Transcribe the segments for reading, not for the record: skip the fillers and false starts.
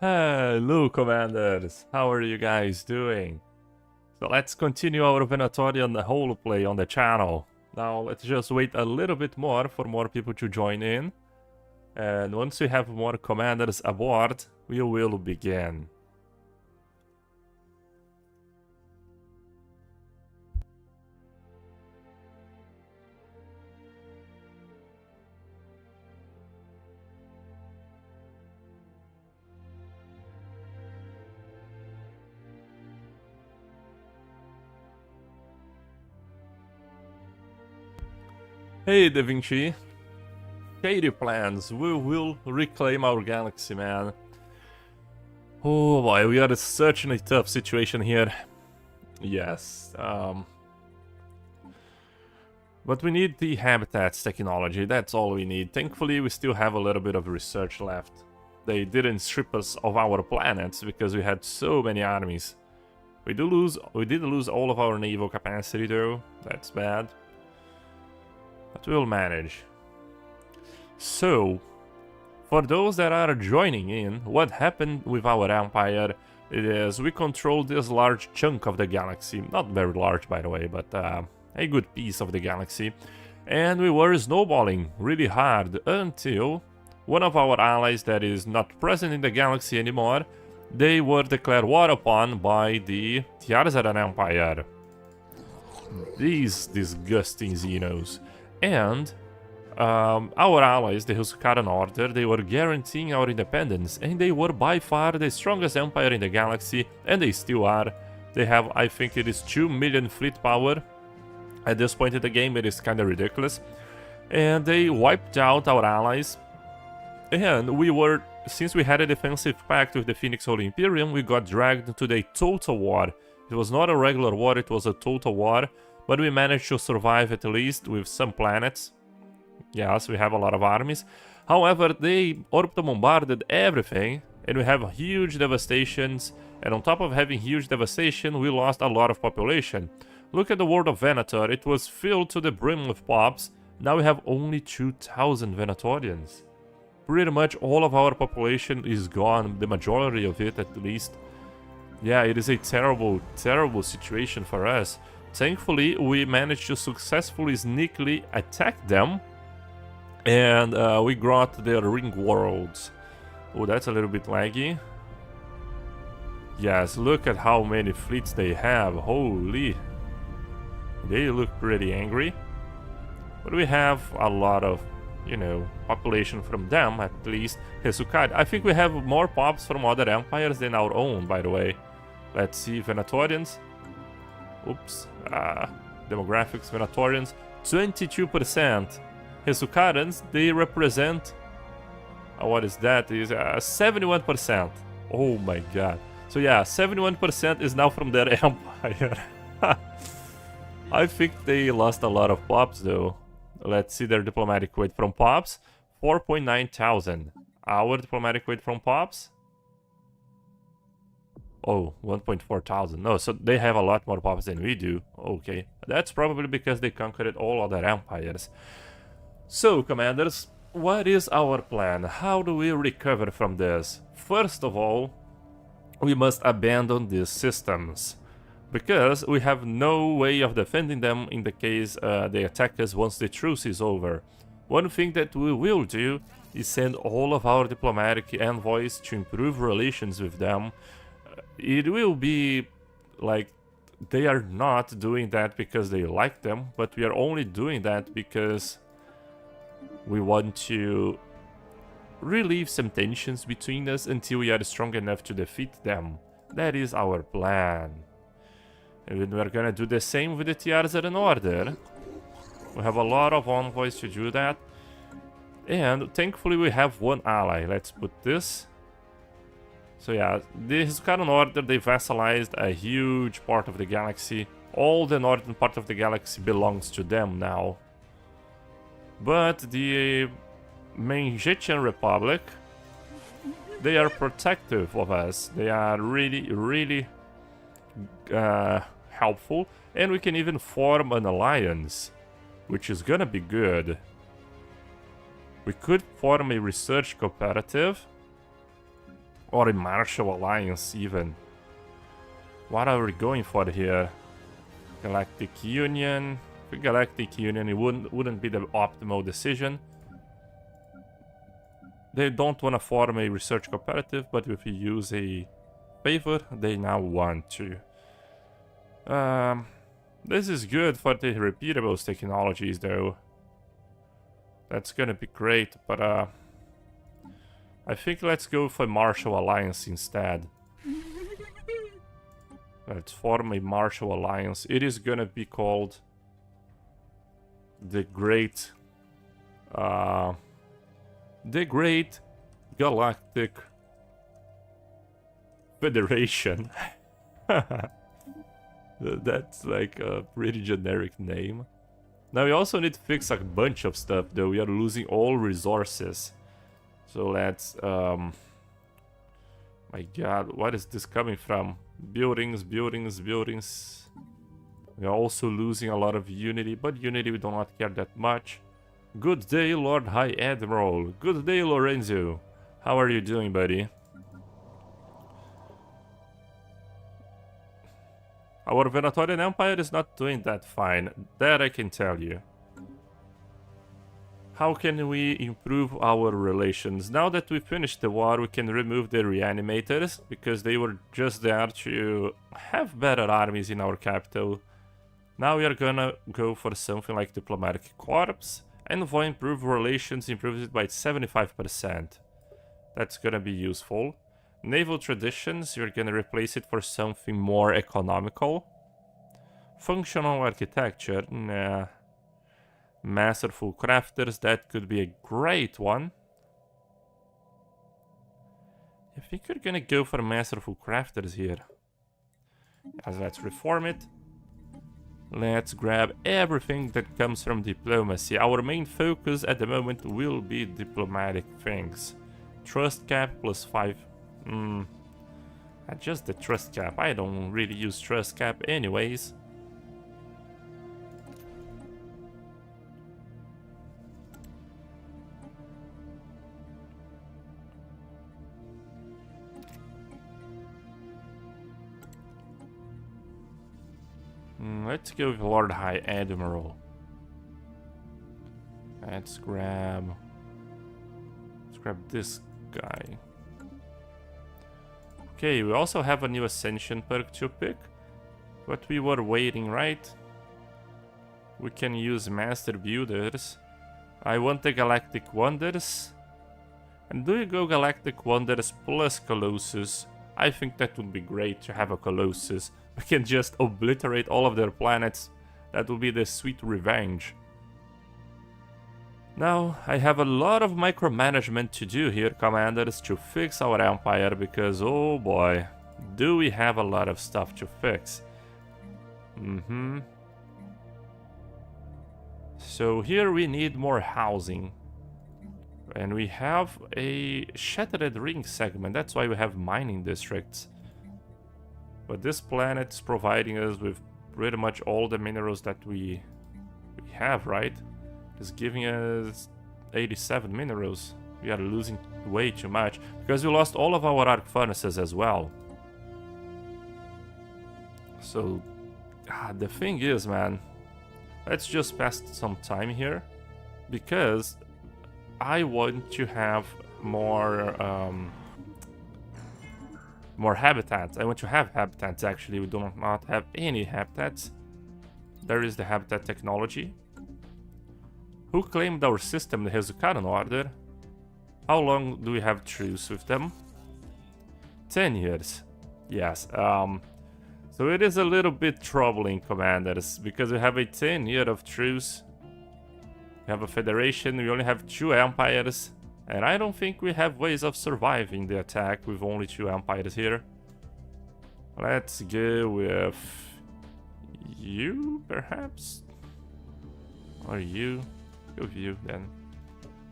Hello, Commanders! How are you guys doing? So let's continue our Venatorian roleplay on the channel. Now let's just wait a little bit more for more people to join in. And once we have more Commanders aboard, we will begin. Hey, Da Vinci. Shady plans. We will reclaim our galaxy, man. Oh boy, we are in such a tough situation here. Yes. But we need the habitats technology. That's all we need. Thankfully, we still have a little bit of research left. They didn't strip us of our planets because we had so many armies. We did lose all of our naval capacity though. That's bad. But we'll manage. So, for those that are joining in, what happened with our empire is we controlled this large chunk of the galaxy. Not very large, by the way, but a good piece of the galaxy. And we were snowballing really hard until one of our allies that is not present in the galaxy anymore, they were declared war upon by the Tiarzaran Empire. These disgusting Xenos. And our allies, the Huskaran Order, they were guaranteeing our independence, and they were by far the strongest empire in the galaxy, and they still are. They have, I think it is 2 million fleet power. At this point in the game, it is kinda ridiculous. And they wiped out our allies. And we were, since we had a defensive pact with the Phoenix Holy Imperium, we got dragged into the total war. It was not a regular war, it was a total war. But we managed to survive at least with some planets. Yes, we have a lot of armies. However, they orbital bombarded everything, and we have huge devastations. And on top of having huge devastation, we lost a lot of population. Look at the world of Venator, it was filled to the brim with pops. Now we have only 2,000 Venatorians. Pretty much all of our population is gone, the majority of it at least. Yeah, it is a terrible, terrible situation for us. Thankfully, we managed to successfully sneakily attack them. And we got their ring worlds. Oh, that's a little bit laggy. Yes, look at how many fleets they have. Holy. They look pretty angry. But we have a lot of, you know, population from them, at least. Hesukad. I think we have more pops from other empires than our own, by the way. Let's see, Venatorians. Oops. Demographics, Venatorians. 22%. Hesukarans, they represent... what is that? Is 71%. Oh my god. So yeah, 71% is now from their empire. I think they lost a lot of pops though. Let's see their diplomatic weight from pops. 4.9 thousand. Our diplomatic weight from pops? Oh, 1.4 thousand. No, so they have a lot more pops than we do. Okay. That's probably because they conquered all other empires. So, Commanders, what is our plan? How do we recover from this? First of all, we must abandon these systems, because we have no way of defending them in the case they attack us once the truce is over. One thing that we will do is send all of our diplomatic envoys to improve relations with them. It will be like they are not doing that because they like them, but we are only doing that because we want to relieve some tensions between us until we are strong enough to defeat them. That is our plan. And we're gonna do the same with the Tiarzaran Order. We have a lot of envoys to do that. And thankfully we have one ally. Let's put this. So yeah, the Huskaran Order, they vassalized a huge part of the galaxy. All the northern part of the galaxy belongs to them now. But the Mangetian Republic, they are protective of us. They are really, really helpful. And we can even form an alliance, which is gonna be good. We could form a research cooperative. Or a Martial Alliance even. What are we going for here? Galactic Union. For Galactic Union, it wouldn't be the optimal decision. They don't want to form a research cooperative, but if you use a favor, they now want to. This is good for the repeatables technologies though. That's gonna be great, but I think let's go for Martial Alliance instead. Let's form a Martial Alliance. It is gonna be called the Great Galactic Federation. That's like a pretty generic name. Now we also need to fix a bunch of stuff though. We are losing all resources. So let's my god, what is this coming from? Buildings. We are also losing a lot of Unity, but Unity we do not care that much. Good day, Lord High Admiral. Good day, Lorenzo. How are you doing, buddy? Our Venatorian Empire is not doing that fine, that I can tell you. How can we improve our relations? Now that we finished the war, we can remove the reanimators, because they were just there to have better armies in our capital. Now we are gonna go for something like Diplomatic Corps, and for improve relations, improves it by 75%. That's gonna be useful. Naval Traditions, you're gonna replace it for something more economical. Functional Architecture, nah. Masterful Crafters, that could be a great one. I think we're gonna go for Masterful Crafters here. Yes, let's reform it. Let's grab everything that comes from diplomacy. Our main focus at the moment will be diplomatic things. Trust cap +5. Adjust the trust cap. I don't really use trust cap anyways. Let's go with Lord High Admiral. Let's grab this guy. Okay, we also have a new Ascension perk to pick, but we were waiting, right? We can use Master Builders. I want the Galactic Wonders. And do you go Galactic Wonders plus Colossus? I think that would be great to have a Colossus. We can just obliterate all of their planets. That will be the sweet revenge. Now, I have a lot of micromanagement to do here, commanders, to fix our empire, because oh boy, do we have a lot of stuff to fix. So here we need more housing. And we have a Shattered Ring segment, that's why we have mining districts. But this planet's providing us with pretty much all the minerals that we have, right? It's giving us 87 minerals. We are losing way too much, because we lost all of our arc furnaces as well. So, the thing is, man, let's just pass some time here, because I want to have more habitats. I want to have habitats, actually. We do not have any habitats. There is the habitat technology. Who claimed our system, the Hezukaran Order? How long do we have truce with them? 10 years. Yes. So it is a little bit troubling, commanders, because we have a 10-year of truce. We have a federation, we only have 2 empires. And I don't think we have ways of surviving the attack with only 2 empires here. Let's go with you, perhaps? Or you? Go with you, then.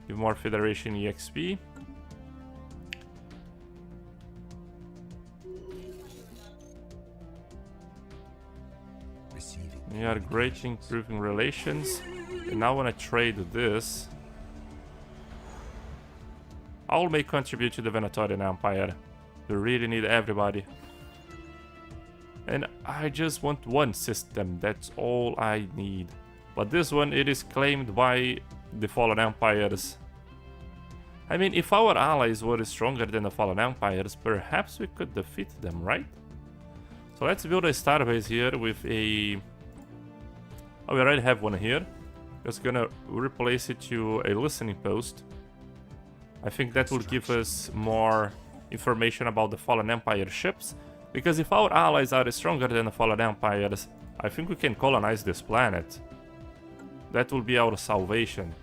Give more Federation EXP. We are greatly improving relations. And now when I trade this, I may contribute to the Venatorian Empire. We really need everybody. And I just want one system, that's all I need. But this one, it is claimed by the Fallen Empires. I mean, if our allies were stronger than the Fallen Empires, perhaps we could defeat them, right? So let's build a starbase here with a... Oh, we already have one here. Just gonna replace it to a listening post. I think that will give us more information about the Fallen Empire ships. Because if our allies are stronger than the Fallen Empires, I think we can colonize this planet. That will be our salvation.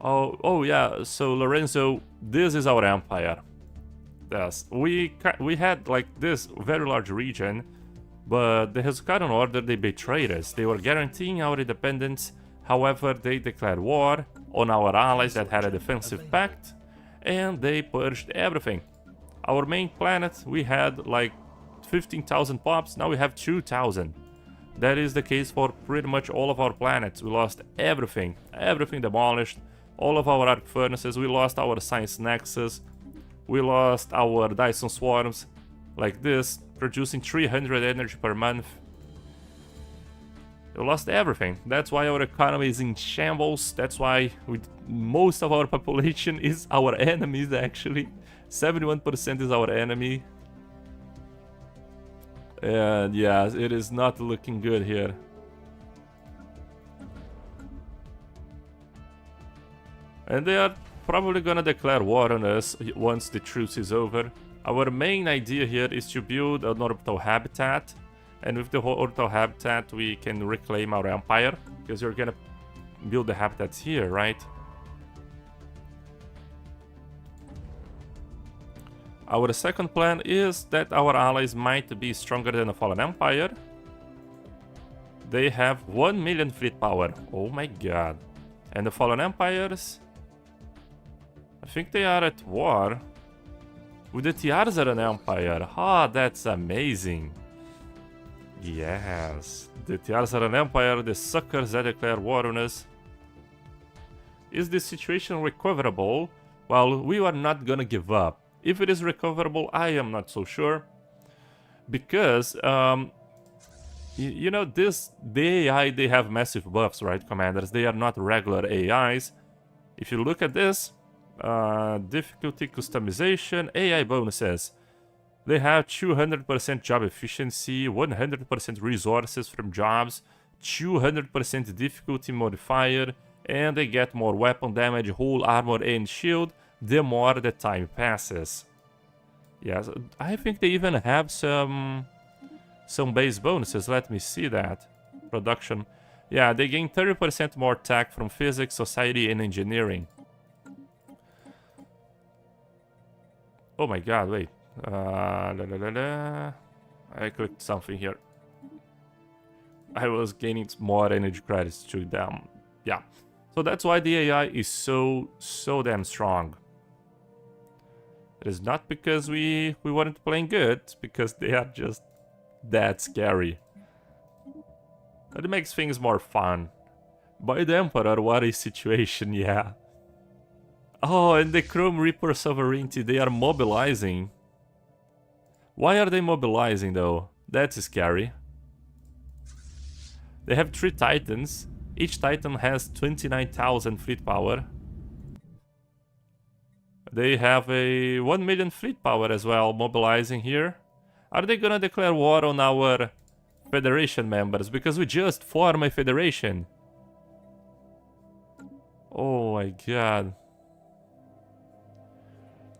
Oh yeah, so Lorenzo, this is our empire. Yes, we had like this very large region, but the Hexagon Order, they betrayed us. They were guaranteeing our independence, however they declared war on our allies that had a defensive pact, and they purged everything. Our main planet, we had like 15,000 pops, now we have 2,000. That is the case for pretty much all of our planets. We lost everything, everything demolished, all of our arc furnaces, we lost our science nexus, we lost our Dyson swarms, like this, producing 300 energy per month. We lost everything. That's why our economy is in shambles. That's why most of our population is our enemies, actually. 71% is our enemy. And yeah, it is not looking good here. And they are probably gonna declare war on us once the truce is over. Our main idea here is to build an orbital habitat. And with the whole orbital habitat, we can reclaim our empire. Because you're gonna build the habitats here, right? Our second plan is that our allies might be stronger than the Fallen Empire. They have 1 million fleet power. Oh my god. And the Fallen Empires, I think they are at war with the Tiarzaran Empire. Ah, that's amazing. Yes, the Tiarzaran Empire, the suckers that declare war on us. Is this situation recoverable? Well, we are not gonna give up. If it is recoverable, I am not so sure. Because, you know, the AI, they have massive buffs, right, commanders? They are not regular AIs. If you look at this, difficulty customization, AI bonuses. They have 200% job efficiency, 100% resources from jobs, 200% difficulty modifier, and they get more weapon damage, hull, armor, and shield the more the time passes. Yes, I think they even have some base bonuses. Let me see that. Production. Yeah, they gain 30% more tech from physics, society, and engineering. Oh my god, wait. I clicked something here. I was gaining more energy credits to them. Yeah. So that's why the AI is so damn strong. It is not because we weren't playing good, it's because they are just that scary. It makes things more fun. By the Emperor, what a situation, yeah. Oh, and the Chrome Reaper sovereignty, they are mobilizing. Why are they mobilizing though? That's scary. They have 3 Titans. Each Titan has 29,000 fleet power. They have a 1 million fleet power as well, mobilizing here. Are they gonna declare war on our Federation members? Because we just formed a Federation. Oh my god.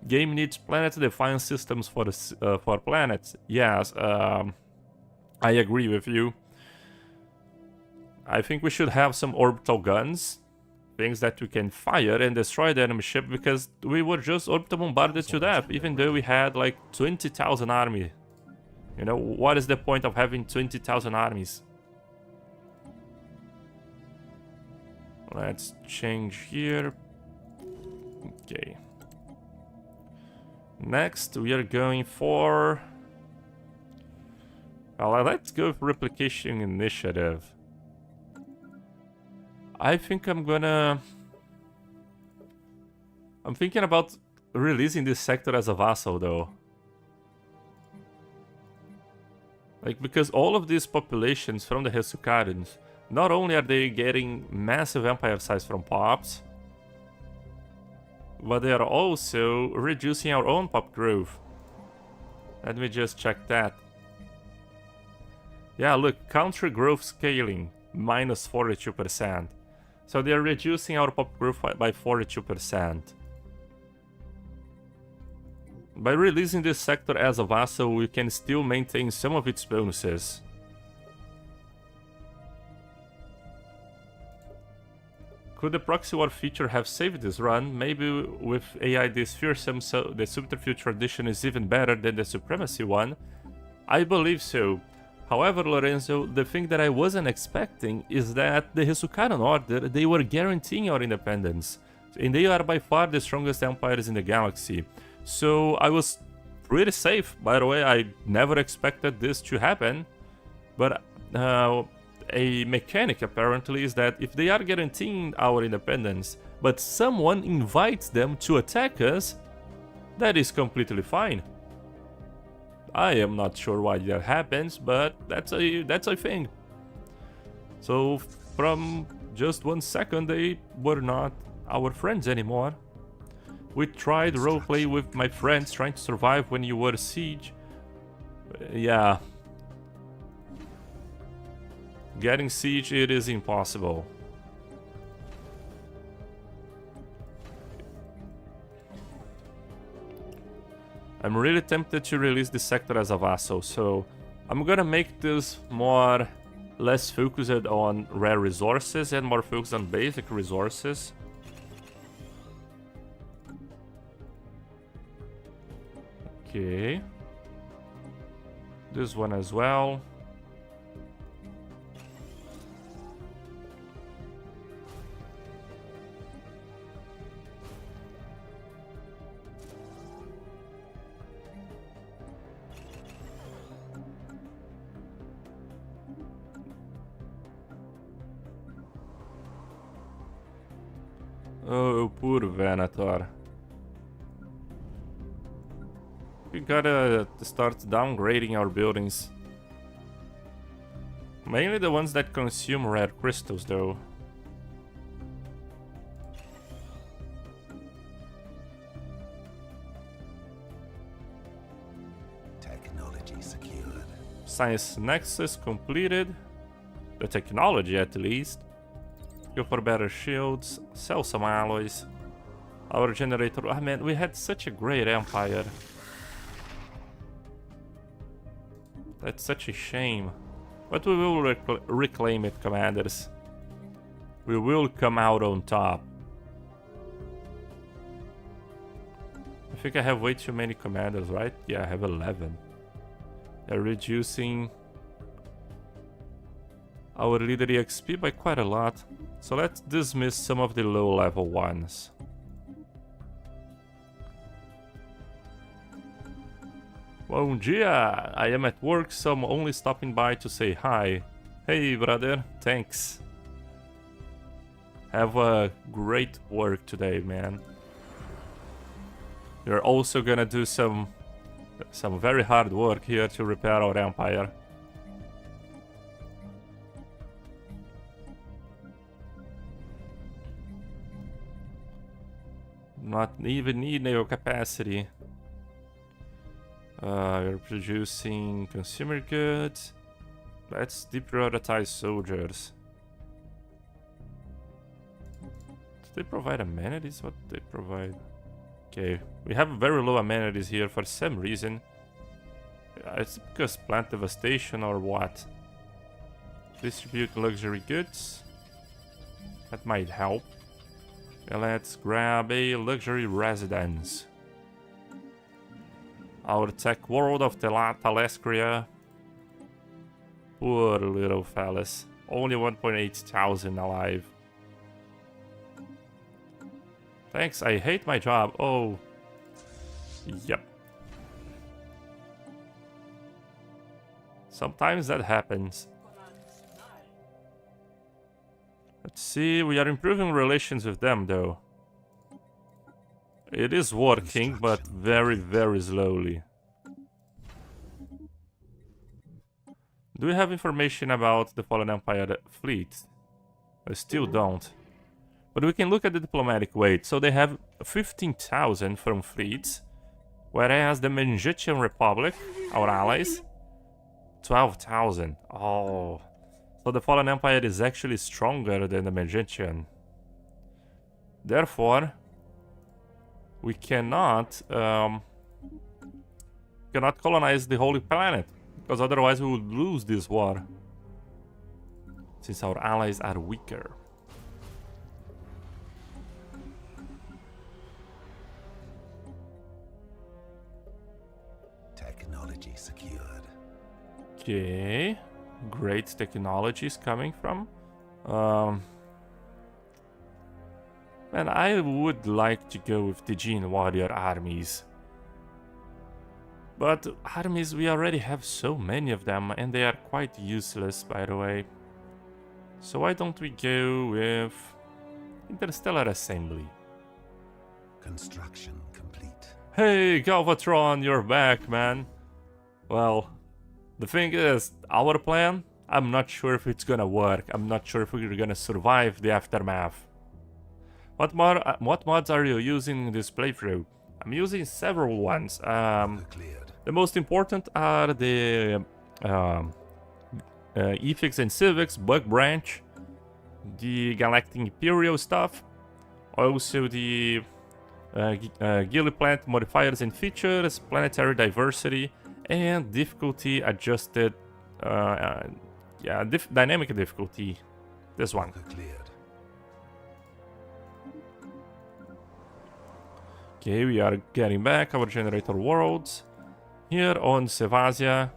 Game needs planet-defined systems for planets. Yes, I agree with you. I think we should have some orbital guns. Things that we can fire and destroy the enemy ship, because we were just orbital bombarded to death, even though we had like 20,000 army. You know, what is the point of having 20,000 armies? Let's change here. Okay. Next, we are going for... Well, let's go for replication initiative. I think I'm gonna I'm thinking about releasing this sector as a vassal, though. Like, because all of these populations from the Hesukarans, not only are they getting massive empire size from pops, but they are also reducing our own pop growth. Let me just check that. Yeah, look, country growth scaling, minus 42%. So they are reducing our pop growth by 42%. By releasing this sector as a vassal, we can still maintain some of its bonuses. Could the proxy war feature have saved this run? Maybe with AI this fearsome, so the subterfuge tradition is even better than the supremacy one? I believe so. However, Lorenzo, the thing that I wasn't expecting is that the Hesukaran Order, they were guaranteeing our independence. And they are by far the strongest empires in the galaxy. So I was pretty safe. By the way, I never expected this to happen. But a mechanic apparently is that if they are guaranteeing our independence, but someone invites them to attack us, that is completely fine. I am not sure why that happens, but that's a thing. So from just 1 second, they were not our friends anymore. We tried roleplay with my friends trying to survive when you were siege. Yeah. Getting siege, it is impossible. I'm really tempted to release this sector as a vassal, so I'm gonna make this less focused on rare resources and more focused on basic resources. Okay. This one as well. Oh, poor Venator. We gotta start downgrading our buildings. Mainly the ones that consume rare crystals, though. Technology secured. Science Nexus completed. The technology, at least. Go for better shields, sell some alloys. Our generator... I mean, we had such a great empire. That's such a shame. But we will reclaim it, commanders. We will come out on top. I think I have way too many commanders, right? Yeah, I have 11. They're reducing our leader EXP by quite a lot. So let's dismiss some of the low level ones. Bom dia! I am at work, so I'm only stopping by to say hi. Hey brother, thanks. Have a great work today, man. We're also gonna do some very hard work here to repair our empire. Not even need naval capacity. We're producing consumer goods. Let's deprioritize soldiers. Do they provide amenities? What do they provide? Okay, we have very low amenities here for some reason. It's because plant devastation or what? Distribute luxury goods. That might help. Let's grab a luxury residence. Our tech world of Telescria. Poor little fellas. Only 1,800 alive. Thanks, I hate my job. Oh. Yep. Sometimes that happens. Let's see, we are improving relations with them though. It is working, but very, very slowly. Do we have information about the Fallen Empire fleet? I still don't. But we can look at the diplomatic weight. So they have 15,000 from fleets, whereas the Mangetian Republic, our allies, 12,000. Oh, so the Fallen Empire is actually stronger than the Mangetian. Therefore, we cannot colonize the Holy Planet, because otherwise we would lose this war, since our allies are weaker. Technology secured. Okay, great technology is coming from. And I would like to go with the Gene Warrior armies. But armies, we already have so many of them, and they are quite useless, by the way. So why don't we go with Interstellar Assembly? Construction complete. Hey, Galvatron, you're back, man. Well, the thing is, our plan, I'm not sure if it's gonna work. I'm not sure if we're gonna survive the aftermath. What mods are you using in this playthrough? I'm using several ones. The most important are the Ethics and Civics, Bug Branch, the Galactic Imperial stuff, also the Gilly Plant Modifiers and Features, Planetary Diversity, and Difficulty Adjusted, Dynamic Difficulty, this one. Okay, we are getting back our generator worlds. Here on Sevasia,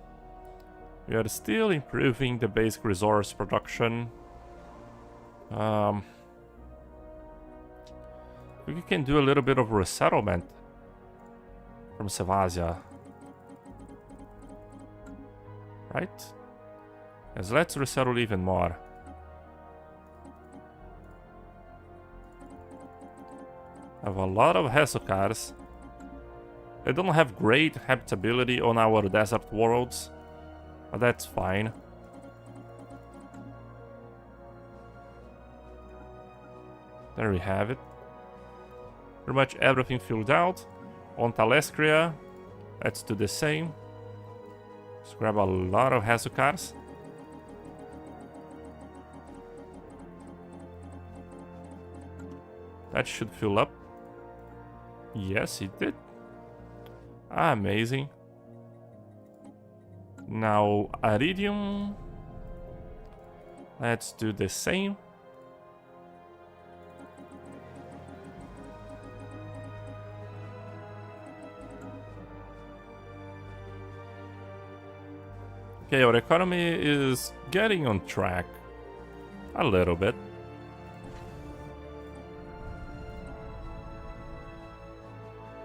we are still improving the basic resource production. We can do a little bit of resettlement from Sevasia. Right? Yes, let's resettle even more. I have a lot of Hesokars. They don't have great habitability on our desert worlds, but that's fine. There we have it. Pretty much everything filled out. On Talescria, let's do the same. Let's grab a lot of Hesokars. That should fill up. Yes, it did. Amazing. Now, Iridium. Let's do the same. Okay, our economy is getting on track. A little bit.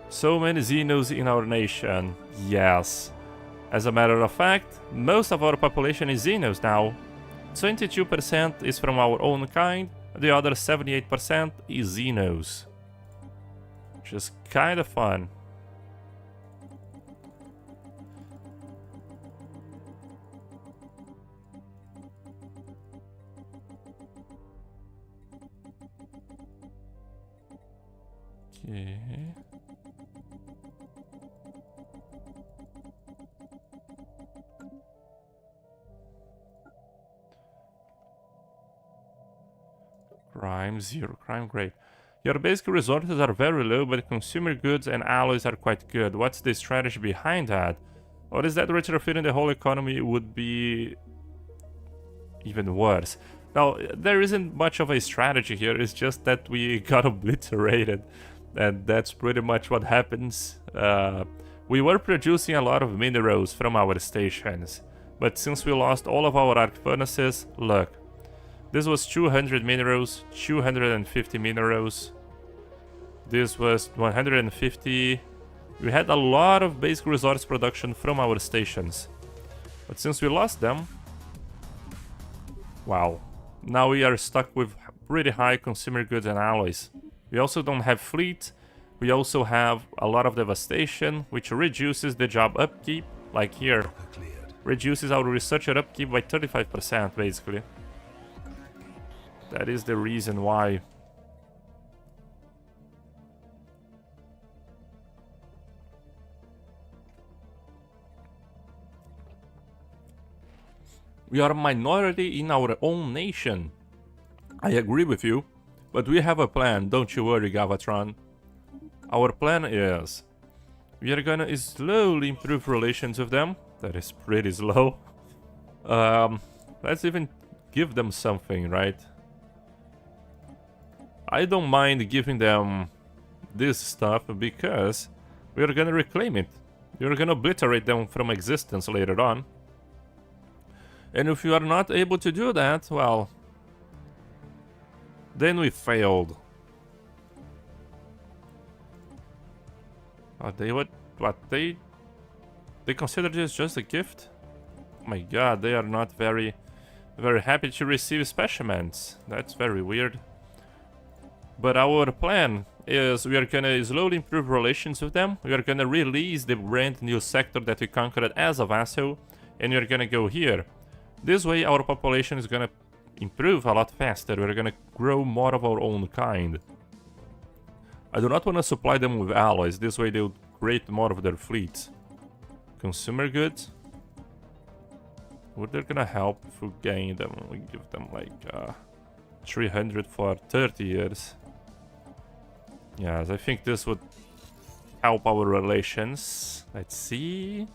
So many Xenos in our nation. Yes. As a matter of fact, most of our population is Xenos now. 22% is from our own kind, the other 78% is Xenos. Which is kind of fun. Okay. Crime, 0. Crime, great. Your basic resources are very low, but consumer goods and alloys are quite good. What's the strategy behind that? Or is that retrofitting the whole economy would be even worse? Now, there isn't much of a strategy here, it's just that we got obliterated. And that's pretty much what happens. We were producing a lot of minerals from our stations, but since we lost all of our arc furnaces, look. This was 200 minerals, 250 minerals. This was 150. We had a lot of basic resource production from our stations. But since we lost them, wow. Now we are stuck with pretty high consumer goods and alloys. We also don't have fleet. We also have a lot of devastation, which reduces the job upkeep, like here. Blocker cleared. Reduces our researcher upkeep by 35%, basically. That is the reason why. We are a minority in our own nation. I agree with you, but we have a plan, don't you worry, Gavatron. Our plan is, we are gonna slowly improve relations with them. That is pretty slow. Let's even give them something, right? I don't mind giving them this stuff because we are gonna reclaim it. We are gonna obliterate them from existence later on. And if you are not able to do that, well, then we failed. Are they what they consider this just a gift? Oh my god, they are not very happy to receive specimens. That's very weird. But our plan is we are gonna slowly improve relations with them. We are gonna release the brand new sector that we conquered as a vassal, and we are gonna go here. This way our population is gonna improve a lot faster. We're gonna grow more of our own kind. I do not want to supply them with alloys. This way they'll create more of their fleets. Consumer goods. Would they gonna help if we gain them? We give them like 300 for 30 years. Yes, I think this would help our relations. Let's see.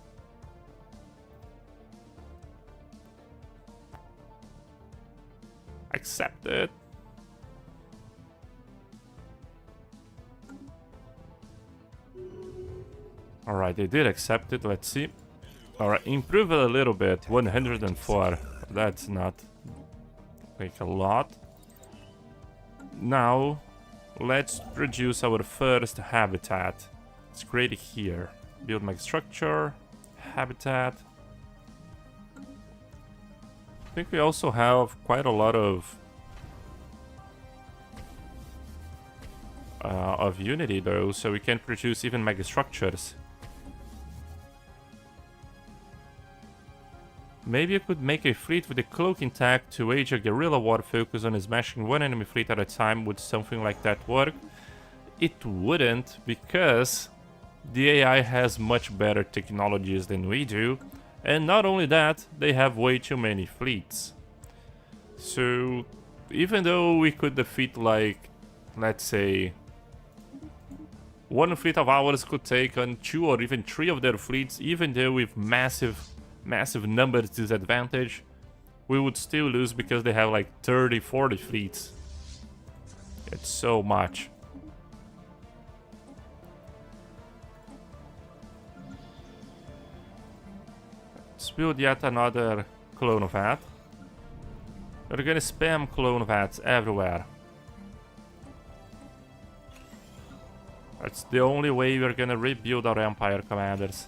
Accepted. Alright, they did accept it. Let's see. Alright, improve it a little bit. 104. That's not like a lot. Now, let's produce our first habitat. Let's create it here. Build my structure. Habitat. I think we also have quite a lot of unity though, so we can produce even megastructures. Maybe I could make a fleet with a cloaking tech to wage a guerrilla war focus on smashing one enemy fleet at a time. Would something like that work? It wouldn't, because the AI has much better technologies than we do. And not only that, they have way too many fleets. So, even though we could defeat, like, let's say, one fleet of ours could take on 2 or even 3 of their fleets, even though with massive numbers disadvantage, we would still lose because they have like 30, 40 fleets. It's so much. Let's build yet another clone vat. We're gonna spam clone vats everywhere. That's the only way we're gonna rebuild our Empire commanders.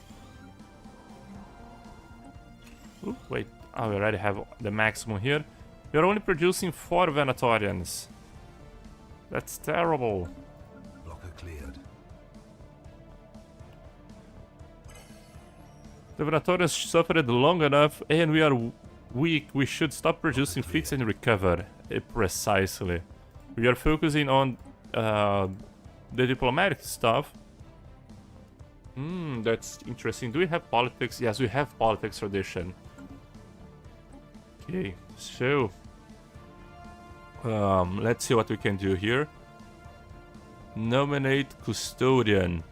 Ooh, wait, I already have the maximum here. We're only producing 4 Venatorians. That's terrible. Blocker cleared. The Venatorians suffered long enough and we are weak. We should stop producing fleets and recover. Precisely. We are focusing on the diplomatic stuff. That's interesting. Do we have politics? Yes, we have politics tradition. Okay, so let's see what we can do here. Nominate custodian.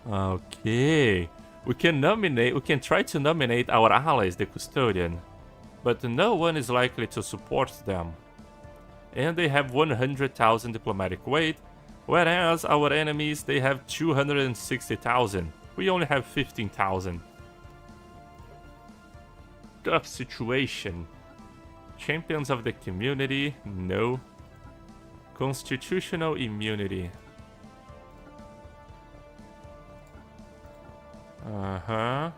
Okay, we can try to nominate our allies the custodian, but no one is likely to support them, and they have 100,000 diplomatic weight, whereas our enemies, they have 260,000. We only have 15,000. Tough situation. Champions of the community? No. Constitutional immunity. Uh-huh.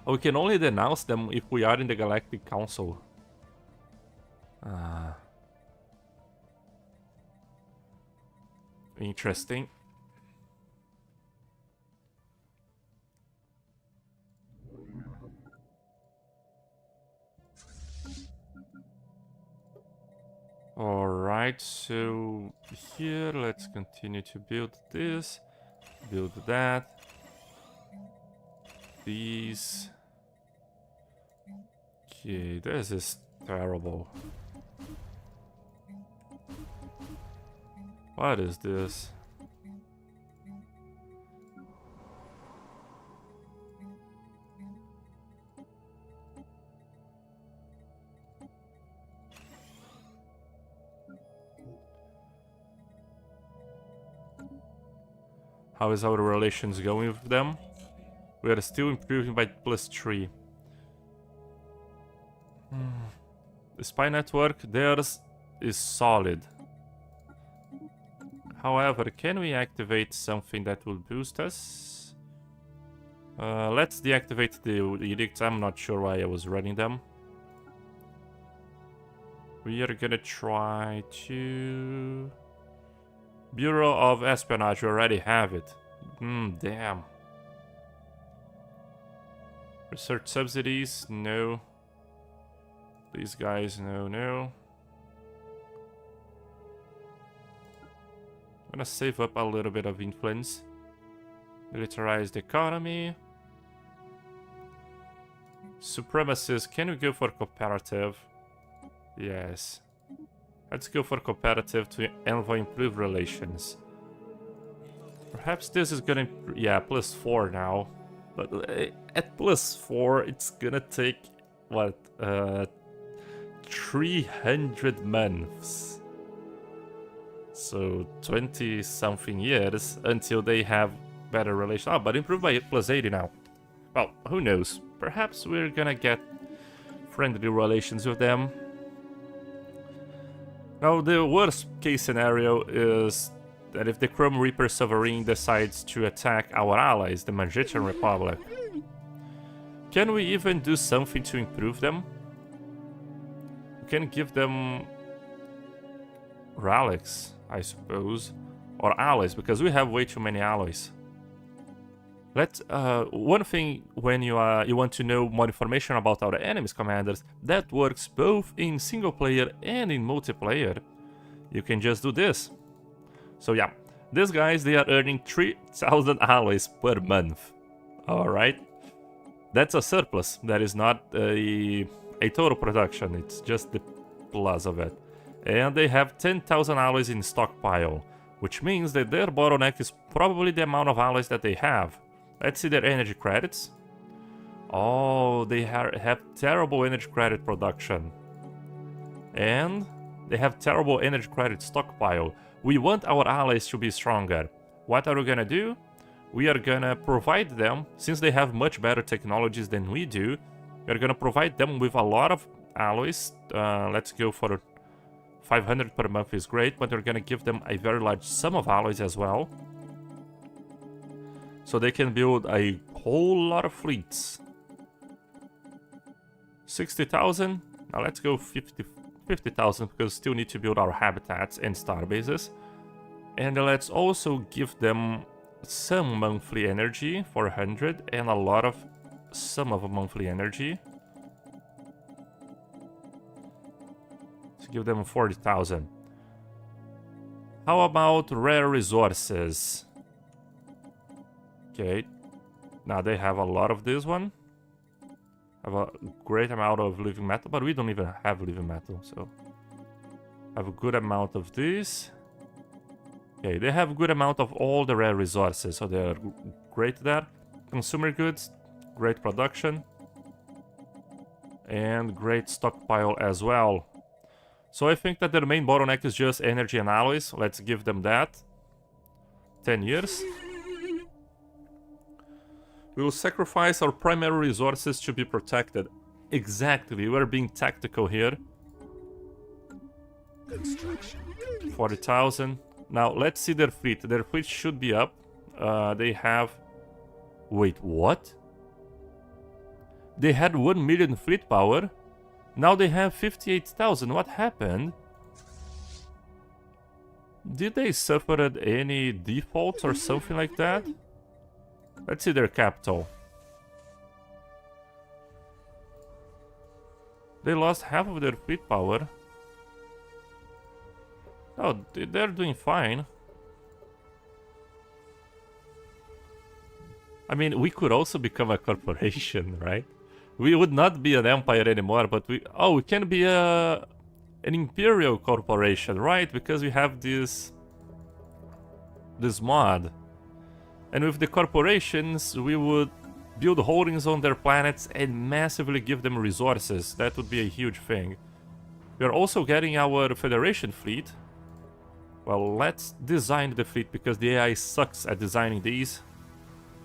Oh, we can only denounce them if we are in the Galactic Council. Interesting. Alright, so here let's continue to build this, build that, these. Okay, this is terrible. What is this? How is our relations going with them? We are still improving by +3. The spy network, theirs is solid. However, can we activate something that will boost us? Let's deactivate the edicts. I'm not sure why I was running them. We are gonna try to... Bureau of Espionage, we already have it. Damn. Research subsidies, no. These guys, no. I'm gonna save up a little bit of influence. Militarize the economy. Supremacists, can we go for cooperative? Yes. Let's go for cooperative to envoy improve relations. Perhaps this is gonna... Yeah, +4 now. But at +4, it's gonna take, what, 300 months. So 20-something years until they have better relations. Oh, but improved by +80 now. Well, who knows? Perhaps we're gonna get friendly relations with them. Now, the worst case scenario is that if the Chrome Reaper Sovereign decides to attack our allies, the Magician Republic. Can we even do something to improve them? We can give them relics, I suppose, or alloys, because we have way too many alloys. Let's one thing when you want to know more information about our enemies commanders, that works both in single player and in multiplayer. You can just do this. So yeah, these guys, they are earning 3,000 alloys per month. All right, that's a surplus. That is not a total production. It's just the plus of it. And they have 10,000 alloys in stockpile, which means that their bottleneck is probably the amount of alloys that they have. Let's see their energy credits. Oh, they have terrible energy credit production. And they have terrible energy credit stockpile. We want our allies to be stronger. What are we gonna do? We are gonna provide them, since they have much better technologies than we do, we're gonna provide them with a lot of alloys. Let's go for 500 per month is great, but we're gonna give them a very large sum of alloys as well. So they can build a whole lot of fleets. 60,000. Now let's go 50,000 because we still need to build our habitats and star bases. And let's also give them some monthly energy, 400, and a lot of some of monthly energy. Let's give them 40,000. How about rare resources? Okay, now they have a lot of this one. Have a great amount of living metal, but we don't even have living metal, so have a good amount of this. Okay, they have a good amount of all the rare resources, so they're great there. Consumer goods, great production, and great stockpile as well. So I think that their main bottleneck is just energy and alloys. Let's give them that. 10 years. We will sacrifice our primary resources to be protected. Exactly, we're being tactical here. 40,000. Now, let's see their fleet. Their fleet should be up. They have... Wait, what? They had 1 million fleet power. Now they have 58,000. What happened? Did they suffer any defaults or something like that? Let's see their capital. They lost half of their fleet power. Oh, they're doing fine. I mean, we could also become a corporation, right? We would not be an empire anymore, but we can be an imperial corporation, right? Because we have this mod. And with the corporations, we would build holdings on their planets and massively give them resources. That would be a huge thing. We are also getting our Federation fleet. Well, let's design the fleet because the AI sucks at designing these.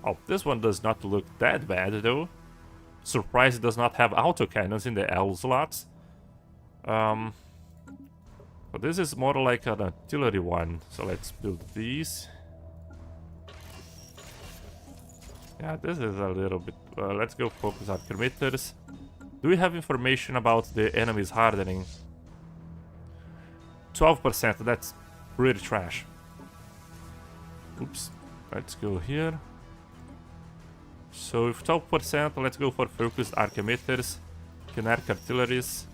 Oh, this one does not look that bad though. Surprised it does not have autocannons in the L slots. But this is more like an artillery one. So let's build these. Yeah, this is a little bit... let's go focus on kilometers. Do we have information about the enemy's hardening? 12%, that's pretty trash. Oops, let's go here. So with 12%, let's go for focused archimeters, kinetic artilleries,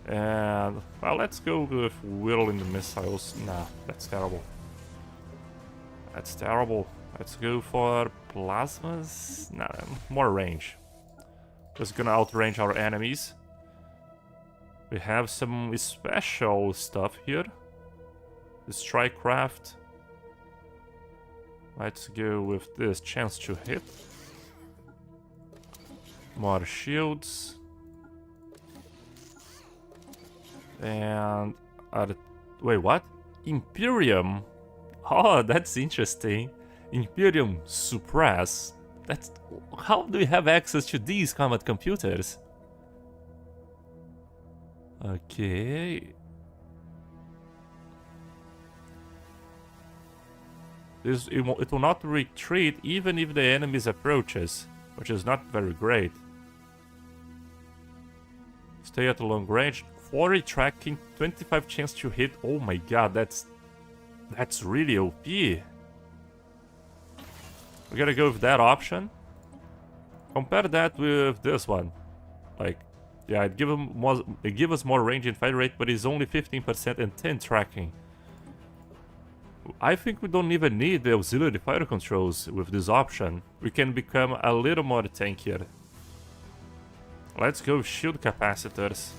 and well, let's go with whirling missiles. Nah, that's terrible. That's terrible. Let's go for plasmas. Nah, more range. Just gonna outrange our enemies. We have some special stuff here. The strike craft. Let's go with this chance to hit. More shields. And... wait, what? Imperium? Oh, that's interesting. Imperium suppress. That's... how do we have access to these combat computers? Okay... it will not retreat even if the enemy approaches, which is not very great. Stay at a long range, 40 tracking, 25 chance to hit. Oh my god, that's really OP. We gotta go with that option. Compare that with this one. Like, yeah, it give us more range and fight rate, but it's only 15% and 10 tracking. I think we don't even need the auxiliary fire controls with this option. We can become a little more tankier. Let's go shield capacitors.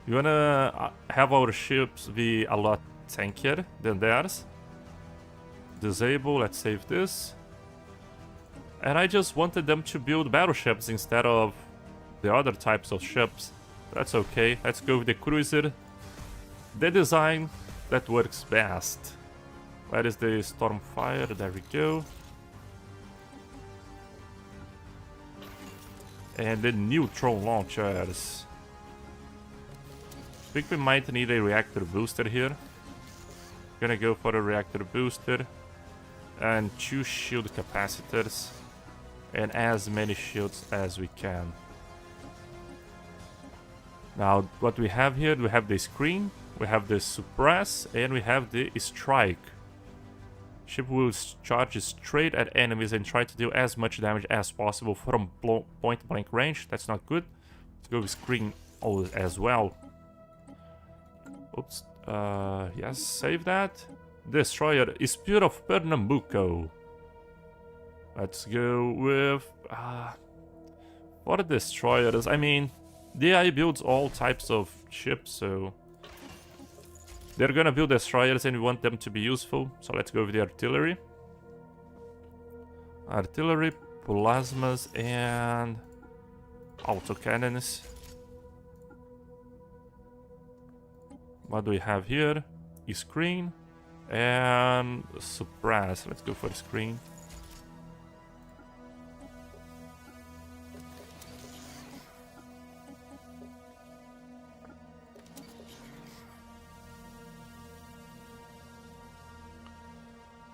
You wanna have our ships be a lot tankier than theirs. Disable, let's save this. And I just wanted them to build battleships instead of the other types of ships. That's okay, let's go with the cruiser. The design that works best. Where is the Stormfire? There we go. And the neutron launchers. I think we might need a reactor booster here. Gonna go for a reactor booster. And 2 shield capacitors. And as many shields as we can. Now, what we have here, we have the screen. We have the suppress, and we have the strike. Ship will charge straight at enemies and try to deal as much damage as possible from point blank range. That's not good. Let's go with screen as well. Oops. Yes, save that. Destroyer is Spear of Pernambuco. Let's go with... for the destroyers, I mean, the AI builds all types of ships, so... they're gonna build destroyers and we want them to be useful, so let's go with the artillery. Artillery, plasmas, and autocannons. What do we have here? Screen and suppress. Let's go for the screen.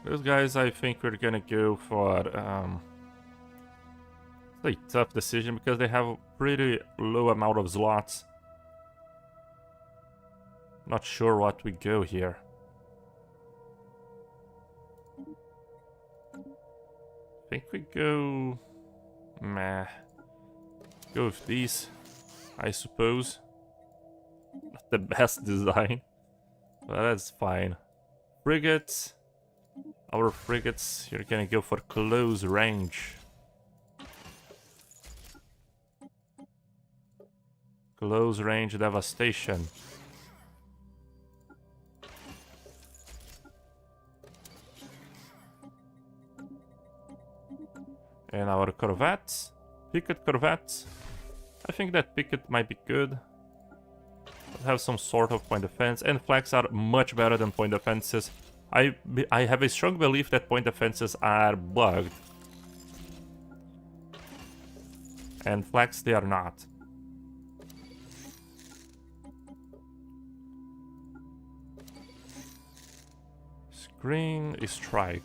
Those guys, I think we're gonna go for a tough decision because they have a pretty low amount of slots. Not sure what we go here. I think we go... Meh. Go with these, I suppose. Not the best design, but that's fine. Frigates. Our frigates, you're gonna go for close range. Close range devastation. And our corvettes, picket corvettes. I think that picket might be good. Have some sort of point defense, and flags are much better than point defenses. I have a strong belief that point defenses are bugged. And flags, they are not. Screen is strike.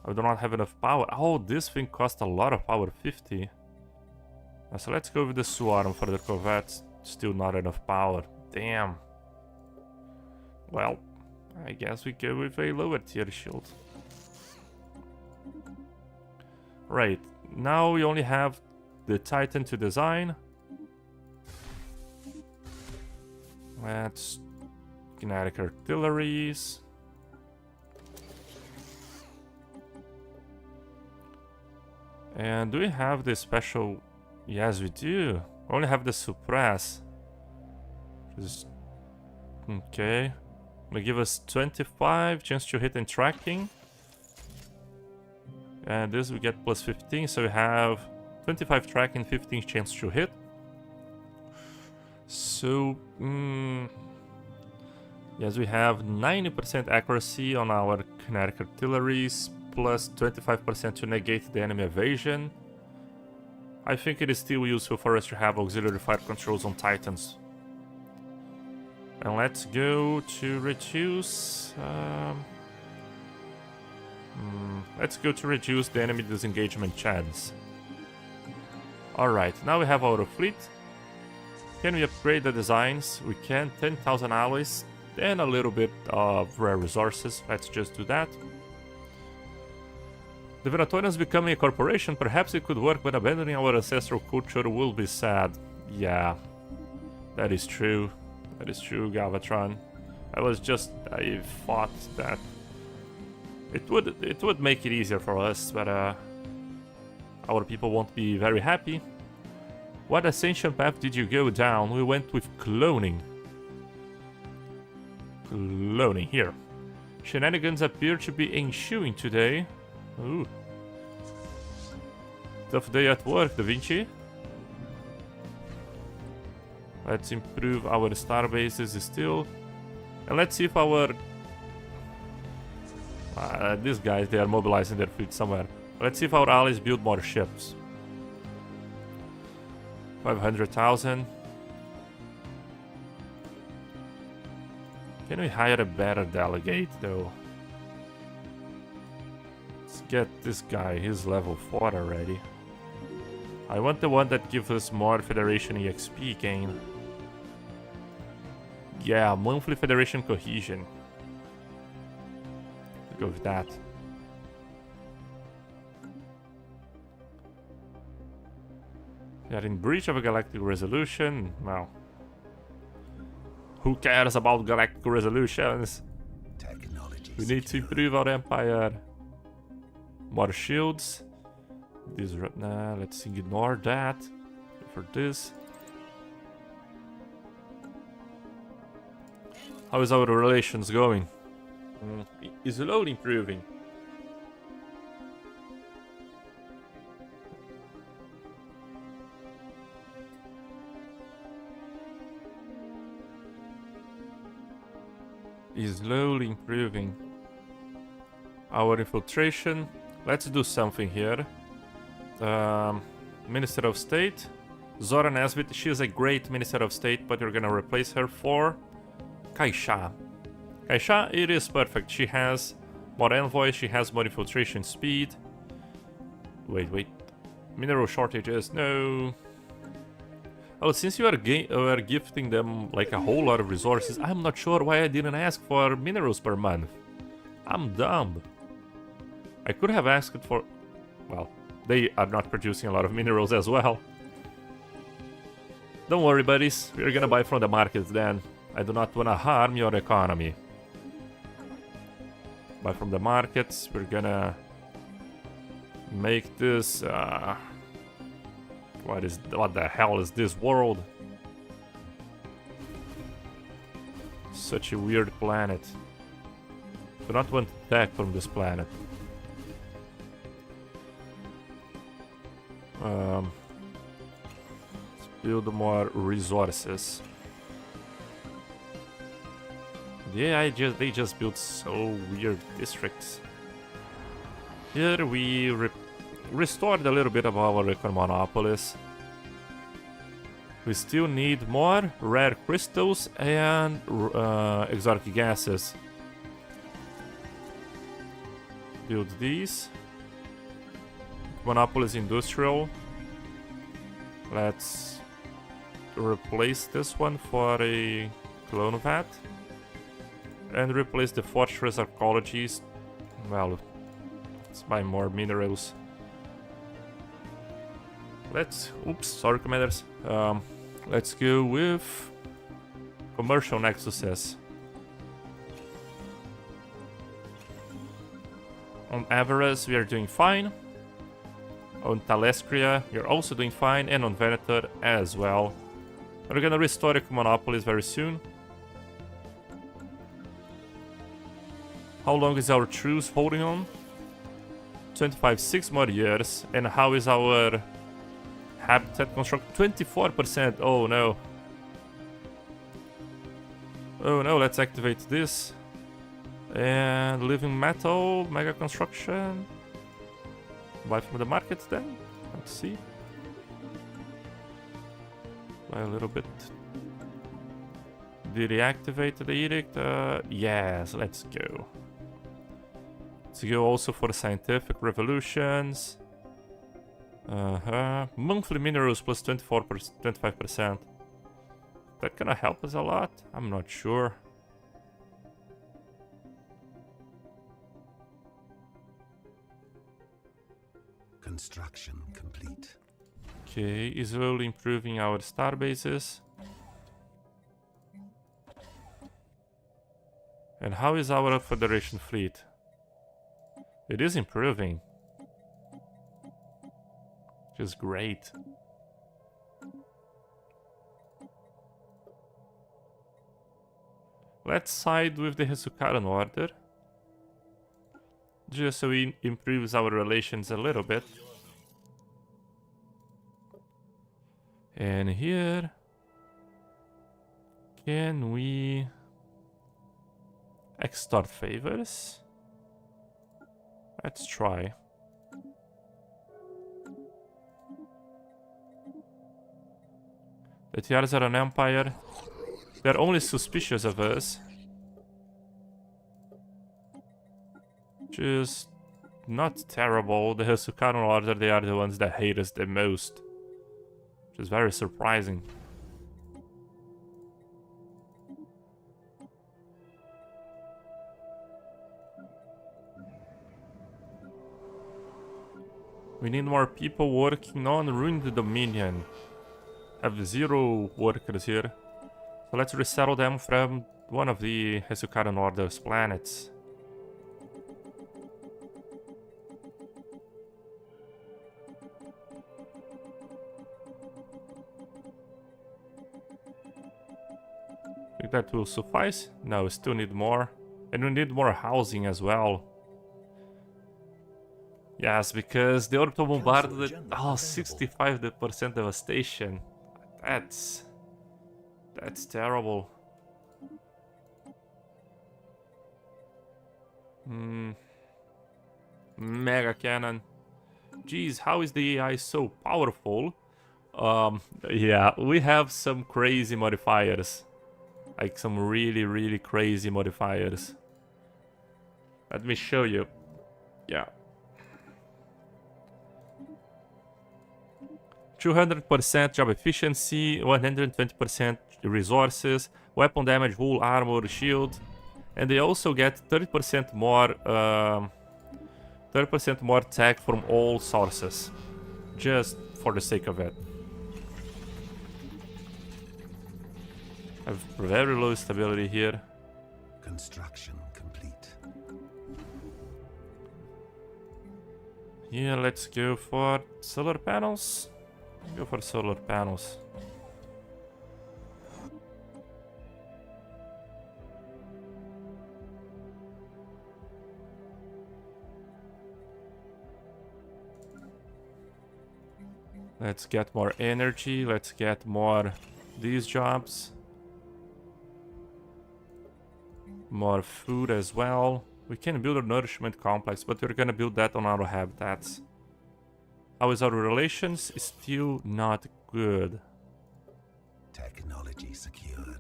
I do not have enough power. Oh, this thing costs a lot of power, 50. So let's go with the swarm for the corvettes. Still not enough power. Damn. Well, I guess we go with a lower tier shield. Right, now we only have the Titan to design. Let's... Kinetic artilleries. And do we have the special... Yes, we do. We only have the suppress. Just... Okay. Will give us 25 chance to hit and tracking. And this we get plus 15, so we have 25 tracking, 15 chance to hit. So, yes, we have 90% accuracy on our kinetic artilleries, plus 25% to negate the enemy evasion. I think it is still useful for us to have auxiliary fire controls on Titans. And let's go to reduce... let's go to reduce the enemy disengagement chance. Alright, now we have our fleet. Can we upgrade the designs? We can. 10,000 alloys and a little bit of rare resources. Let's just do that. The Venatorians becoming a corporation, perhaps it could work, but abandoning our ancestral culture will be sad. Yeah, that is true. That is true, Galvatron. I thought that it would make it easier for us, but our people won't be very happy. What ascension path did you go down? We went with cloning. Cloning, here. Shenanigans appear to be ensuing today. Ooh. Tough day at work, Da Vinci. Let's improve our star bases still. And let's see if our... these guys, they are mobilizing their fleet somewhere. Let's see if our allies build more ships. 500,000. Can we hire a better delegate, though? Let's get this guy. He's level 4 already. I want the one that gives us more Federation EXP gain. Yeah, monthly Federation cohesion. Let's go with that. We are in breach of a galactic resolution. Well, who cares about galactic resolutions? We need to improve our empire. More shields. This right now, let's ignore that for this. How is our relations going? Is slowly improving. Is slowly improving. Our infiltration. Let's do something here. Minister of State. Zora Nesbit. She is a great Minister of State, but you're gonna replace her for Kaisha. Kaisha, it is perfect. She has more envoys, she has more infiltration speed. Wait. Mineral shortages, no. Oh, since you are gifting them like a whole lot of resources, I'm not sure why I didn't ask for minerals per month. I'm dumb. I could have asked for... Well, they are not producing a lot of minerals as well. Don't worry, buddies. We're gonna buy from the markets then. I do not wanna harm your economy. Buy from the markets. We're gonna make this... What the hell is this world? Such a weird planet. Do not want attack from this planet. Let's build more resources. Yeah, they just built so weird districts. Here we restored a little bit of our monopolies. We still need more rare crystals and exotic gases. Build these. Monopolis industrial. Let's replace this one for a clone vat. And replace the fortress archaeologies. Well, let's buy more minerals. Oops, sorry commanders. Let's go with commercial nexuses. On Everest we are doing fine. On Talescria we are also doing fine, and on Venator as well. We're gonna restore the monopolies very soon. How long is our truce holding on? 6 more years. And how is our habitat construct? 24%. Oh no. Oh no, let's activate this. And living metal, mega construction. Buy from the market then. Let's see. Buy a little bit. Did he activate the edict? Yes, let's go. Let's go also for the scientific revolutions. Monthly minerals plus 25%. That gonna help us a lot? I'm not sure. Construction complete. Okay, is slowly improving our star bases. And how is our Federation fleet? It is improving. Which is great. Let's side with the Hesukaran Order. Just so it improves our relations a little bit. And here... Can we... extort favors? Let's try. The Tiaras are an empire. They're only suspicious of us. Just not terrible. The Hesukaran Order, they are the ones that hate us the most. Which is very surprising. We need more people working on Ruined Dominion. Have 0 workers here. So let's resettle them from one of the Hesukaran Order's planets. Think that will suffice? No, we still need more. And we need more housing as well. Yes, because the orbital bombarded... Oh, 65% devastation. That's terrible. Mega cannon. Jeez, how is the AI so powerful? Yeah, we have some crazy modifiers. Like some really crazy modifiers. Let me show you. Yeah. 200% job efficiency, 120% resources, weapon damage, hull, armor, shield, and they also get 30% more tech from all sources, just for the sake of it. Have very low stability here. Construction complete. Yeah, let's go for solar panels. Go for solar panels. Let's get more energy. Let's get more these jobs. More food as well. We can build a nourishment complex, but we're gonna build that on our habitats. How is our relations? Still not good. Technology secured.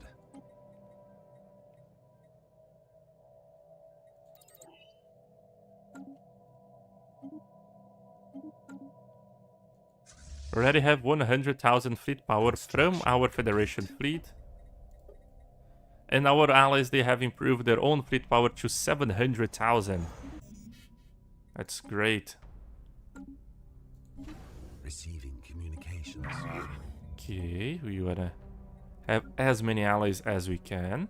We already have 100,000 fleet power from our Federation fleet. And our allies, they have improved their own fleet power to 700,000. That's great. Receiving communications. Okay, we wanna have as many allies as we can.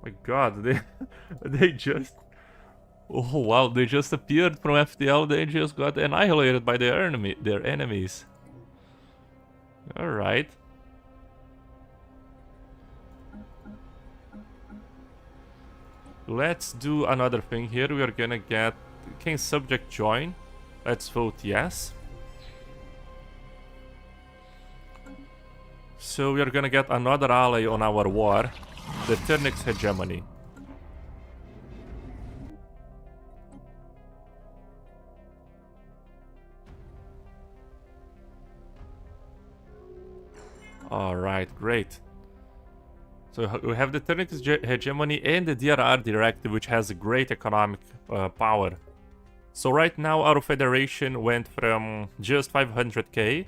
My god, they just... Oh wow, they just appeared from FTL, they just got annihilated by their enemies. Alright. Let's do another thing here. We are gonna get... Can subject join? Let's vote yes. So we are gonna get another ally on our war. The Ternix hegemony. Alright, great. So we have the Ternix hegemony and the DRR directive, which has a great economic power. So right now our federation went from just 500k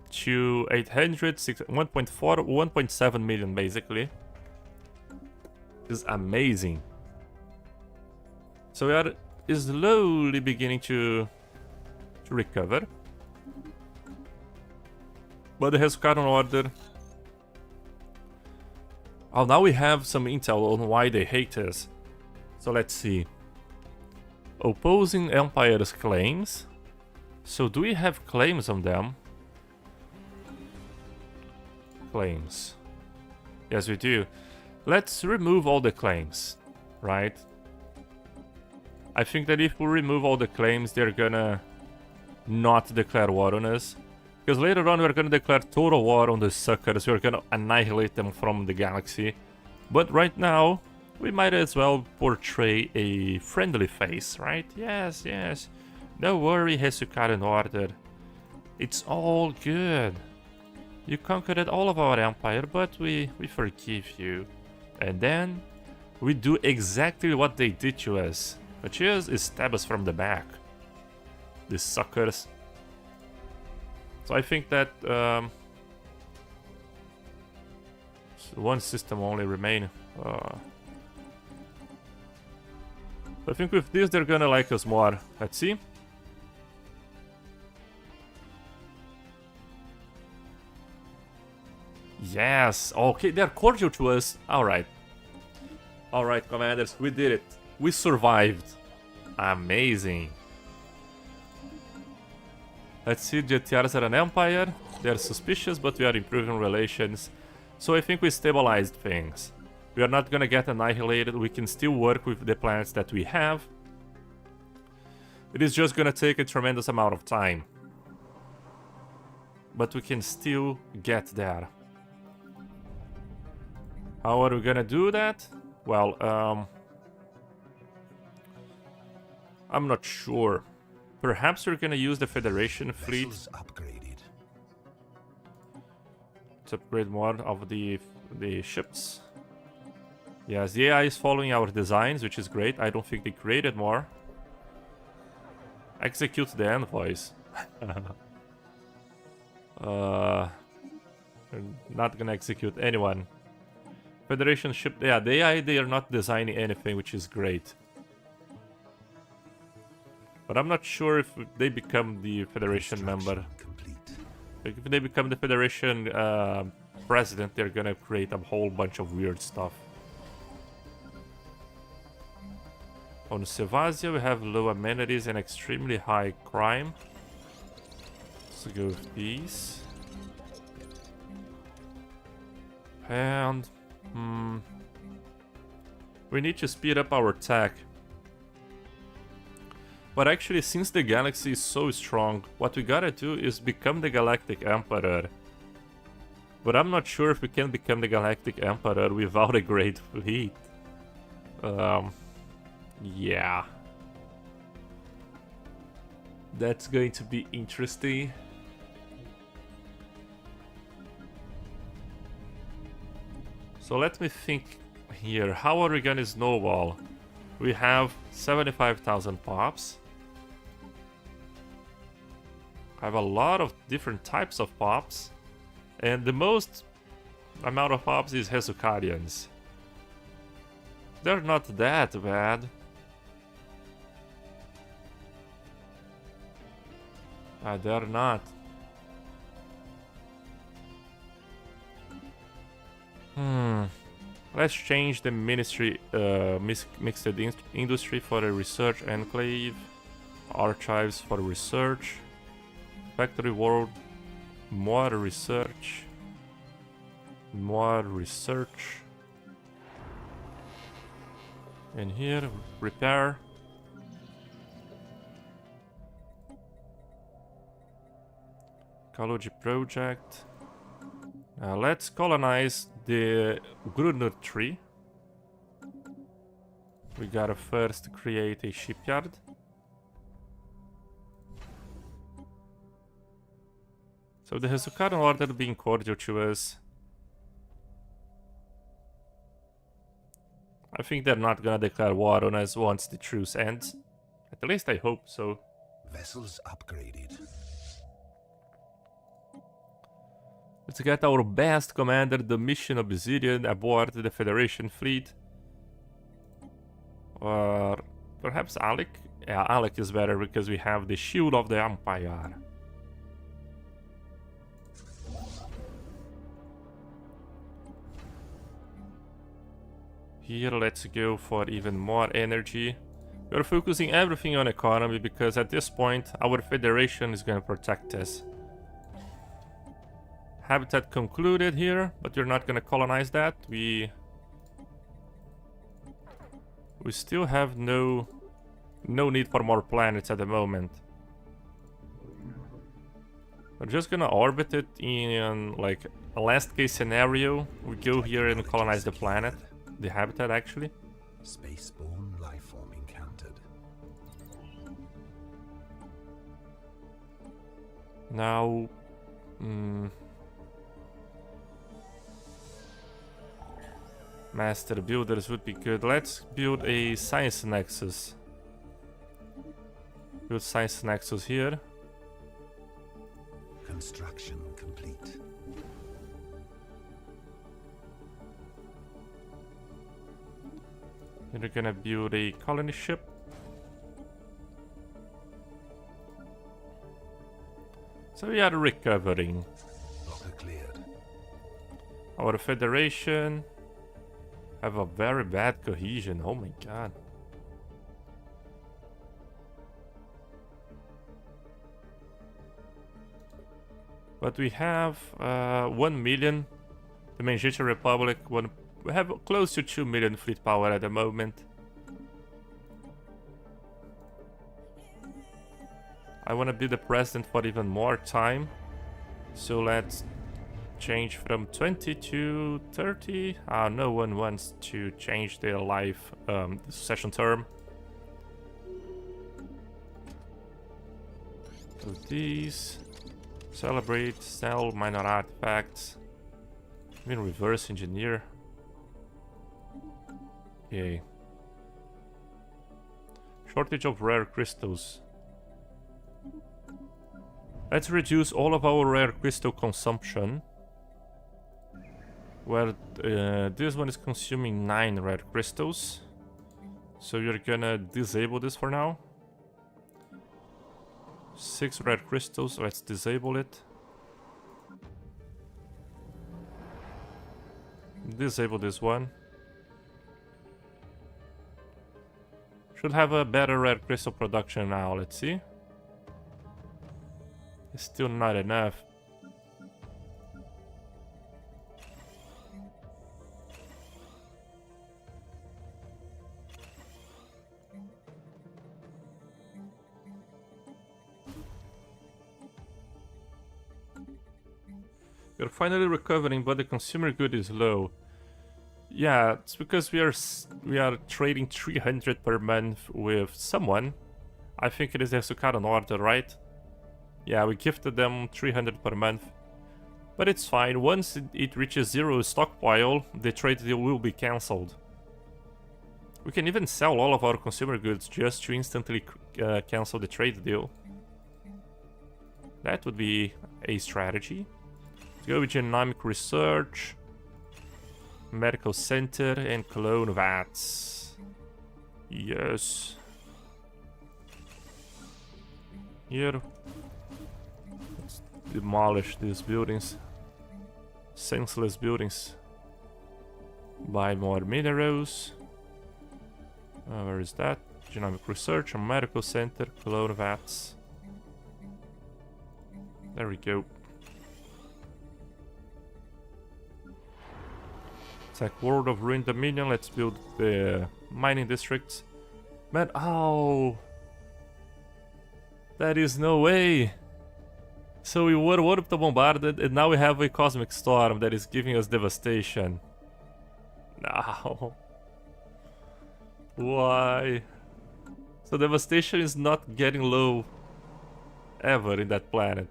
to 800, 1.4, 1.7 million basically. This is amazing. So we are slowly beginning to recover. But the Hescaron order... Oh, now we have some intel on why they hate us. So let's see. Opposing Empire's claims. So do we have claims on them? Claims. Yes, we do. Let's remove all the claims, right? I think that if we remove all the claims, they're gonna not declare war on us. Because later on we're gonna declare total war on the suckers, we're gonna annihilate them from the galaxy. But right now, we might as well portray a friendly face, right? Yes, yes. Don't worry, Hesukaran Order. It's all good. You conquered all of our empire, but we forgive you. And then, we do exactly what they did to us. Which is stab us from the back. These suckers. So I think that one system only remain. I think with this they're gonna like us more. Let's see. Yes. Okay, they're cordial to us. Alright. Alright, commanders, we did it. We survived. Amazing. Let's see, GTRs are an empire. They're suspicious, but we are improving relations. So I think we stabilized things. We are not gonna get annihilated. We can still work with the planets that we have. It is just gonna take a tremendous amount of time. But we can still get there. How are we gonna do that? Well, I'm not sure. Perhaps we're gonna use the Federation fleet. Upgraded. To upgrade more of the ships. Yes, the AI is following our designs, which is great. I don't think they created more. Execute the envoys. We're not gonna execute anyone. Federation ship, yeah, they are not designing anything, which is great. But I'm not sure if they become the Federation member. Complete. If they become the Federation president, they're gonna create a whole bunch of weird stuff. On Sevasia, we have low amenities and extremely high crime. Let's go with these. And we need to speed up our attack. But actually, since the galaxy is so strong, what we gotta do is become the Galactic Emperor. But I'm not sure if we can become the Galactic Emperor without a great fleet. Yeah. That's going to be interesting. So let me think here. How are we gonna snowball? We have 75,000 pops. I have a lot of different types of pops. And the most amount of pops is Hesukarians. They're not that bad. They're not. Let's change the ministry, mixed industry for a research enclave, archives for research, factory world, more research, and here repair. Ecology project. Let's colonize the Grunner tree. We gotta first create a shipyard. So the Hesukaran order being cordial to us. I think they're not gonna declare war on us once the truce ends. At least I hope so. Vessels upgraded. Let's get our best commander, the Mission Obsidian, aboard the Federation fleet. Or perhaps Alec? Yeah, Alec is better because we have the Shield of the Empire. Here, let's go for even more energy. We're focusing everything on economy because at this point, our Federation is gonna protect us. Habitat concluded here, but you're not gonna colonize that. We still have no need for more planets at the moment. We're just gonna orbit it in like a last case scenario. We go here and colonize the planet, the habitat actually. Spaceborne lifeform encountered. Now, master builders would be good. Let's build a science nexus. Build science nexus here. Construction complete. And we're gonna build a colony ship. So we are recovering. Locker cleared. Our Federation have a very bad cohesion. Oh my god. But we have 1 million. The Manjita Republic, we have close to 2 million fleet power at the moment. I want to be the president for even more time. So let's change from 20 to 30. No one wants to change their life succession term. So these celebrate, sell minor artifacts. I mean reverse engineer. Yay. Shortage of rare crystals. Let's reduce all of our rare crystal consumption. Where this one is consuming 9 rare crystals. So you're gonna disable this for now. 6 rare crystals, let's disable it. Disable this one. Should have a better rare crystal production now, let's see. It's still not enough. We're finally recovering, but the consumer good is low. Yeah, it's because we are trading 300 per month with someone. I think it is the Sukado Norte, right? Yeah, we gifted them 300 per month. But it's fine, once it reaches 0 stockpile, the trade deal will be cancelled. We can even sell all of our consumer goods just to instantly cancel the trade deal. That would be a strategy. Let's go with genomic research, medical center, and clone vats. Yes. Here. Let's demolish these buildings. Senseless buildings. Buy more minerals. Where is that? Genomic research, a medical center, clone vats. There we go. It's like World of Ruined Dominion. Let's build the mining districts. Man, oh! That is no way! So we were one of the bombarded, and now we have a cosmic storm that is giving us devastation. No. Why? So devastation is not getting low ever in that planet.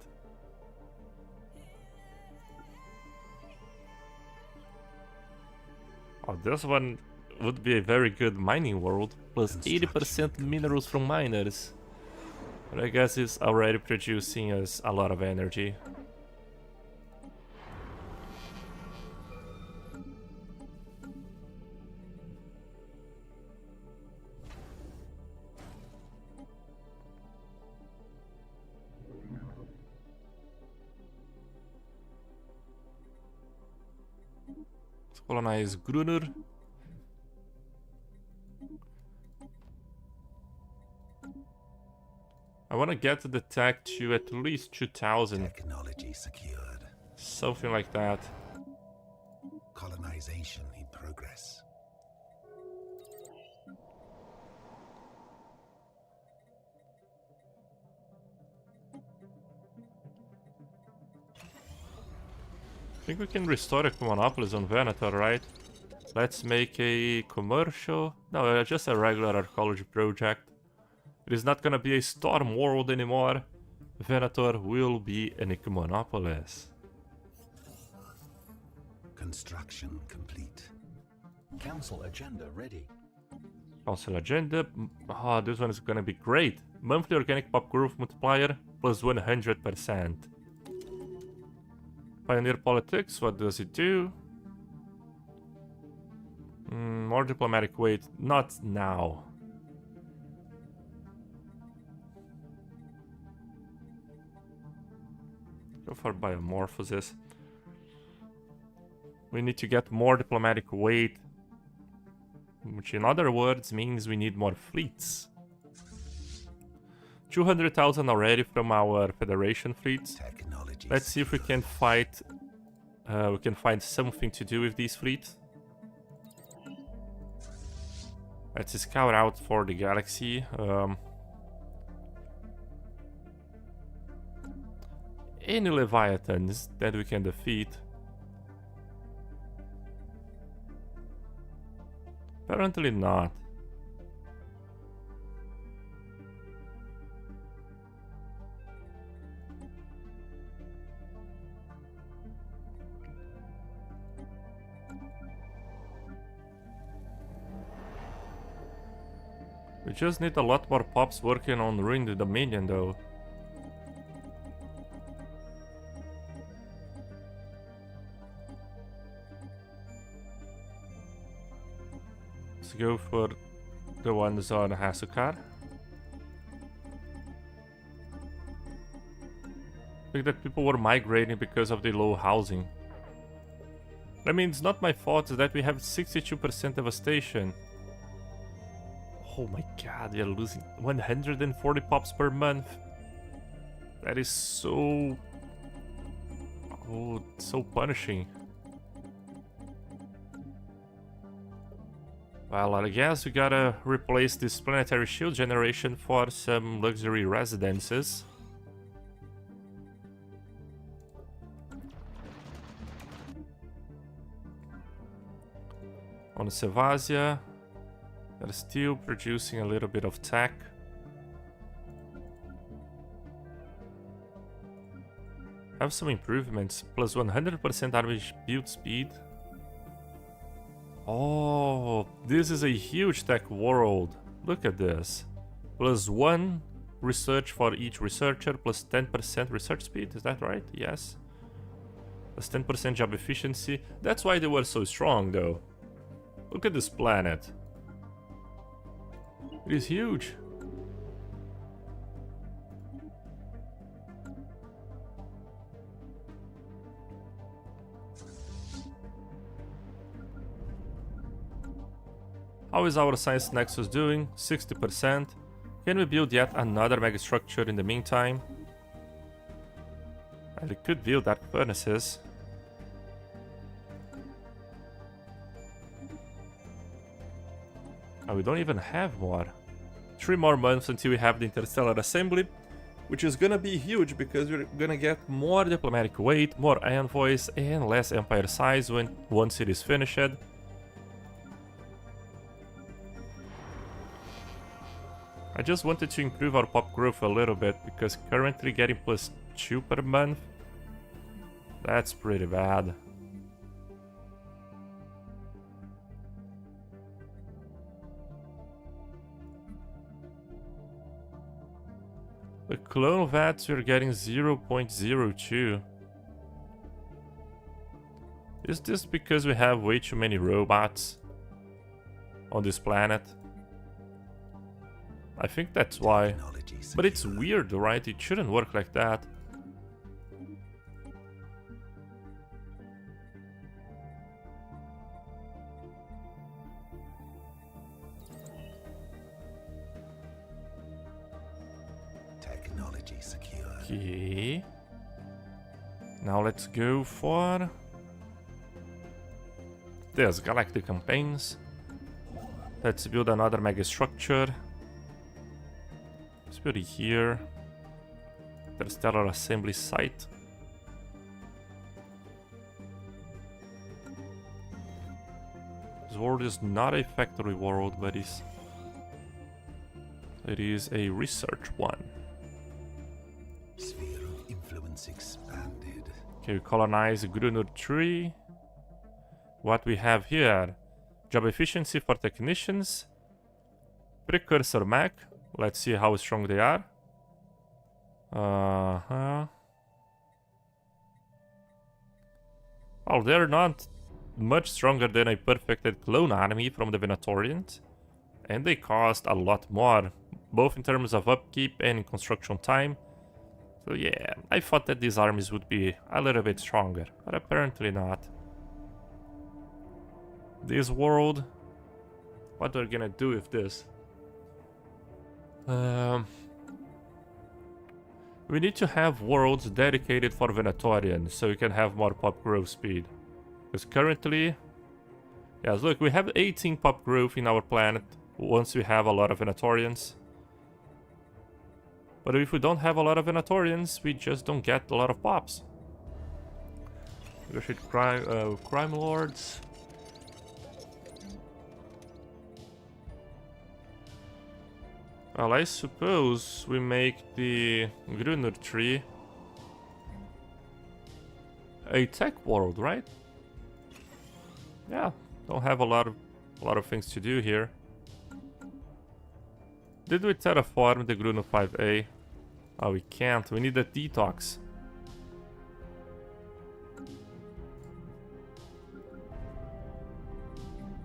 Oh, this one would be a very good mining world, plus 80% minerals from miners. But I guess it's already producing us a lot of energy. Let's colonize Gruner. I want to get the tech to at least 2000. Technology secured. Something like that. Colonization in progress. I think we can restore a monopolies on Venator, right? Let's make a commercial... No, just a regular archaeology project. It is not gonna be a storm world anymore. Venator will be an Ecomonopolis. Construction complete. Council agenda ready. Council agenda. Oh, this one is gonna be great. Monthly organic pop growth multiplier plus 100%. Pioneer politics, what does it do? More diplomatic weight, not now. Go for biomorphosis. We need to get more diplomatic weight, which in other words means we need more fleets. 200,000 already from our Federation fleets. Let's see if we can fight. We can find something to do with these fleets. Let's scout out for the galaxy. Any Leviathans that we can defeat. Apparently not. We just need a lot more pops working on Ruined Dominion though. Let's go for the ones on Hasukar. I think that people were migrating because of the low housing. I mean, it's not my fault that we have 62% devastation. Oh my god, we are losing 140 pops per month. That is so... oh, so punishing. Well, I guess we gotta replace this planetary shield generation for some luxury residences. On Sevasia, they're still producing a little bit of tech. Have some improvements, plus 100% army build speed. Oh, this is a huge tech world. Look at this. Plus 1 research for each researcher, plus 10% research speed, is that right? Yes. Plus 10% job efficiency. That's why they were so strong though. Look at this planet. It is huge. How is our science nexus doing? 60%. Can we build yet another megastructure in the meantime? And we could build dark furnaces. Oh, we don't even have more. 3 more months until we have the interstellar assembly, which is gonna be huge because we're gonna get more diplomatic weight, more envoys, and less empire size once it is finished. I just wanted to improve our pop growth a little bit because currently getting plus 2 per month, that's pretty bad. The clone VATs, we're getting 0.02. Is this because we have way too many robots on this planet? I think that's why. But it's weird, right? It shouldn't work like that. Technology secure. Okay. Now let's go for this galactic campaigns. Let's build another mega structure. Let's build it here. The stellar assembly site. This world is not a factory world, but it is a research one. Sphere of influence expanded. Okay, we colonize Grunur 3. What we have here? Job efficiency for technicians. Precursor mech. Let's see how strong they are. Well, they're not much stronger than a perfected clone army from the Venatorians. And they cost a lot more, both in terms of upkeep and construction time. So yeah, I thought that these armies would be a little bit stronger, but apparently not. This world, what are we gonna do with this? We need to have worlds dedicated for Venatorian, so we can have more pop growth speed. Because currently, yes, look, we have 18 pop growth in our planet once we have a lot of Venatorians. But if we don't have a lot of Venatorians, we just don't get a lot of pops. Negotiate crime lords. Well, I suppose we make the Grunur tree a tech world, right? Yeah, don't have a lot of things to do here. Did we terraform the Grunur 5A? Oh, we can't. We need a detox.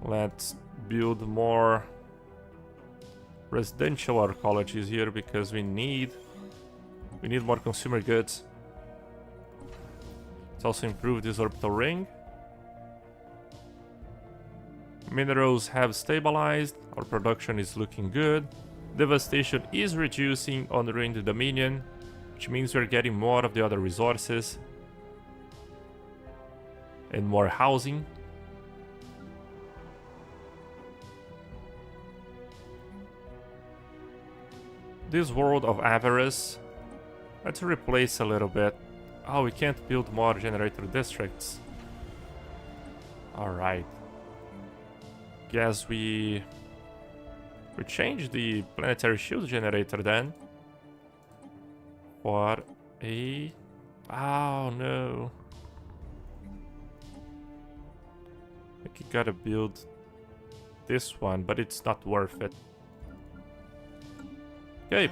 Let's build more residential arcologies here because we need more consumer goods. Let's also improve this orbital ring. Minerals have stabilized, our production is looking good. Devastation is reducing on the Ruined Dominion, which means we're getting more of the other resources and more housing. This world of avarice, let's replace a little bit. Oh, we can't build more generator districts. Alright. Guess we changed the planetary shield generator then. For a... Oh no. I think you gotta build this one, but it's not worth it. Okay,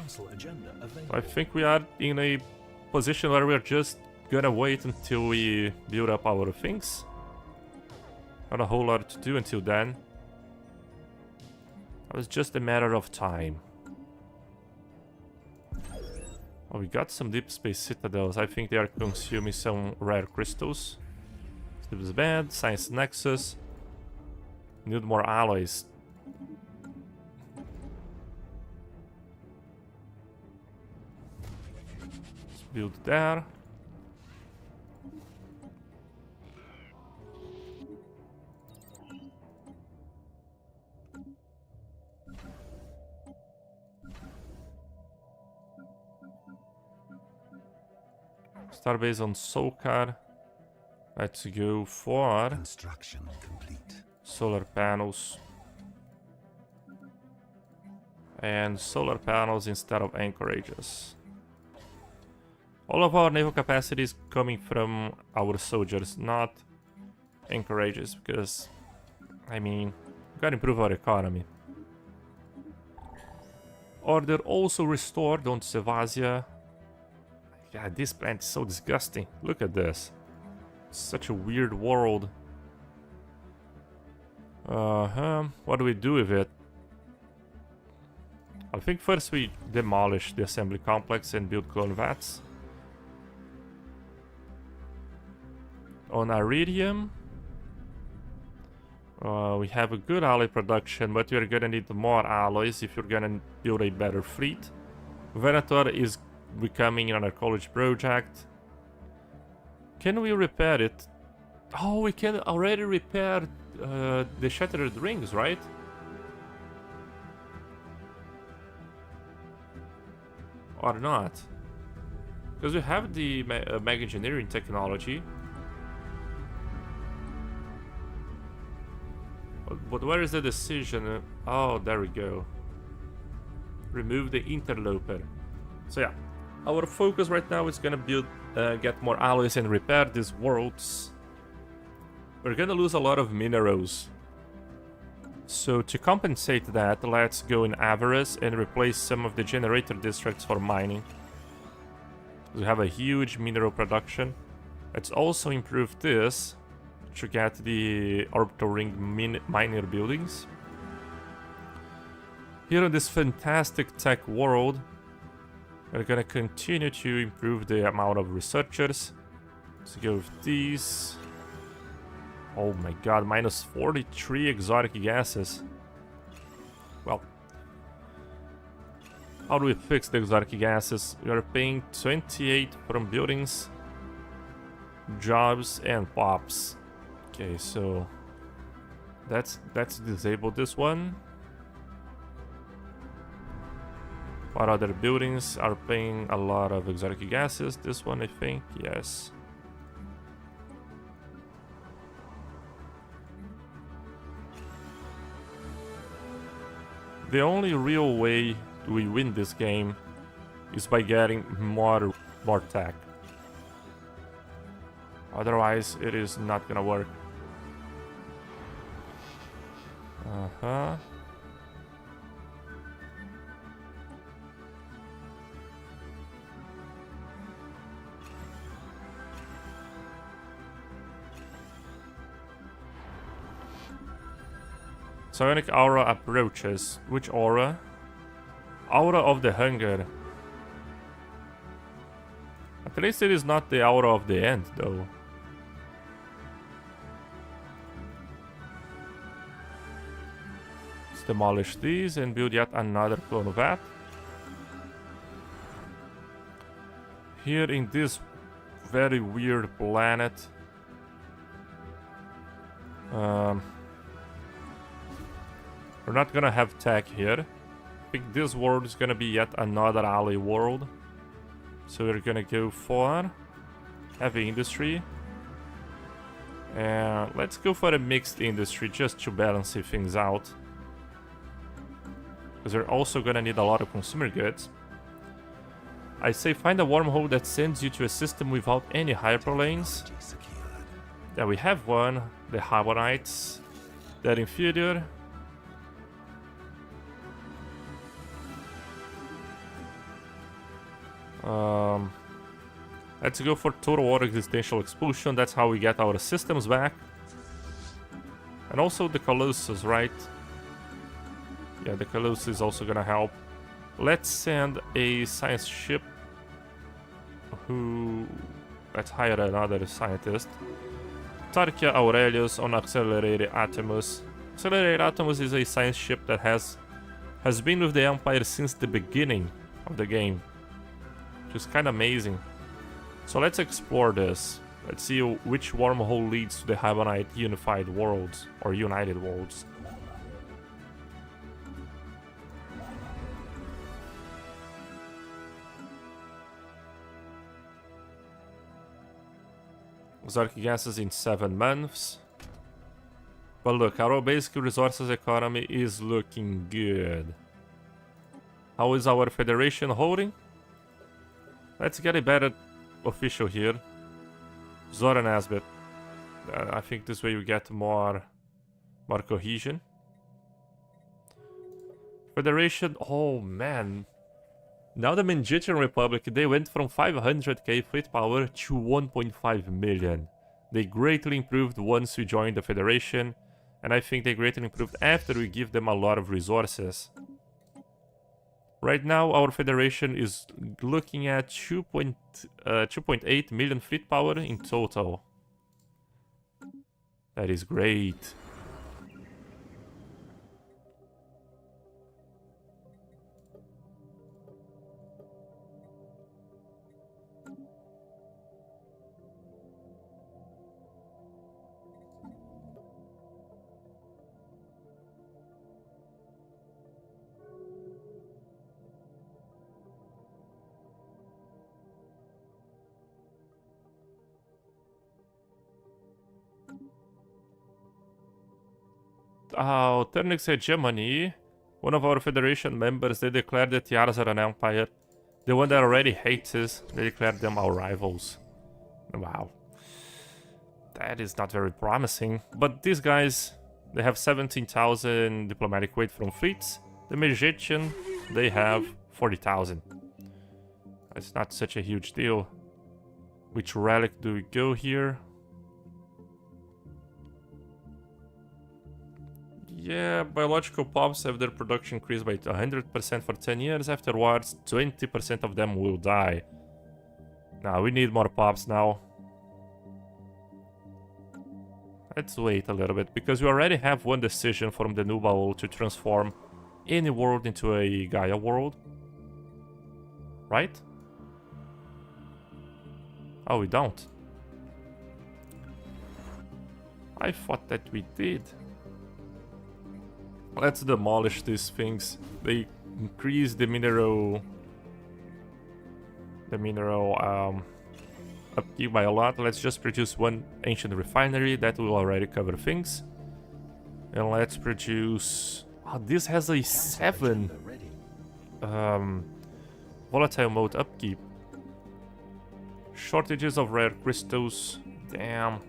I think we are in a position where we're just gonna wait until we build up our things. Not a whole lot to do until then. It was just a matter of time. Oh, we got some deep space citadels. I think they are consuming some rare crystals. This is bad. Science Nexus. Need more alloys. Let's build there. Starbase on Sokar. Let's go for Construction complete. solar panels. And solar panels instead of anchorages. All of our naval capacity is coming from our soldiers, not anchorages, because, I mean, we gotta improve our economy. Order also restored on Sevasia. God, this planet is so disgusting. Look at this. Such a weird world. What do we do with it? I think first we demolish the assembly complex and build clone vats. On Iridium, we have a good alloy production, but we're gonna need more alloys if you're gonna build a better fleet. Venator is becoming an arcology project. Can we repair it? Oh, we can already repair the shattered rings, right? Or not? Because we have the mega engineering technology. But where is the decision? Oh, there we go. Remove the interloper. So yeah, our focus right now is gonna build, get more alloys and repair these worlds. We're gonna lose a lot of minerals. So to compensate that, let's go in avarice and replace some of the generator districts for mining. We have a huge mineral production. Let's also improve this to get the orbital ring miner buildings. Here in this fantastic tech world, we're gonna continue to improve the amount of researchers. Let's go with these. Oh my god, minus 43 exotic gases. Well, how do we fix the exotic gases? We are paying 28 from buildings, jobs, and pops. Okay, so let's disable this one. What other buildings are paying a lot of exotic gases? This one, I think, yes. The only real way we win this game is by getting more tech. Otherwise, it is not gonna work. Psionic aura approaches. Which aura? Aura of the hunger. At least it is not the aura of the end, though. Let's demolish these and build yet another clone of that. Here in this very weird planet. We're not gonna have tech here. I think this world is gonna be yet another alley world. So we're gonna go for heavy industry. And let's go for a mixed industry just to balance things out. Because we're also gonna need a lot of consumer goods. I say find a wormhole that sends you to a system without any hyperlanes. Yeah, we have one. The Habonites. They're inferior. Let's go for total war existential expulsion. That's how we get our systems back. And also the Colossus, right? Yeah, the Colossus is also gonna help. Let's send a science ship who... Let's hire another scientist. Tarkia Aurelius on Accelerated Atomus. Accelerated Atomus is a science ship that has been with the Empire since the beginning of the game. Which is kind of amazing. So let's explore this. Let's see which wormhole leads to the Habonite Unified Worlds, or United Worlds. Zark gases in 7 months. But look, our basic resources economy is looking good. How is our Federation holding? Let's get a better official here. Zoran Asbeth. I think this way you get more cohesion. Federation, oh man. Now the Manjitian Republic, they went from 500k fleet power to 1.5 million. They greatly improved once we joined the Federation, and I think they greatly improved after we give them a lot of resources. Right now our Federation is looking at 2.8 million fleet power in total. That is great. Ternix Hegemony, one of our Federation members, they declared that Tiaras are an empire. The one that already hates us, they declared them our rivals. Wow. That is not very promising. But these guys, they have 17,000 diplomatic weight from fleets. The Magician, they have 40,000. It's not such a huge deal. Which relic do we go here? Yeah, biological pops have their production increased by 100% for 10 years. Afterwards, 20% of them will die. Now, we need more pops now. Let's wait a little bit, because we already have one decision from the new Baul to transform any world into a Gaia world. Right? Oh, we don't. I thought that we did. Let's demolish these things. They increase the mineral upkeep by a lot. Let's just produce one ancient refinery. That will already cover things. And let's produce... Oh, this has a 7 volatile mode upkeep. Shortages of rare crystals. Damn.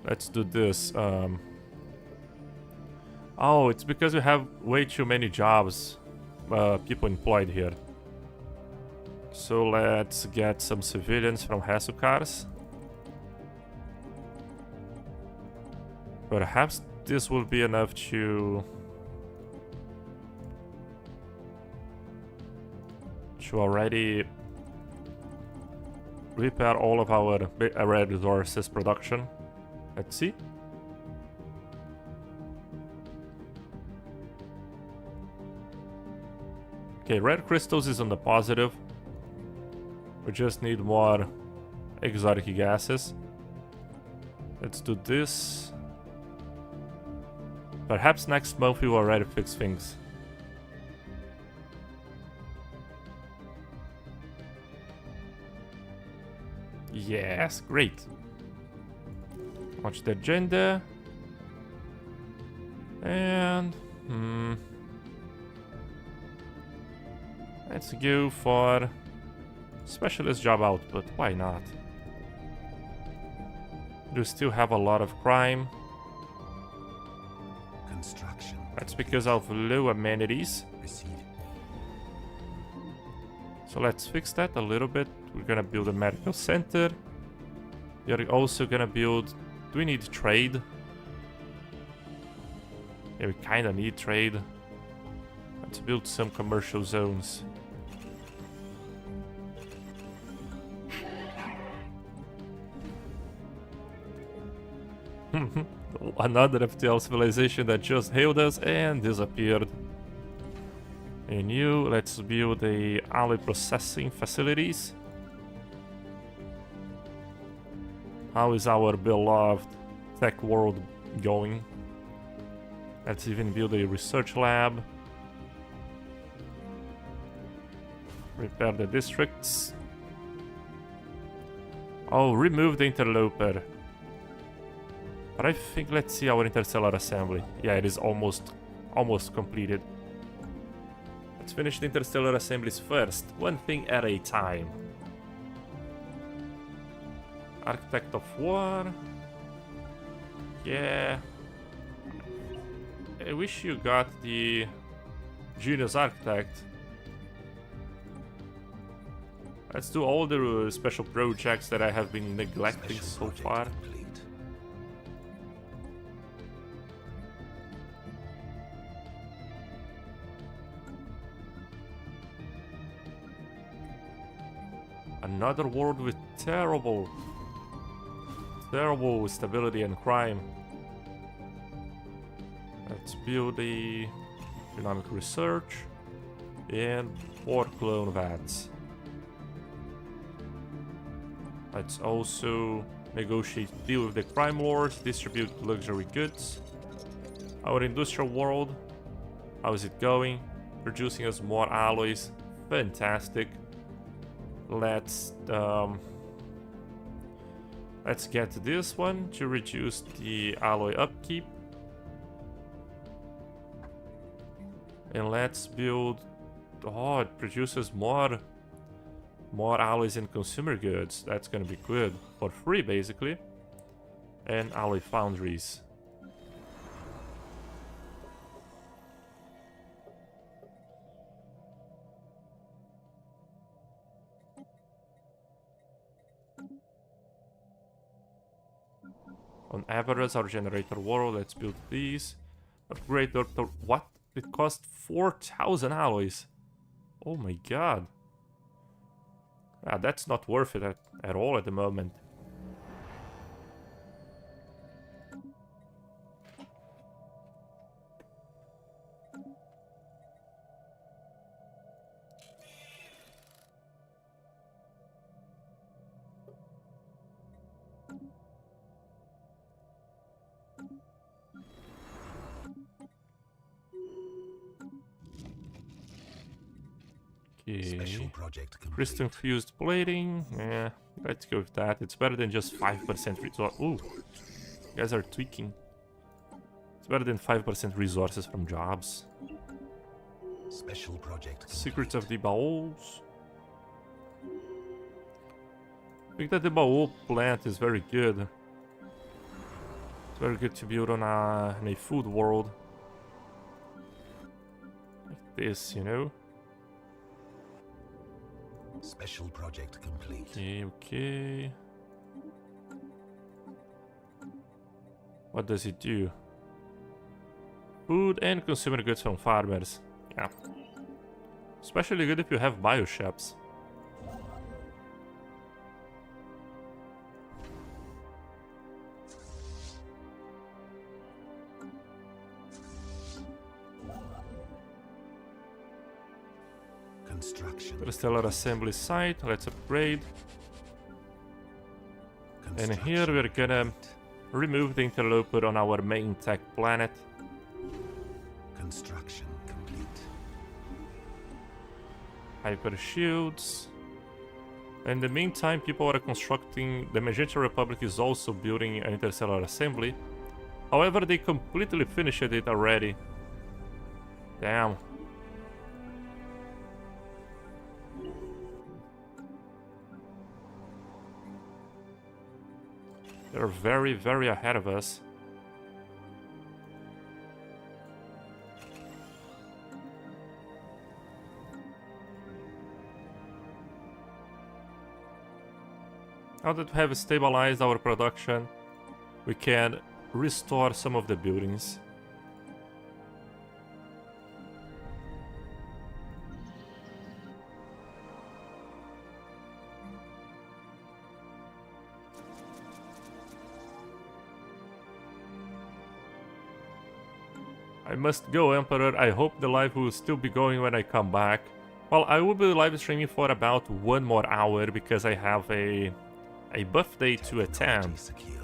Let's do this. Oh, it's because we have way too many jobs, people employed here. So let's get some civilians from Hasukars. Perhaps this will be enough to already repair all of our red resources production. Let's see. Okay, red crystals is on the positive. We just need more exotic gases. Let's do this. Perhaps next month we will already fix things. Yes, great. Watch the agenda. And let's go for specialist job output. Why not? We still have a lot of crime. Construction. That's because of low amenities. Proceed. So let's fix that a little bit. We're gonna build a medical center. We're also gonna build... Do we need trade? Yeah, we kinda need trade. Let's build some commercial zones. Another FTL civilization that just hailed us and disappeared. And you, let's build a alloy processing facilities. How is our beloved tech world going? Let's even build a research lab. Repair the districts. Oh, remove the interloper. But I think, let's see our interstellar assembly. Yeah, it is almost completed. Let's finish the interstellar assemblies first, one thing at a time. Architect of War. Yeah. I wish you got the Genius Architect. Let's do all the special projects that I have been neglecting so far. Complete. Another world with terrible stability and crime. Let's build a economic research and 4 clone vats. Let's also negotiate deal with the crime lords, distribute luxury goods. Our industrial world, how is it going? Producing us more alloys, fantastic. Let's get this one to reduce the alloy upkeep. And let's build... Oh, it produces more alloys and consumer goods. That's gonna be good. For free, basically. And alloy foundries. On average, our generator world, let's build these. Upgrade the... What? It cost 4,000 alloys. Oh my god. Ah, that's not worth it at all at the moment. Special project complete. Crystal fused plating. Yeah, let's go with that. It's better than just 5% resource. Ooh, you guys are tweaking. It's better than 5% resources from jobs. Special project complete. Secrets of the Baols. I think that the Baol plant is very good. It's very good to build on a food world. Like this, you know? Special project complete. Okay. What does it do? Food and consumer goods from farmers. Yeah. Especially good if you have bioships. Construction. The stellar assembly site, let's upgrade. And here we're gonna remove the interloper on our main tech planet. Construction complete. Hyper shields. In the meantime, people are constructing. The Magenta Republic is also building an interstellar assembly. However, they completely finished it already. Damn. They're very, very ahead of us. Now that we have stabilized our production, we can restore some of the buildings. I must go, Emperor. I hope the live will still be going when I come back. Well, I will be live streaming for about 1 more hour because I have a birthday to attend. Secured.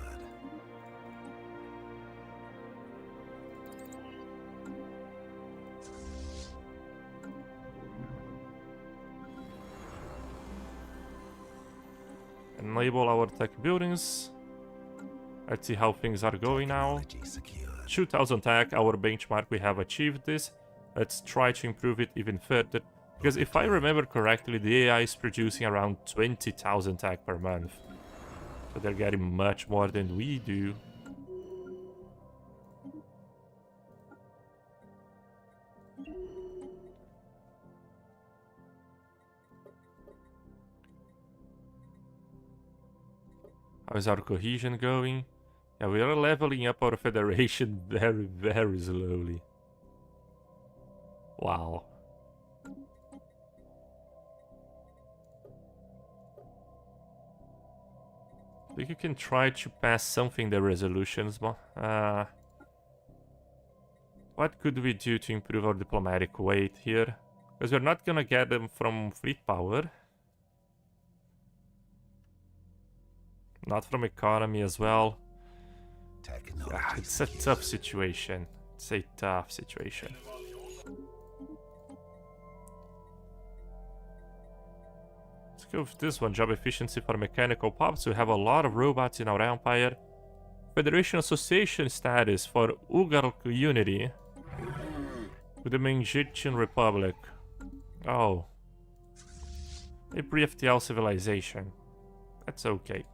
Enable our tech buildings. Let's see how things are going now. Technology secured. 2000 tech, our benchmark, we have achieved this. Let's try to improve it even further. Because if I remember correctly, the AI is producing around 20,000 tech per month. So they're getting much more than we do. How is our cohesion going? Yeah, we are leveling up our federation very, very slowly. Wow. I think you can try to pass something the resolutions, but what could we do to improve our diplomatic weight here? Because we're not gonna get them from fleet power. Not from economy as well. Technology Yeah, it's a secured. tough situation. It's a tough situation. Let's go with this one. Job efficiency for mechanical pups. We have a lot of robots in our empire. Federation Association status for Ugar Unity with the Mangitian Republic. Oh. A pre-FTL civilization. That's okay.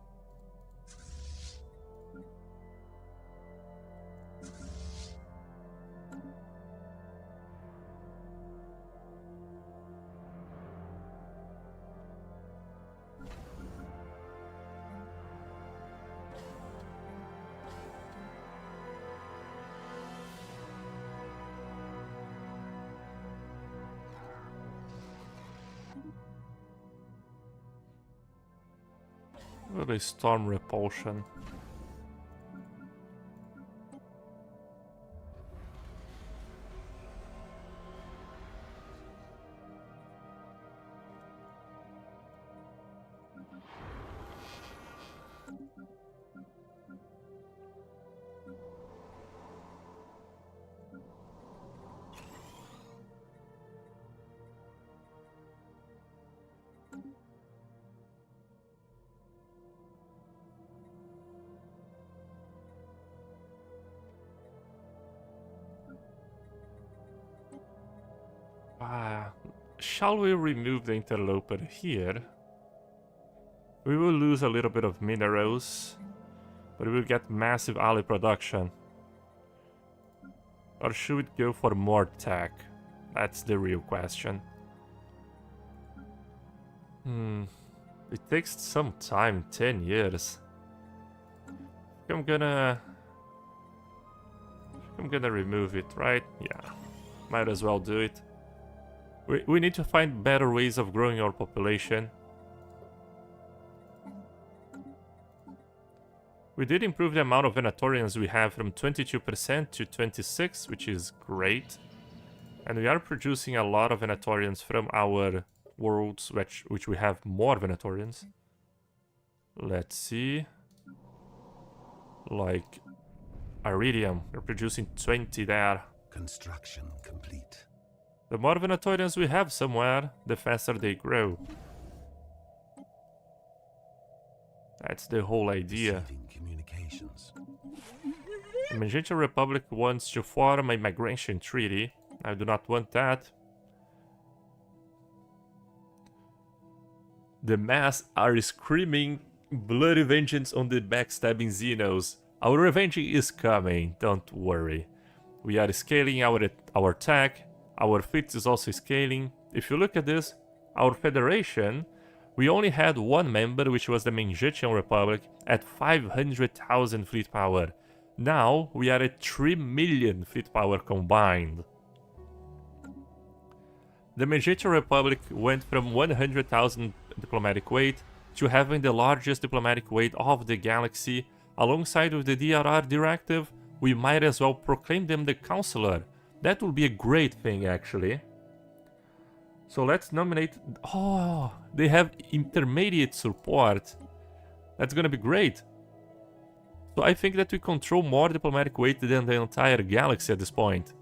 What a storm repulsion. Shall we remove the interloper here? We will lose a little bit of minerals, but we will get massive ally production. Or should we go for more tech? That's the real question. It takes some time, 10 years. I'm gonna I'm gonna remove it, right? Yeah, might as well do it. We need to find better ways of growing our population. We did improve the amount of Venatorians we have from 22% to 26%, which is great. And we are producing a lot of Venatorians from our worlds, which we have more Venatorians. Let's see. Like Iridium, we're producing 20 there. Construction complete. The more Venatorians we have somewhere, the faster they grow. That's the whole idea. Receiving communications. The Magenta Republic wants to form a migration treaty. I do not want that. The mass are screaming bloody vengeance on the backstabbing Xenos. Our revenge is coming, don't worry. We are scaling our tech. Our fleet is also scaling. If you look at this, our federation, we only had one member, which was the Mangetian Republic, at 500,000 fleet power. Now we are at 3 million fleet power combined. The Mangetian Republic went from 100,000 diplomatic weight to having the largest diplomatic weight of the galaxy. Alongside with the DRR directive, we might as well proclaim them the Counselor. That would be a great thing, actually. So let's nominate... Oh, they have intermediate support. That's gonna be great. So I think that we control more diplomatic weight than the entire galaxy at this point.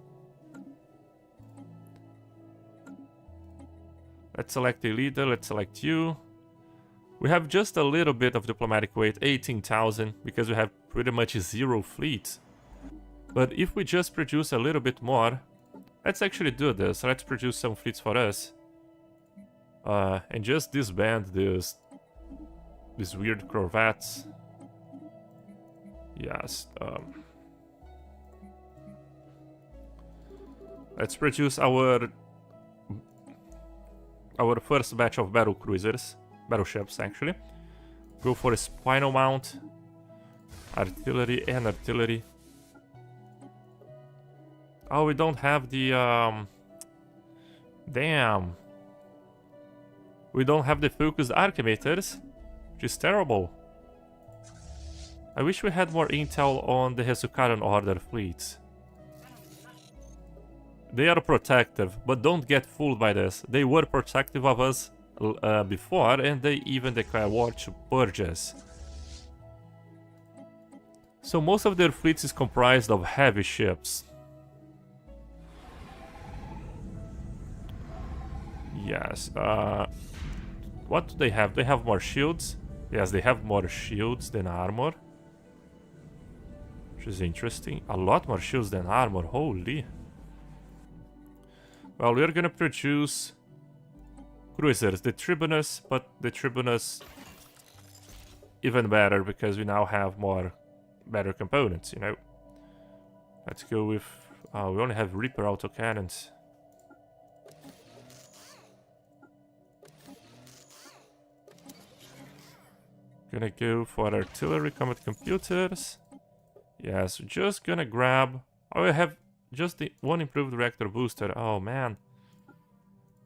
Let's select a leader, let's select you. We have just a little bit of diplomatic weight, 18,000, because we have pretty much 0 fleet. But if we just produce a little bit more, let's actually do this. Let's produce some fleets for us. And just disband these weird corvettes. Yes. Let's produce our first batch of battle cruisers. Battleships, actually. Go for a spinal mount. Artillery and artillery. Oh, we don't have the, Damn. We don't have the focused arc emitters, which is terrible. I wish we had more intel on the Hesukaran Order fleets. They are protective, but don't get fooled by this. They were protective of us before, and they even declare war to purge us. So most of their fleets is comprised of heavy ships. Yes, what do they have? They have more shields. Yes, they have more shields than armor. Which is interesting. A lot more shields than armor, holy. Well, we're gonna produce cruisers, the Tribunus, but the Tribunus even better because we now have more better components, you know. Let's go with... we only have Reaper autocannons. Gonna go for artillery combat computers. Yes, we're just gonna grab... Oh, I have just the one improved reactor booster. Oh, man.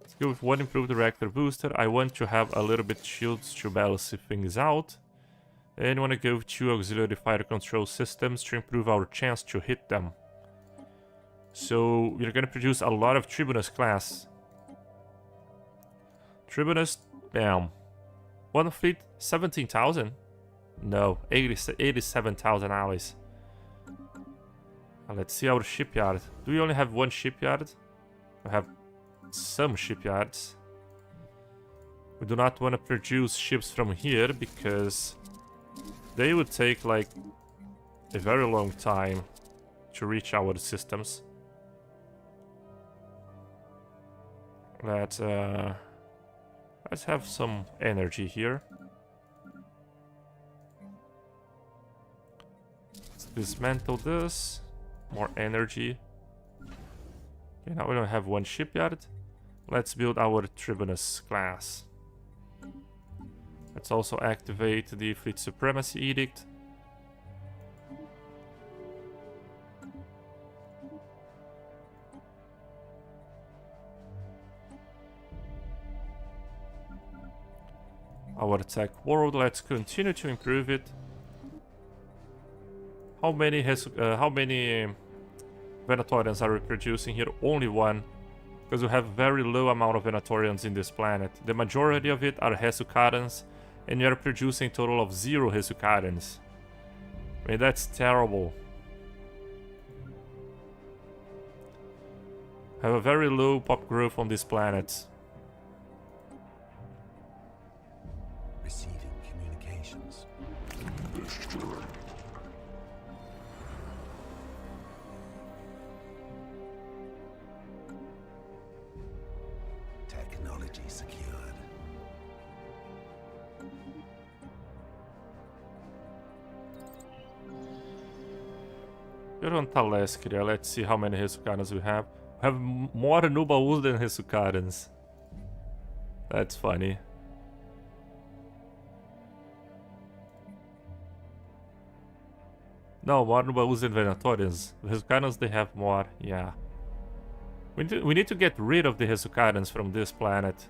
Let's go with one improved reactor booster. I want to have a little bit shields to balance things out. And I want to go with 2 auxiliary fire control systems to improve our chance to hit them. So we're gonna produce a lot of Tribunus class. Tribunus, bam. One fleet, 17,000? No, 87,000 allies. Let's see our shipyard. Do we only have one shipyard? We have some shipyards. We do not want to produce ships from here because they would take like a very long time to reach our systems. Let's have some energy here. Let's dismantle this. More energy. Okay, now we don't have one shipyard. Let's build our Tribunus class. Let's also activate the Fleet Supremacy Edict. our tech world. Let's continue to improve it. How many Venatorians are we producing here? Only one, because we have very low amount of Venatorians in this planet. The majority of it are Hesukarans, and we are producing a total of 0 Hesukarans. I mean, that's terrible. Have a very low pop growth on this planet. Receiving communications. Technology secured. We're on Taleskria. Let's see how many Hesukarans we have. We have more Nubaus than Hesukarans. That's funny. No, more Nubaus than Venatorians. The Hesukarans, they have more, yeah. We need to get rid of the Hesukarans from this planet.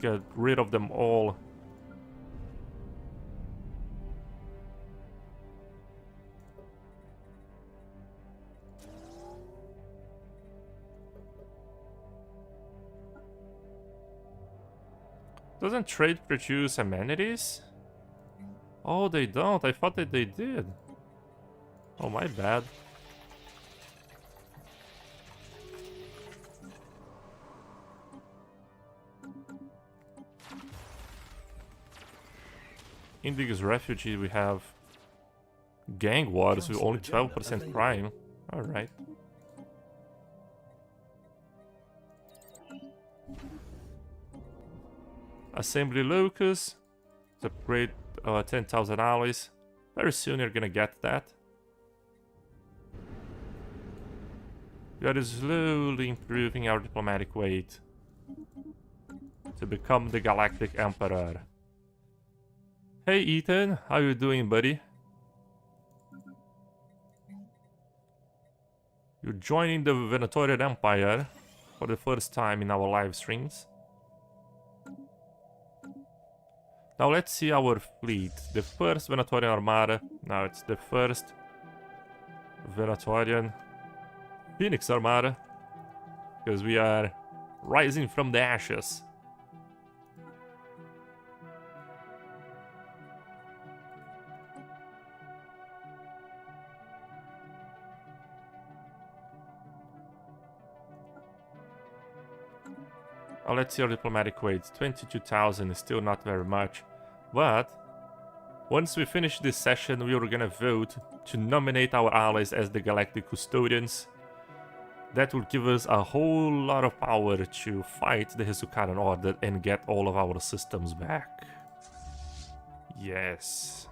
Get rid of them all. Doesn't trade produce amenities? Oh, they don't. I thought that they did. Oh, my bad. Indigo's refugee, we have gang wars with only 12% crime. Alright. Assembly Locus. Let's upgrade 10,000 alloys. Very soon you're gonna get that. We are slowly improving our diplomatic weight to become the Galactic Emperor. Hey Ethan, how you doing, buddy? You're joining the Venatorian Empire for the first time in our live streams. Now let's see our fleet. The first Venatorian Armada. Now it's the first Venatorian Phoenix Armada. Because we are rising from the ashes. Now let's see our diplomatic weight. 22,000 is still not very much. But once we finish this session, we are gonna vote to nominate our allies as the Galactic Custodians. That will give us a whole lot of power to fight the Hesukaran Order and get all of our systems back. Yes.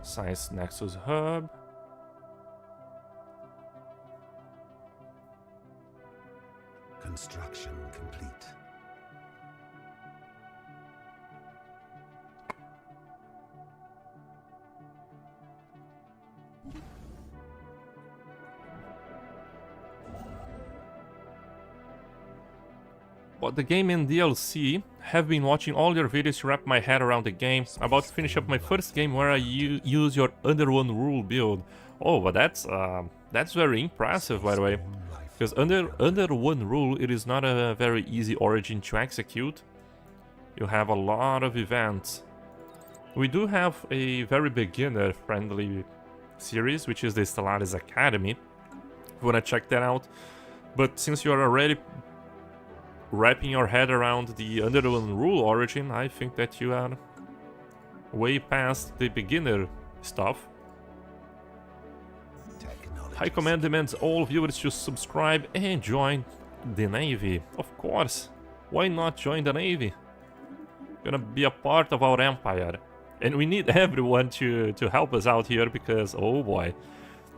Science Nexus Hub. Construction complete. But the game and DLC, have been watching all your videos to wrap my head around the game. I'm about to finish up my first game where I use your under one rule build. Oh, but that's very impressive, by the way. Because under one rule, it is not a very easy origin to execute. You have a lot of events. We do have a very beginner-friendly series, which is the Stellaris Academy. If you want to check that out. But since you are already wrapping your head around the under one rule origin, I think that you are way past the beginner stuff. High Command demands all viewers to subscribe and join the Navy. Of course, why not join the Navy? gonna be a part of our empire. And we need everyone to help us out here because, oh boy,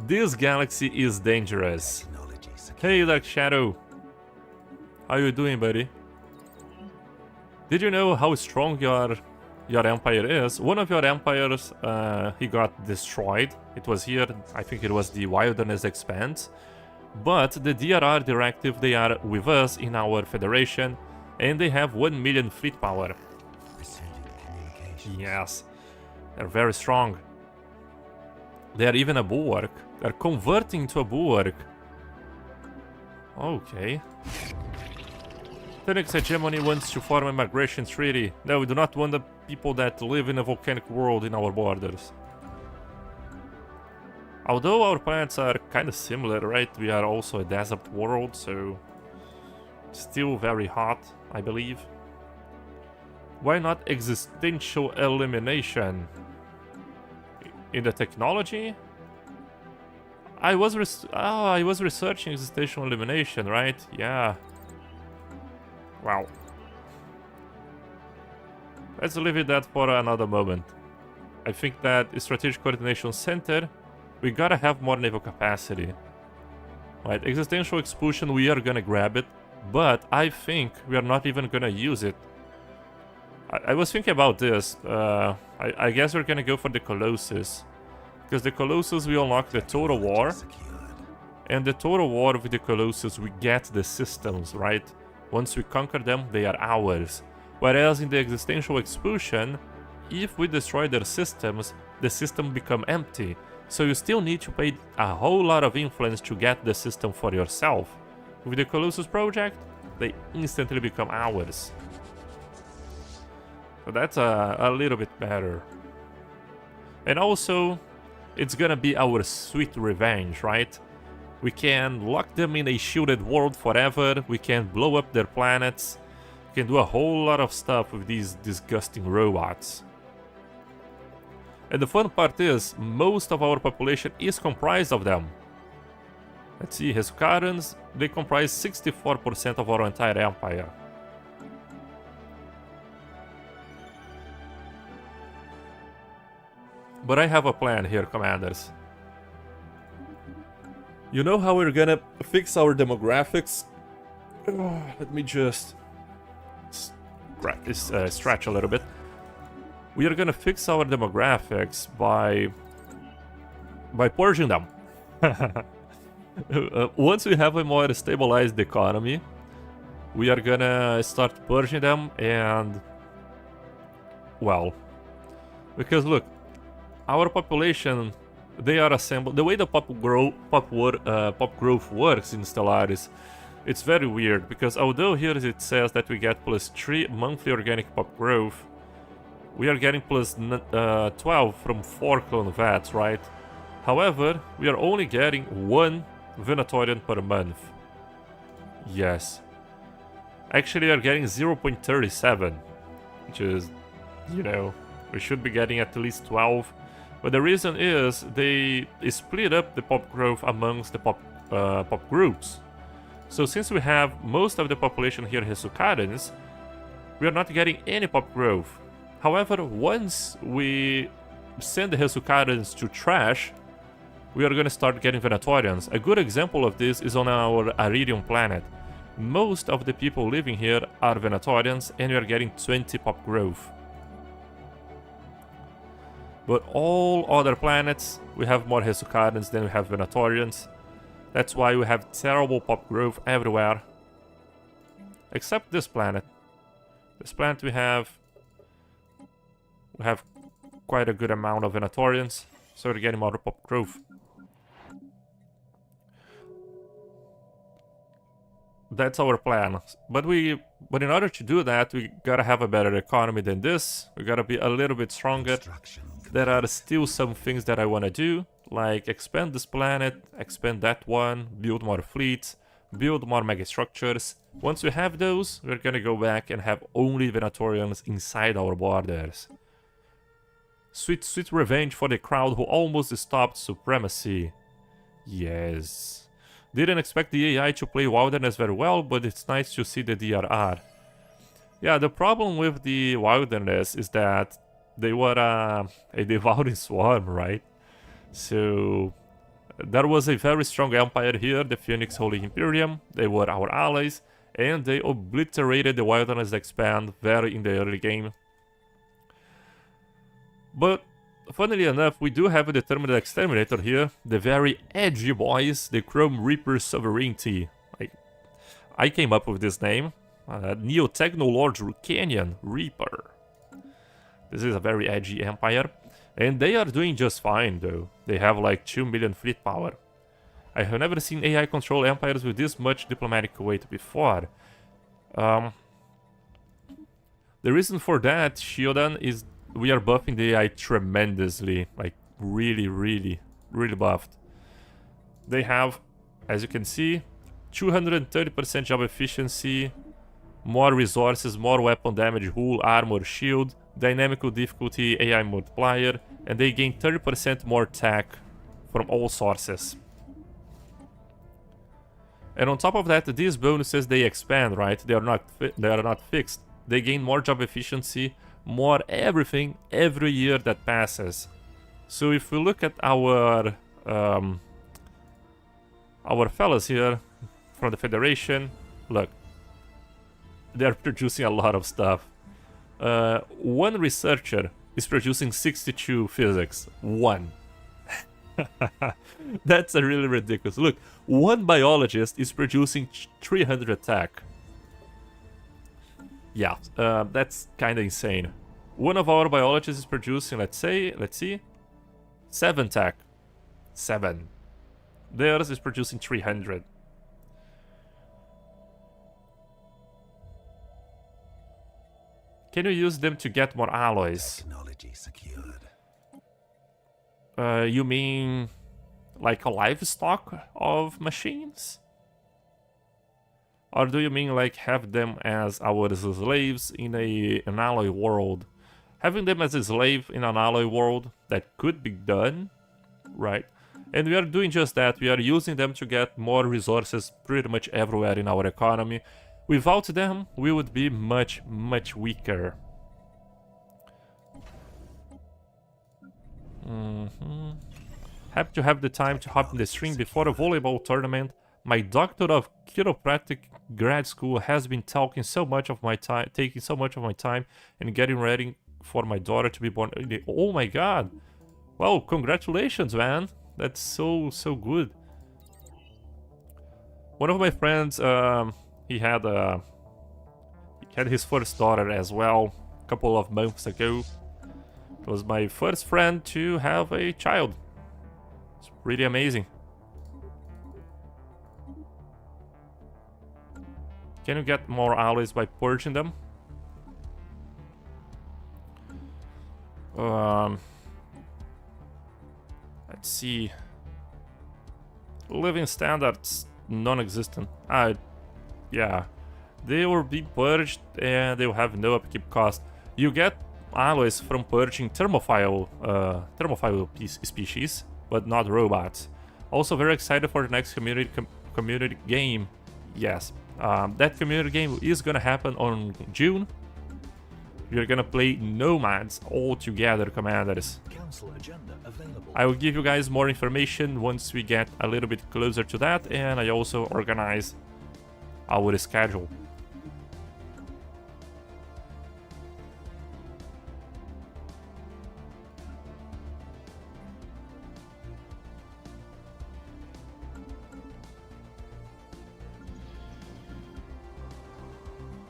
this galaxy is dangerous. Technology secure. Hey, Dark Shadow. How you doing, buddy? Did you know how strong your empire is? One of your empires, he got destroyed. It was here, I think it was the Wilderness Expanse. But the DRR directive, they are with us in our federation, and they have 1 million fleet power. Receiving communications. Yes, they're very strong. They are even a bulwark. They're converting to a bulwark. Okay. Phoenix Hegemony wants to form a migration treaty. No, we do not want the people that live in a volcanic world in our borders. Although our planets are kind of similar, right? We are also a desert world, so still very hot, I believe. Why not existential elimination? In the technology? I was researching existential elimination, right? Yeah. Wow. Let's leave it that for another moment. I think that Strategic Coordination Center, we gotta have more naval capacity. Right, existential expulsion, we are gonna grab it, but I think we are not even gonna use it. I was thinking about this. I guess we're gonna go for the Colossus. Because the Colossus, we unlock the Total War. Secured. And the Total War with the Colossus, we get the systems, right? Once we conquer them, they are ours. Whereas in the existential expulsion, if we destroy their systems, the system become empty. So you still need to pay a whole lot of influence to get the system for yourself. With the Colossus project, they instantly become ours. So that's a little bit better. And also, it's gonna be our sweet revenge, right? We can lock them in a shielded world forever, we can blow up their planets, we can do a whole lot of stuff with these disgusting robots. And the fun part is, most of our population is comprised of them. Let's see, Hesukarans, they comprise 64% of our entire empire. But I have a plan here, commanders. You know how we're gonna fix our demographics? Let me just stretch a little bit. We are gonna fix our demographics by purging them. Once we have a more stabilized economy, we are gonna start purging them and... well... because look, our population, they are assembled... the way the pop growth works in Stellaris, it's very weird, because although here it says that we get +3 monthly organic pop growth, we are getting +12 from 4 clone vats, right? However, we are only getting 1 Venatorian per month. Yes. Actually, we are getting 0.37, which is, you know, we should be getting at least 12. But the reason is they split up the pop growth amongst the pop groups. So since we have most of the population here Hesukarans, we are not getting any pop growth. However, once we send the Hesukarans to trash, we are going to start getting Venatorians. A good example of this is on our Iridium planet. Most of the people living here are Venatorians, and we are getting 20 pop growth. But all other planets, we have more Hesukarans than we have Venatorians. That's why we have terrible pop growth everywhere. Except this planet. This planet we have quite a good amount of Venatorians, so we're getting more pop growth. That's our plan. But in order to do that, we gotta have a better economy than this. We gotta be a little bit stronger. There are still some things that I wanna do, like expand this planet, expand that one, build more fleets, build more megastructures. Once we have those, we're gonna go back and have only Venatorians inside our borders. Sweet, sweet revenge for the crowd who almost stopped supremacy. Yes. Didn't expect the AI to play Wilderness very well, but it's nice to see the DRR. Yeah, the problem with the wilderness is that they were a devouring swarm, right? So there was a very strong empire here, the Phoenix Holy Imperium. They were our allies, and they obliterated the wilderness expand very in the early game. But funnily enough, we do have a determined exterminator here, the very edgy boys, the Chrome Reaper Sovereignty. I came up with this name, Neo-Techno Lord Canyon Reaper. This is a very edgy empire, and they are doing just fine though. They have like 2 million fleet power. I have never seen AI control empires with this much diplomatic weight before. The reason for that, Shiodan, is we are buffing the AI tremendously, like really buffed. They have, as you can see, 230% job efficiency, more resources, more weapon damage, hull, armor, shield, dynamical difficulty, AI multiplier, and they gain 30% more tech from all sources. And on top of that, these bonuses, they expand, right? They are not fixed. They gain more job efficiency, more everything every year that passes. So if we look at our fellas here from the Federation, look, they're producing a lot of stuff. One researcher is producing 62 physics. One. That's really ridiculous. Look, one biologist is producing 300 tech. Yeah, that's kind of insane. One of our biologists is producing, let's see, 7 tech. 7. Theirs is producing 300. Can you use them to get more alloys? Technology secured. You mean like a livestock of machines? Or do you mean like have them as our slaves in an alloy world? Having them as a slave in an alloy world, that could be done, right? And we are doing just that. We are using them to get more resources pretty much everywhere in our economy. Without them, we would be much weaker. Happy to have the time to hop in the stream before a volleyball tournament. My doctor of chiropractic grad school has been taking so much of my time and getting ready for my daughter to be born. Oh my god! Well, congratulations, man. That's so good. One of my friends, he had his first daughter as well a couple of months ago. It was my first friend to have a child. It's pretty amazing. Can you get more alloys by purging them? Let's see. Living standards, non-existent. Yeah. They will be purged and they will have no upkeep cost. You get alloys from purging thermophile species, but not robots. Also very excited for the next community game. Yes, that community game is gonna happen on June. We're gonna play Nomads all together, commanders. Council agenda available. I will give you guys more information once we get a little bit closer to that, and I also organize our schedule.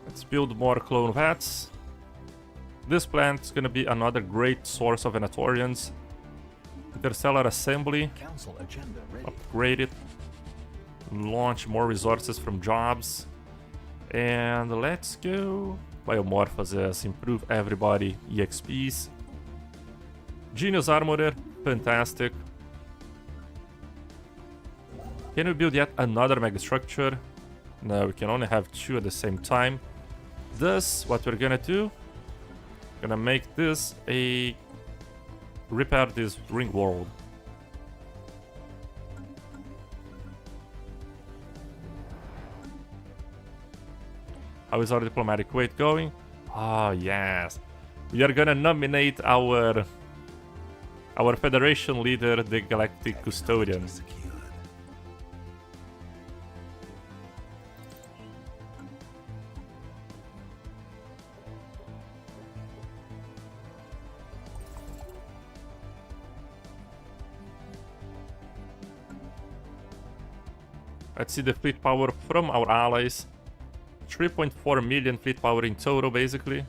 Let's build more clone vats. This plant is going to be another great source of Venatorians. Interstellar assembly. Council agenda ready. Upgrade it. Launch more resources from jobs. And let's go. Biomorphosis. Improve everybody. EXPs. Genius Armorer. Fantastic. Can we build yet another megastructure? No, we can only have 2 at the same time. Thus, what we're gonna do, gonna make this a repair this ring world. How is our diplomatic weight going? Ah, yes. We are gonna nominate our Federation leader, the Galactic Custodian. Secured. Let's see the fleet power from our allies. 3.4 million fleet power in total, basically.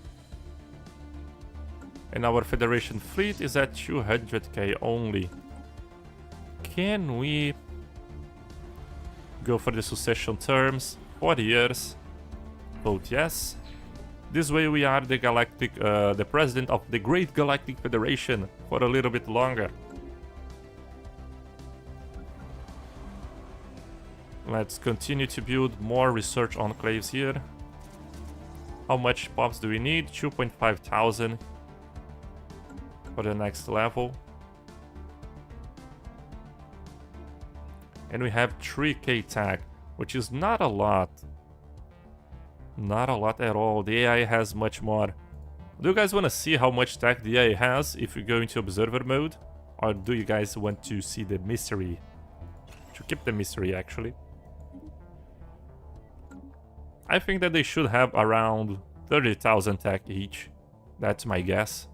And our Federation fleet is at 200k only. Can we go for the succession terms? 40 years. Vote yes. This way we are the galactic, the president of the Great Galactic Federation for a little bit longer. Let's continue to build more research enclaves here. How much pops do we need? 2.5 thousand for the next level. And we have 3k tech, which is not a lot. Not a lot at all. The AI has much more. Do you guys want to see how much tech the AI has if we go into observer mode? Or do you guys want to see the mystery? To keep the mystery, actually. I think that they should have around 30,000 tech each. That's my guess.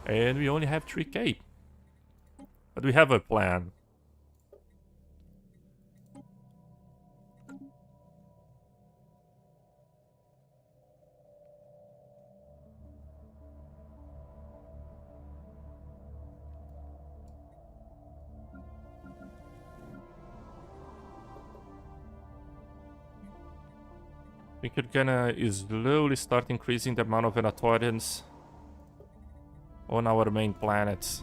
And we only have 3k. But we have a plan. I think we're gonna slowly start increasing the amount of Venatorians on our main planets.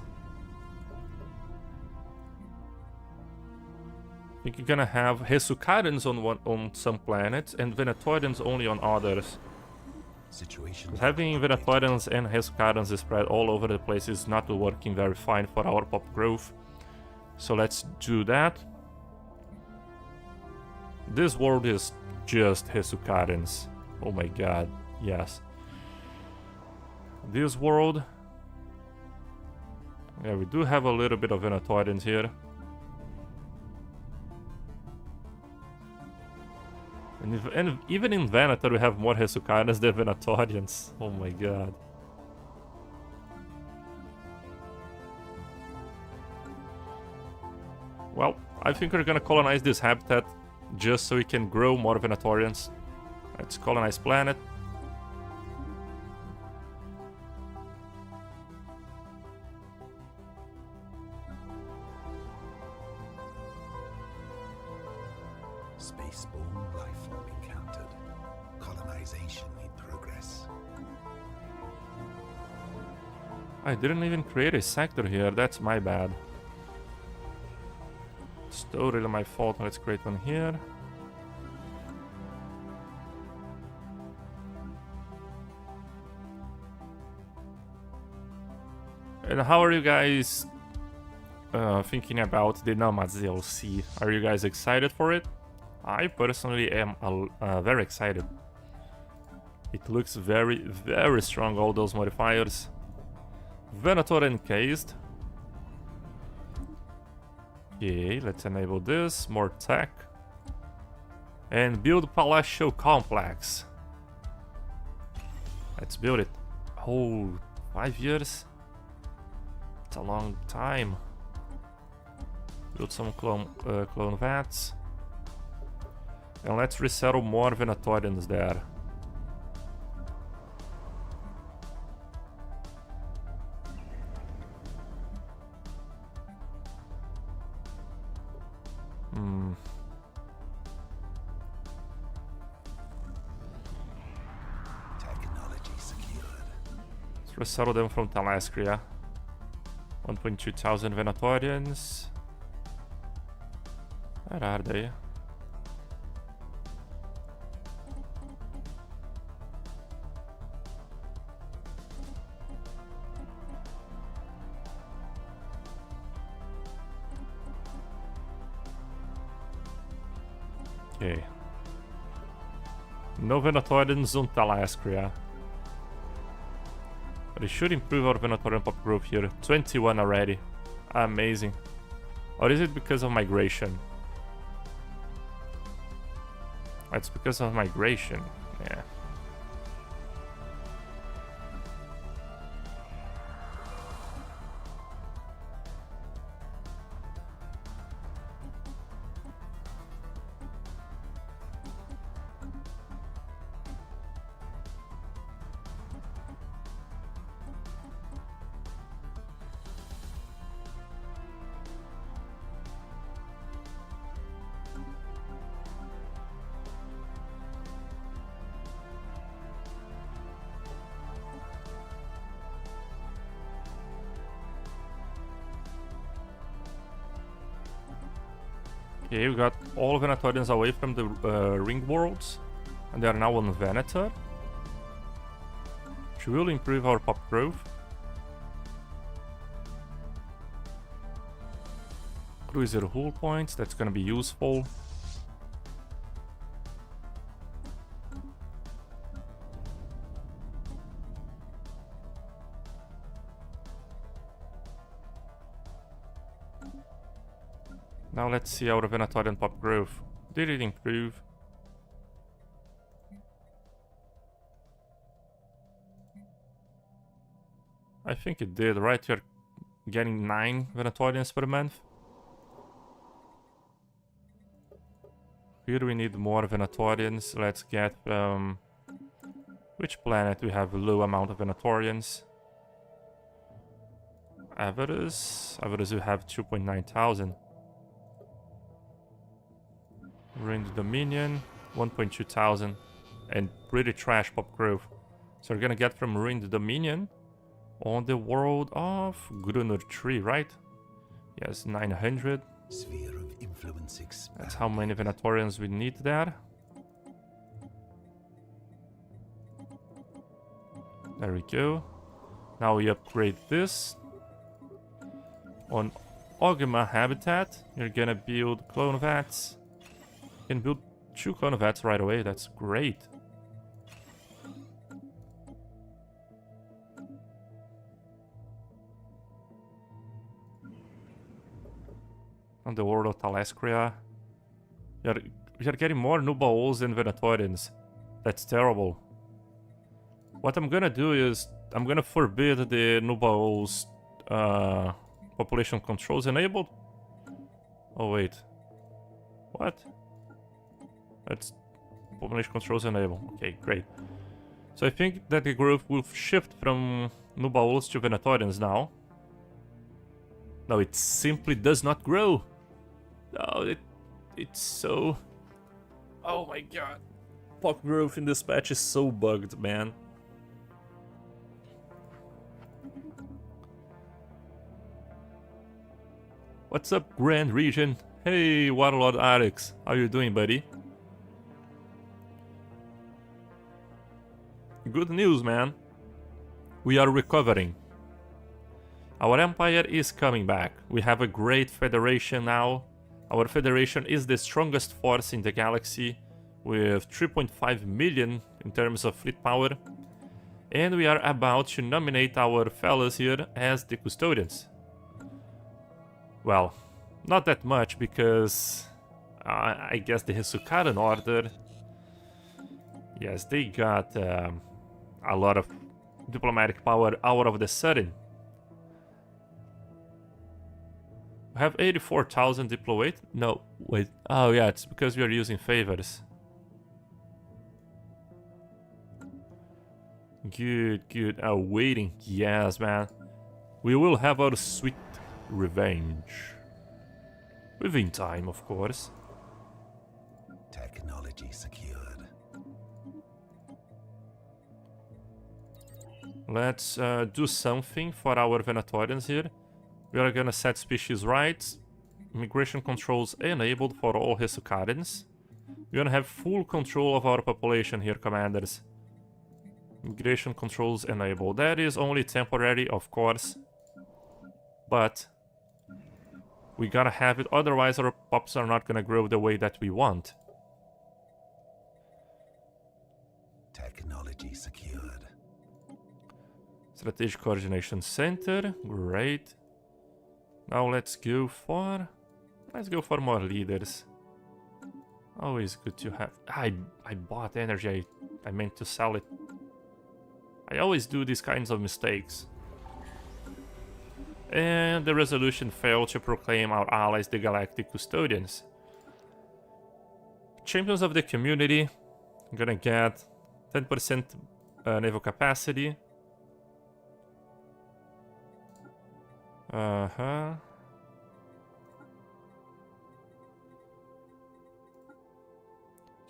I think you're gonna have Hesukarans on some planets and Venatorians only on others. Situation. Having Venatorians and Hesukarans spread all over the place is not working very fine for our pop growth. So let's do that. This world is just Hesukarans. Oh my god, yes. This world... Yeah, we do have a little bit of Venatorians here. And even in Venator we have more Hesukarans than Venatorians. Oh my god. Well, I think we're gonna colonize this habitat just so we can grow more Venatorians. Let's colonize planet. Spaceborne lifeform encountered. Colonization in progress. I didn't even create a sector here, that's my bad. It's totally my fault. Let's create one here. And how are you guys thinking about the Nomads DLC? Are you guys excited for it? I personally am very excited. It looks very, very strong, all those modifiers. Venator encased. Okay, let's enable this, more tech. And build Palatial Complex. Let's build it. Oh, 5 years? It's a long time. Build some clone vats. And let's resettle more Venatorians there. Technology secured. Let's resettle them from Thalaskria. 1.2 thousand Venatorians. Where are they? Okay. No Venatorians on Thalaskria. But it should improve our Venatorian pop growth here. 21 already. Amazing. Or is it because of migration? It's because of migration. Yeah. Okay, we got all Venatorians away from the ring worlds, and they are now on Venator, which will improve our pop growth. Cruiser hull points, that's gonna be useful. Now let's see our Venatorian pop growth. Did it improve? I think it did, right? You're getting 9 Venatorians per month. Here we need more Venatorians. Let's get which planet we have a low amount of Venatorians? Averus. Averus we have 2,900. Ring Dominion, 1,200, and pretty trash pop growth. So we're gonna get from Ring Dominion on the world of Gruner 3, right? Yes, 900. Sphere of influence expanded. That's how many Venatorians we need there. There we go. Now we upgrade this. On Ogma Habitat, you're gonna build clone vats. You can build 2 clone vats right away, that's great. On the world of Thalaskria, you're getting more Nubaols than Venatorians. That's terrible. What I'm gonna do is, I'm gonna forbid the Nubaols population controls enabled. Oh wait. What? That's population controls enabled. Okay, great. So I think that the growth will shift from Nubaols to Venatorians now. No, it simply does not grow. No, it's so... Oh my god. Pop growth in this patch is so bugged, man. What's up, Grand Region? Hey, Waterlord Alex. How you doing, buddy? Good news, man. We are recovering. Our empire is coming back. We have a great federation now. Our federation is the strongest force in the galaxy, with 3.5 million in terms of fleet power. And we are about to nominate our fellows here as the custodians. Well, not that much, because I guess the Hesukaran Order, yes, they got a lot of diplomatic power out of the sudden. We have 84,000 diploid. No, wait. Oh yeah, it's because we are using favors. Good, good. Oh, waiting. Yes, man. We will have our sweet revenge. Within time, of course. Technology secured. Let's do something for our Venatorians here. We are gonna set species rights. Immigration controls enabled for all Hesukarans. We're gonna have full control of our population here, commanders. Immigration controls enabled. That is only temporary, of course. But we gotta have it, otherwise our pops are not gonna grow the way that we want. Technology secured. Strategic Coordination Center, great. Now let's go for more leaders. Always good to have. I bought energy. I meant to sell it. I always do these kinds of mistakes. And the resolution failed to proclaim our allies the Galactic Custodians. Champions of the community. I'm gonna get 10% naval capacity.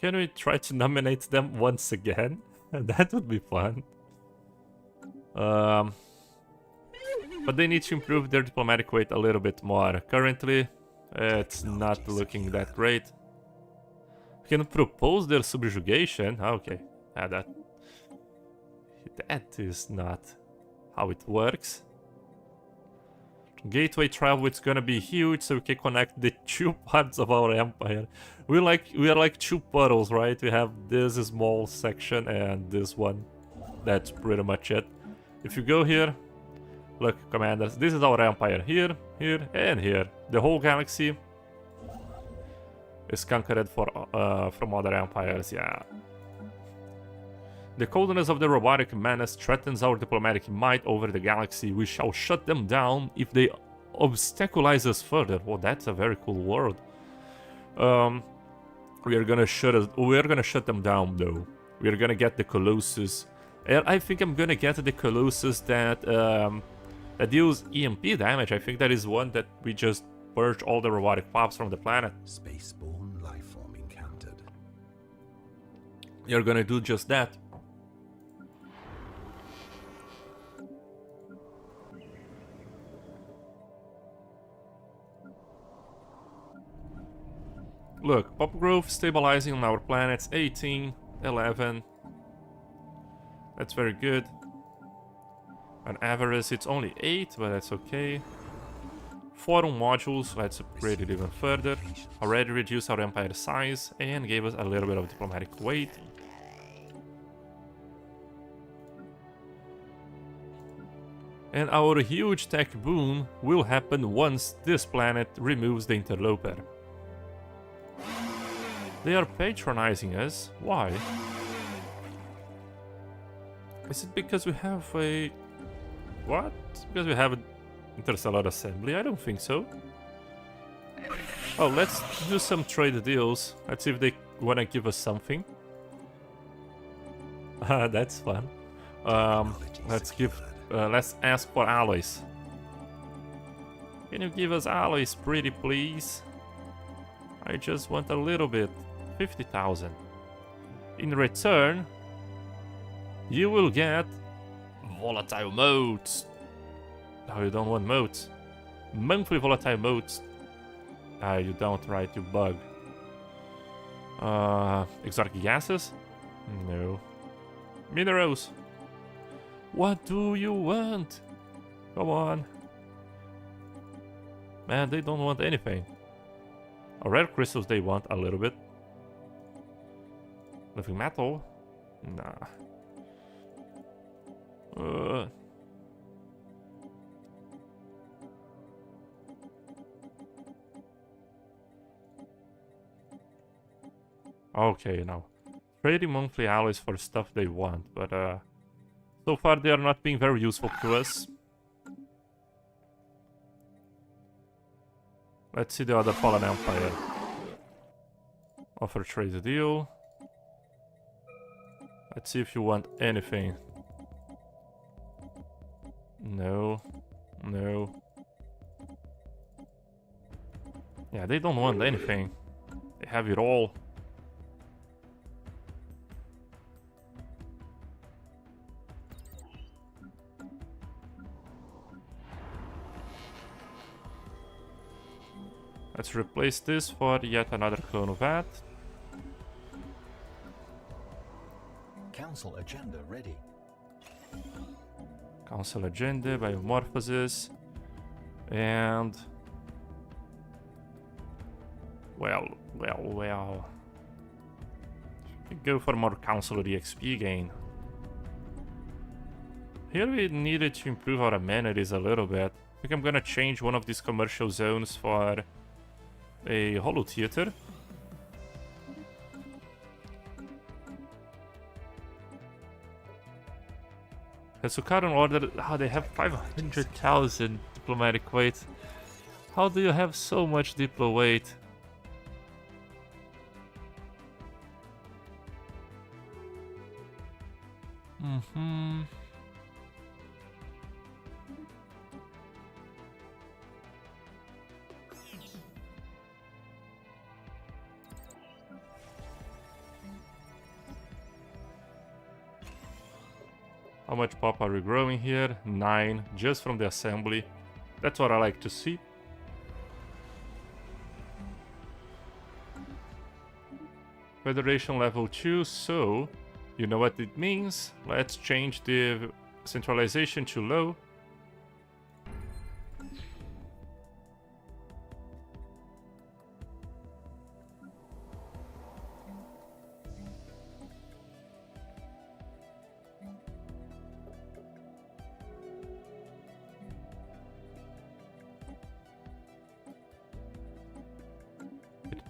Can we try to nominate them once again? That would be fun. But they need to improve their diplomatic weight a little bit more. Currently, it's not looking that great. We can propose their subjugation. Okay, that is not how it works. Gateway travel, it's gonna be huge, so we can connect the two parts of our empire. We are like two puddles, right? We have this small section and this one. That's pretty much it. If you go here, look, commanders, this is our empire. Here, here, and here. The whole galaxy is conquered from other empires, yeah. The coldness of the robotic menace threatens our diplomatic might over the galaxy. We shall shut them down if they obstaculize us further. Oh, that's a very cool word. We are gonna shut them down though. We are gonna get the Colossus. And I think I'm gonna get the Colossus that deals EMP damage. I think that is one that we just purge all the robotic pops from the planet. Spaceborne lifeform encountered. You're gonna do just that. Look, pop growth stabilizing on our planets, 18, 11. That's very good. On avarice, it's only 8, but that's okay. Forum modules, let's upgrade it even further. Already reduced our empire size and gave us a little bit of diplomatic weight. And our huge tech boom will happen once this planet removes the interloper. They are patronizing us. Why? Is it because we have a... What? Because we have an interstellar assembly? I don't think so. Oh, let's do some trade deals. Let's see if they want to give us something. That's fun. Let's ask for alloys. Can you give us alloys, pretty please? I just want a little bit. 50,000. In return, you will get volatile modes. Oh, you don't want modes. Monthly volatile modes. Ah, you don't, right, you bug. Exotic gases? No. Minerals. What do you want? Come on. Man, they don't want anything. Rare crystals they want a little bit. Living metal? Nah. Okay, now. Trading monthly alloys for stuff they want, but so far they are not being very useful to us. Let's see the other Fallen Empire. Offer trade deal. Let's see if you want anything. No. No. Yeah, they don't want anything. They have it all. Let's replace this for yet another clone of that. Council agenda ready. Council agenda, biomorphosis, and well. Go for more Counselor EXP gain. Here we needed to improve our amenities a little bit. I think I'm gonna change one of these commercial zones for a holo theater. The Sukaran order, they have 500,000 diplomatic weight. How do you have so much diplo weight? How much pop are we growing here? 9, just from the assembly. That's what I like to see. Federation level 2, so you know what it means. Let's change the centralization to low.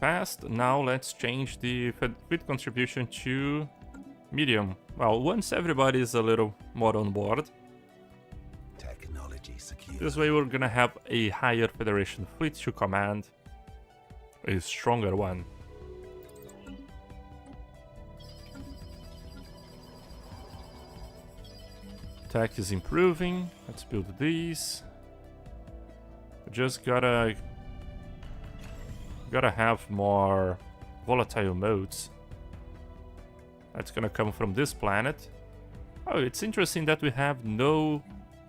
Passed. Now let's change the fleet contribution to medium. Well, once everybody is a little more on board, Technology secure. this way we're gonna have a higher Federation fleet to command, a stronger one. Tech is improving. Let's build these. We just gotta have more volatile modes. That's gonna come from this planet. Oh, it's interesting that we have no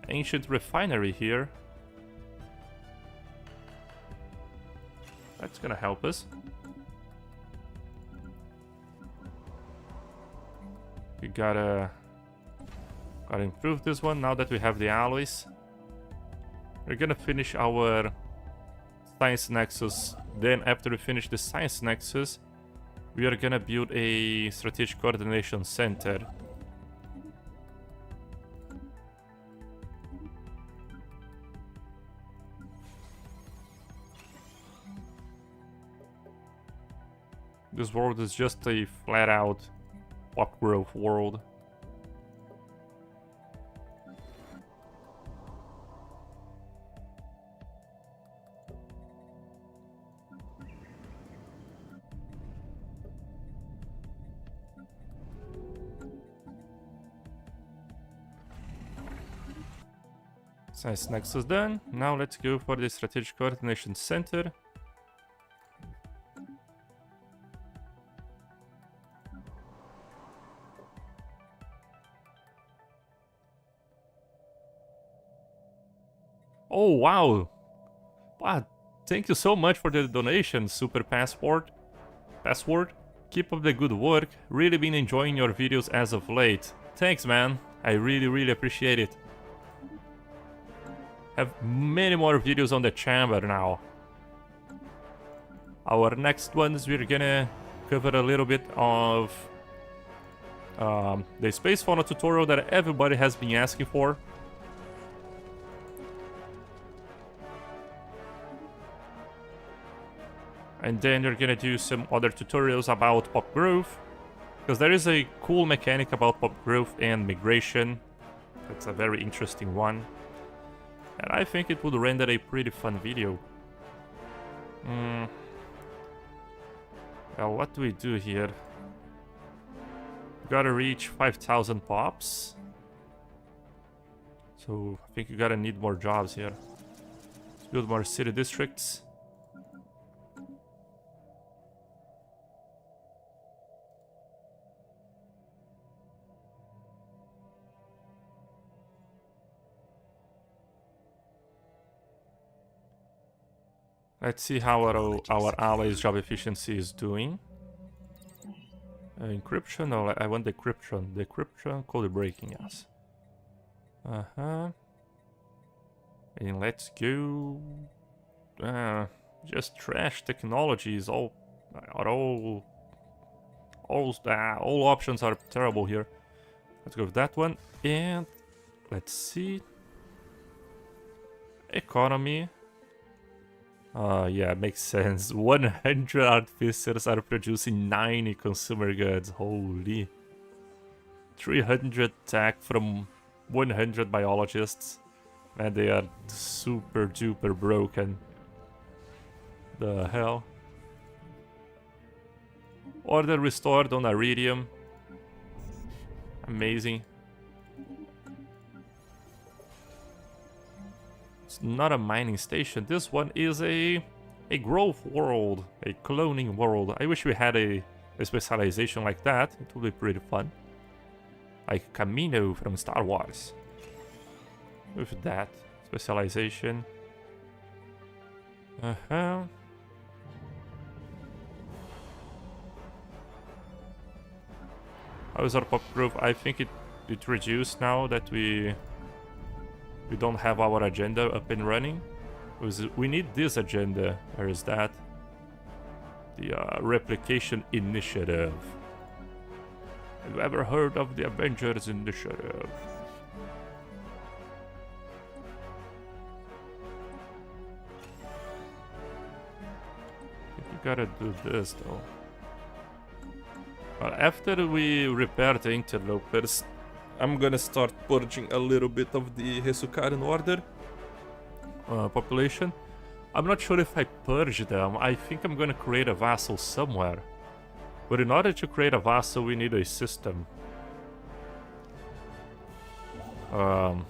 ancient refinery here. That's gonna help us. We gotta improve this one now that we have the alloys. We're gonna finish our Science Nexus. Then after we finish the Science Nexus, we are gonna build a strategic coordination center. This world is just a flat out pop growth world. Science Nexus done. Now let's go for the Strategic Coordination Center. Oh wow! Wow, thank you so much for the donation, Super Password. Keep up the good work. Really been enjoying your videos as of late. Thanks, man. I really appreciate it. Have many more videos on the chamber now. Our next ones, we're gonna cover a little bit of the space fauna tutorial that everybody has been asking for. And then we're gonna do some other tutorials about pop growth, because there is a cool mechanic about pop growth and migration. That's a very interesting one. And I think it would render a pretty fun video. Well, what do we do here? We gotta reach 5,000 pops. So I think you gotta need more jobs here. Let's build more city districts. Let's see how our allies' job efficiency is doing. Encryption? No, I want decryption. Decryption, code breaking, yes. And let's go. Just trash technologies are all All options are terrible here. Let's go with that one. And let's see. Economy. Yeah, makes sense. 100 artificers are producing 90 consumer goods. Holy. 300 tech from 100 biologists. And they are super duper broken. The hell. Order restored on Iridium. Amazing. It's not a mining station. This one is a growth world, a cloning world. I wish we had a specialization like that. It would be pretty fun. Like Camino from Star Wars. With that specialization. Uh-huh. How is our pop growth? I think it reduced now that we don't have our agenda up and running. We need this agenda. Where is that? The Replication Initiative. Have you ever heard of the Avengers Initiative? You gotta do this though. Well, after we repair the interlopers, I'm gonna start purging a little bit of the Hesukaran Order population. I'm not sure if I purge them. I think I'm gonna create a vassal somewhere. But in order to create a vassal, we need a system. Well,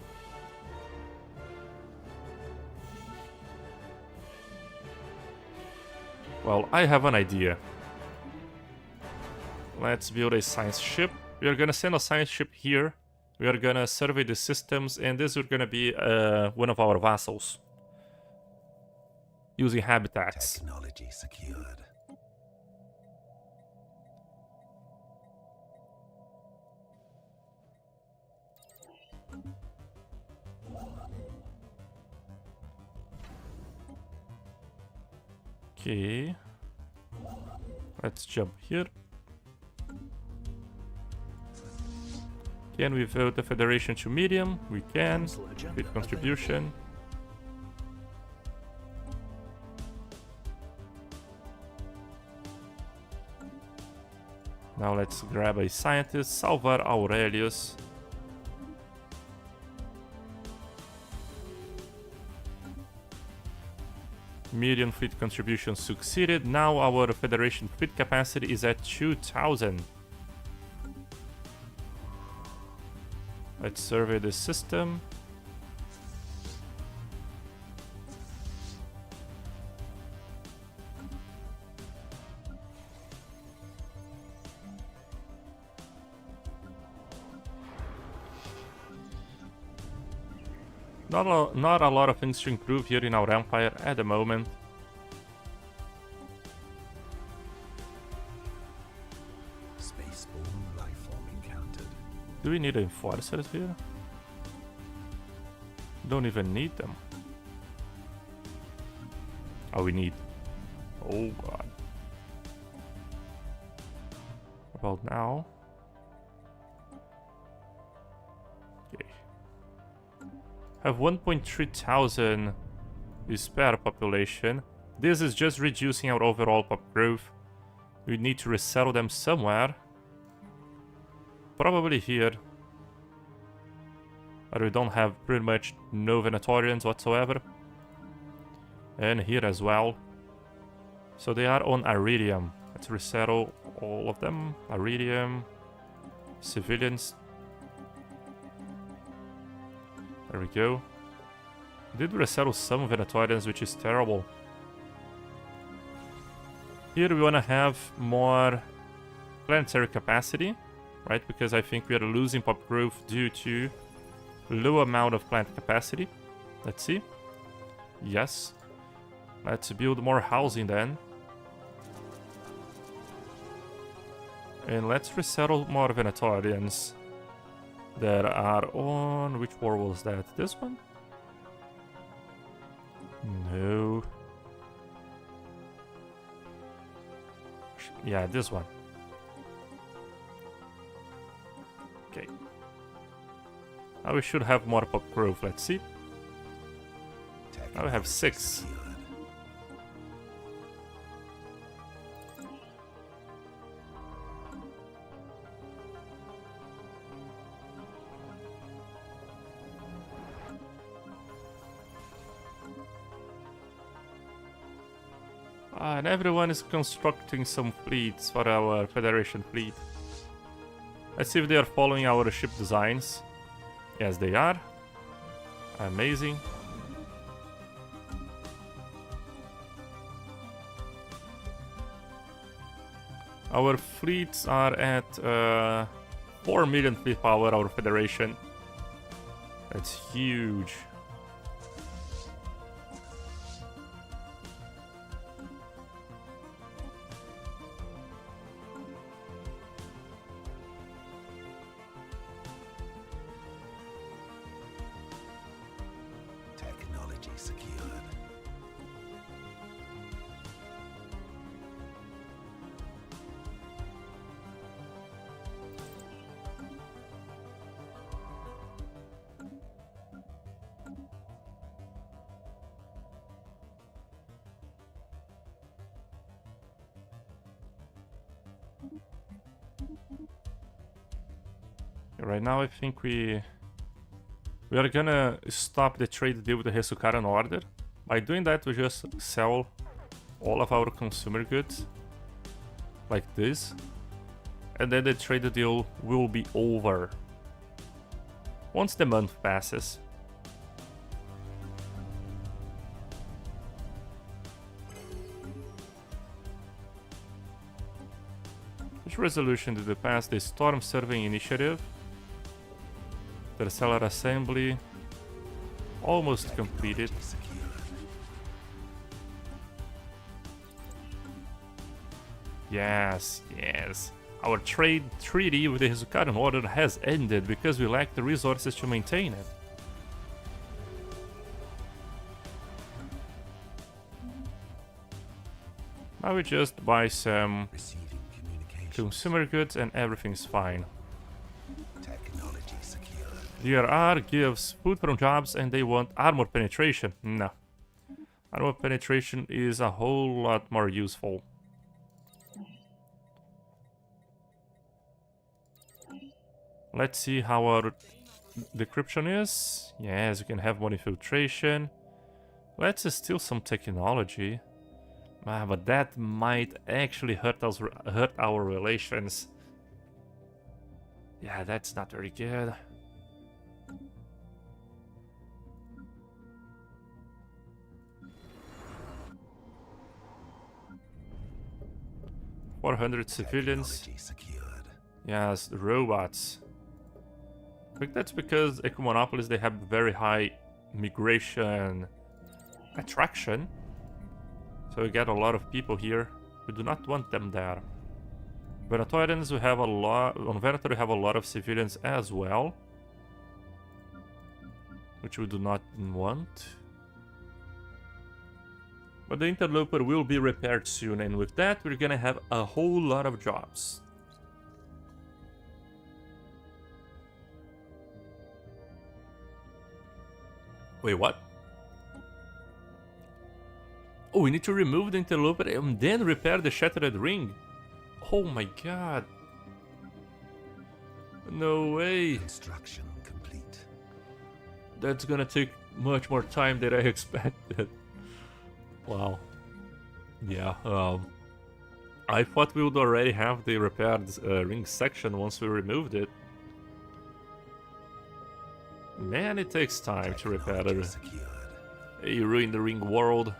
I have an idea. Let's build a science ship. We are gonna send a science ship here. We are gonna survey the systems, and this is gonna be one of our vassals. Using habitats. Technology secured. Okay. Let's jump here. Can we vote the Federation to medium? We can. With contribution. Now let's grab a scientist, Salvar Aurelius. Medium fleet contribution succeeded. Now our Federation fleet capacity is at 2000. Let's survey the system. Not a lot of things to improve here in our empire at the moment. Spaceborne lifeform encountered. Do we need enforcers here? Don't even need them. Oh, we need. Oh god. About now. Okay. Have 1.3 thousand spare population. This is just reducing our overall pop growth. We need to resettle them somewhere. Probably here. But we don't have pretty much no Venatorians whatsoever. And here as well. So they are on Iridium. Let's resettle all of them. Iridium. Civilians. There we go. Did resettle some Venatorians, which is terrible. Here we want to have more planetary capacity, right? Because I think we are losing pop growth due to low amount of plant capacity. Let's see. Yes. Let's build more housing then. And let's resettle more Venatorians that are on... Which war was that? This one? No. Yeah, this one. Now we should have more pop growth, let's see. Now we have 6. Secured. And everyone is constructing some fleets for our Federation fleet. Let's see if they are following our ship designs. Yes, they are. Amazing. Our fleets are at 4 million fleet power, our Federation. That's huge. Technology secured. Right now I think we are gonna stop the trade deal with the Hesukaran Order. By doing that we just sell all of our consumer goods like this, and then the trade deal will be over once the month passes. Which resolution did they pass? The Storm Surveying Initiative. The Stellar Assembly almost completed. Secured. Yes, yes. Our trade treaty with the Hesukaran Order has ended because we lack the resources to maintain it. Now we just buy some Receiving communication. consumer goods and everything's fine. Technology secured. DRR gives food from jobs and they want armor penetration. No. Armor penetration is a whole lot more useful. Let's see how our decryption is. Yes, we can have more infiltration. Let's steal some technology. But that might actually hurt our relations. Yeah, that's not very good. $400 civilians. Technology secured. Yes, robots. I think that's because Ecomonopolis, they have very high migration attraction. So we get a lot of people here. We do not want them there. Venatorians, we have a lot. On Venator, we have a lot of civilians as well, which we do not want. But the interloper will be repaired soon, and with that, we're gonna have a whole lot of jobs. Wait, what? Oh, we need to remove the interloper and then repair the shattered ring. Oh my god. No way. Construction complete. That's gonna take much more time than I expected. Wow. Yeah, I thought we would already have the repaired ring section once we removed it. Man, it takes time to repair Technology it. secured. You ruined the ring world.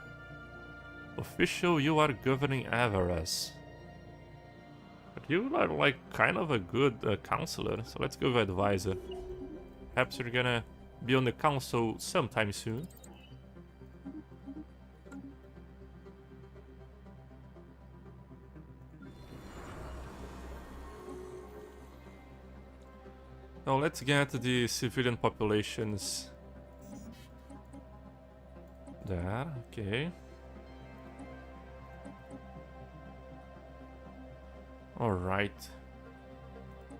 Official, you are governing Avaras. But you are like kind of a good counselor, so let's go with advisor. Perhaps you're gonna be on the council sometime soon. Now let's get the civilian populations. There, okay. Alright.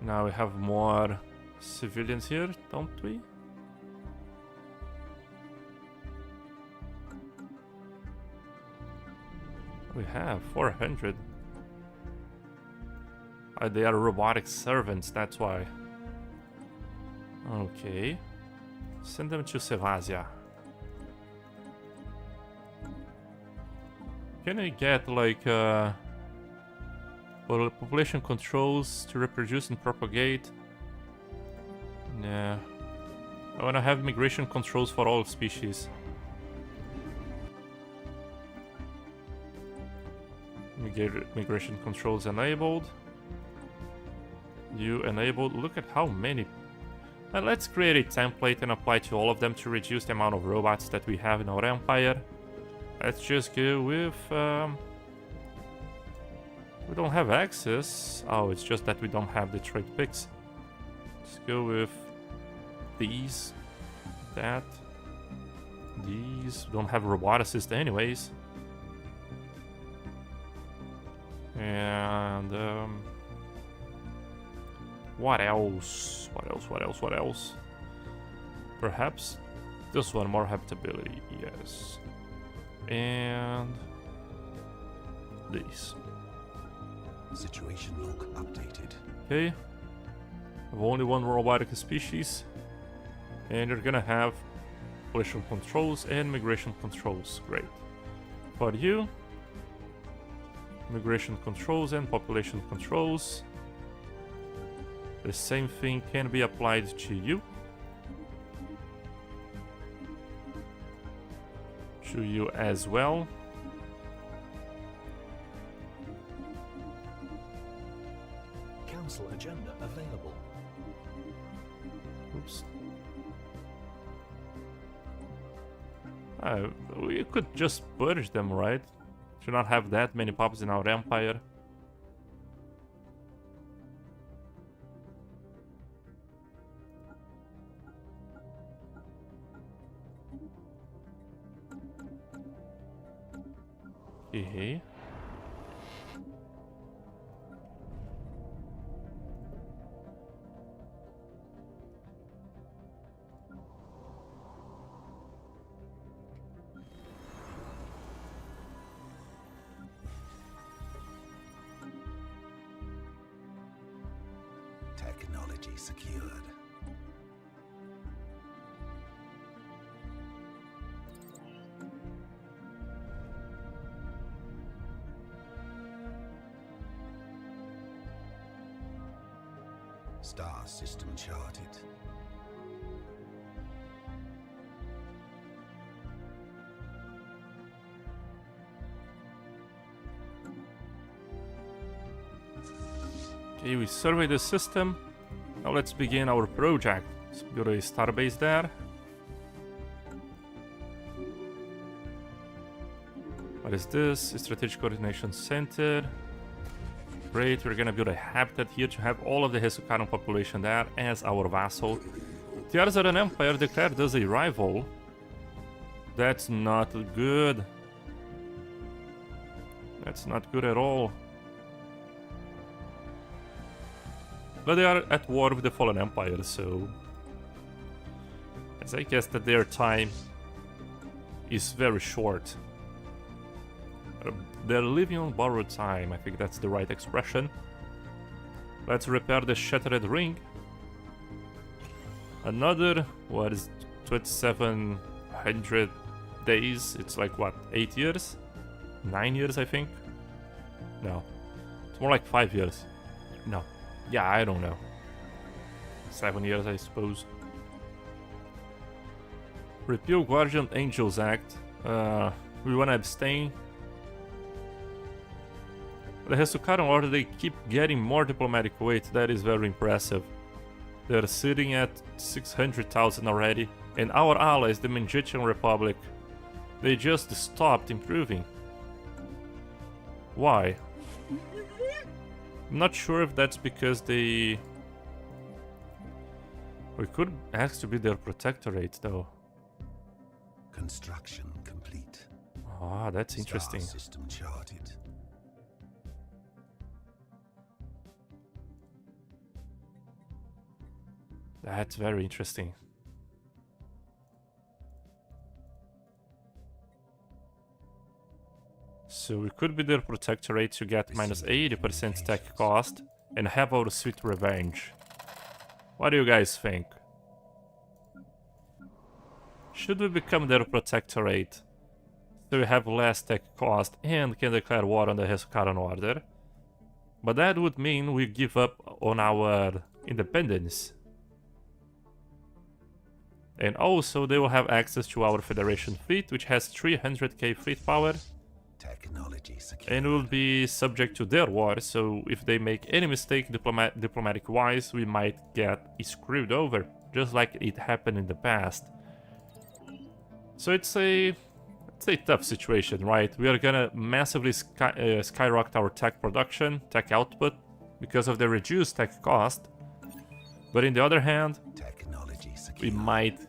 Now we have more civilians here, don't we? We have 400. They are robotic servants, that's why. Okay. Send them to Sevasia. Can I get like population controls to reproduce and propagate? Nah. I wanna have migration controls for all species. Migration controls enabled. You enabled. Look at how many. Let's create a template and apply to all of them to reduce the amount of robots that we have in our empire. Let's just go with... we don't have access. Oh, it's just that we don't have the trade picks. Let's go with these, that, these. We don't have roboticists anyways. And what else? What else? Perhaps this one, more habitability, yes. And these. Situation log updated. Okay. Have only one robotic species. And you're gonna have population controls and migration controls. Great. For you, migration controls and population controls. The same thing can be applied to you. To you as well. Council agenda available. Oops. We could just purge them, right? Should not have that many pups in our empire. Okay. Technology secured. Star system charted. Okay, we survey the system. Now let's begin our project. Let's build a starbase there. What is this? A strategic coordination center. Great, we're gonna build a habitat here to have all of the Hesukaran population there as our vassal. The Arzaran Empire declared us a rival. That's not good. That's not good at all. But they are at war with the Fallen Empire, so... I guess that their time is very short. They're living on borrowed time, I think that's the right expression. Let's repair the shattered ring. Another, what is 2700 days? It's like what, 8 years? 9 years, I think? No. It's more like 5 years. No. Yeah, I don't know. 7 years, I suppose. Repeal Guardian Angels Act. We wanna abstain. The Hesukaran Order, they keep getting more diplomatic weight. That is very impressive. They're sitting at 600,000 already. And our allies, the Mingitian Republic, they just stopped improving. Why? I'm not sure if that's because they... We could ask to be their protectorate, though. Construction complete. Ah, that's interesting. Star system charted. That's very interesting. So we could be their protectorate to get minus 80% tech cost and have our sweet revenge. What do you guys think? Should we become their protectorate so we have less tech cost and can declare war on the Hescaran Order? But that would mean we give up on our independence. And also they will have access to our Federation fleet, which has 300k fleet power. Technology secure. And will be subject to their war, so if they make any mistake diplomatic wise, we might get screwed over, just like it happened in the past. So it's a tough situation, right? We are gonna massively skyrocket our tech production, tech output, because of the reduced tech cost. But in the other hand, Technology secure. we might,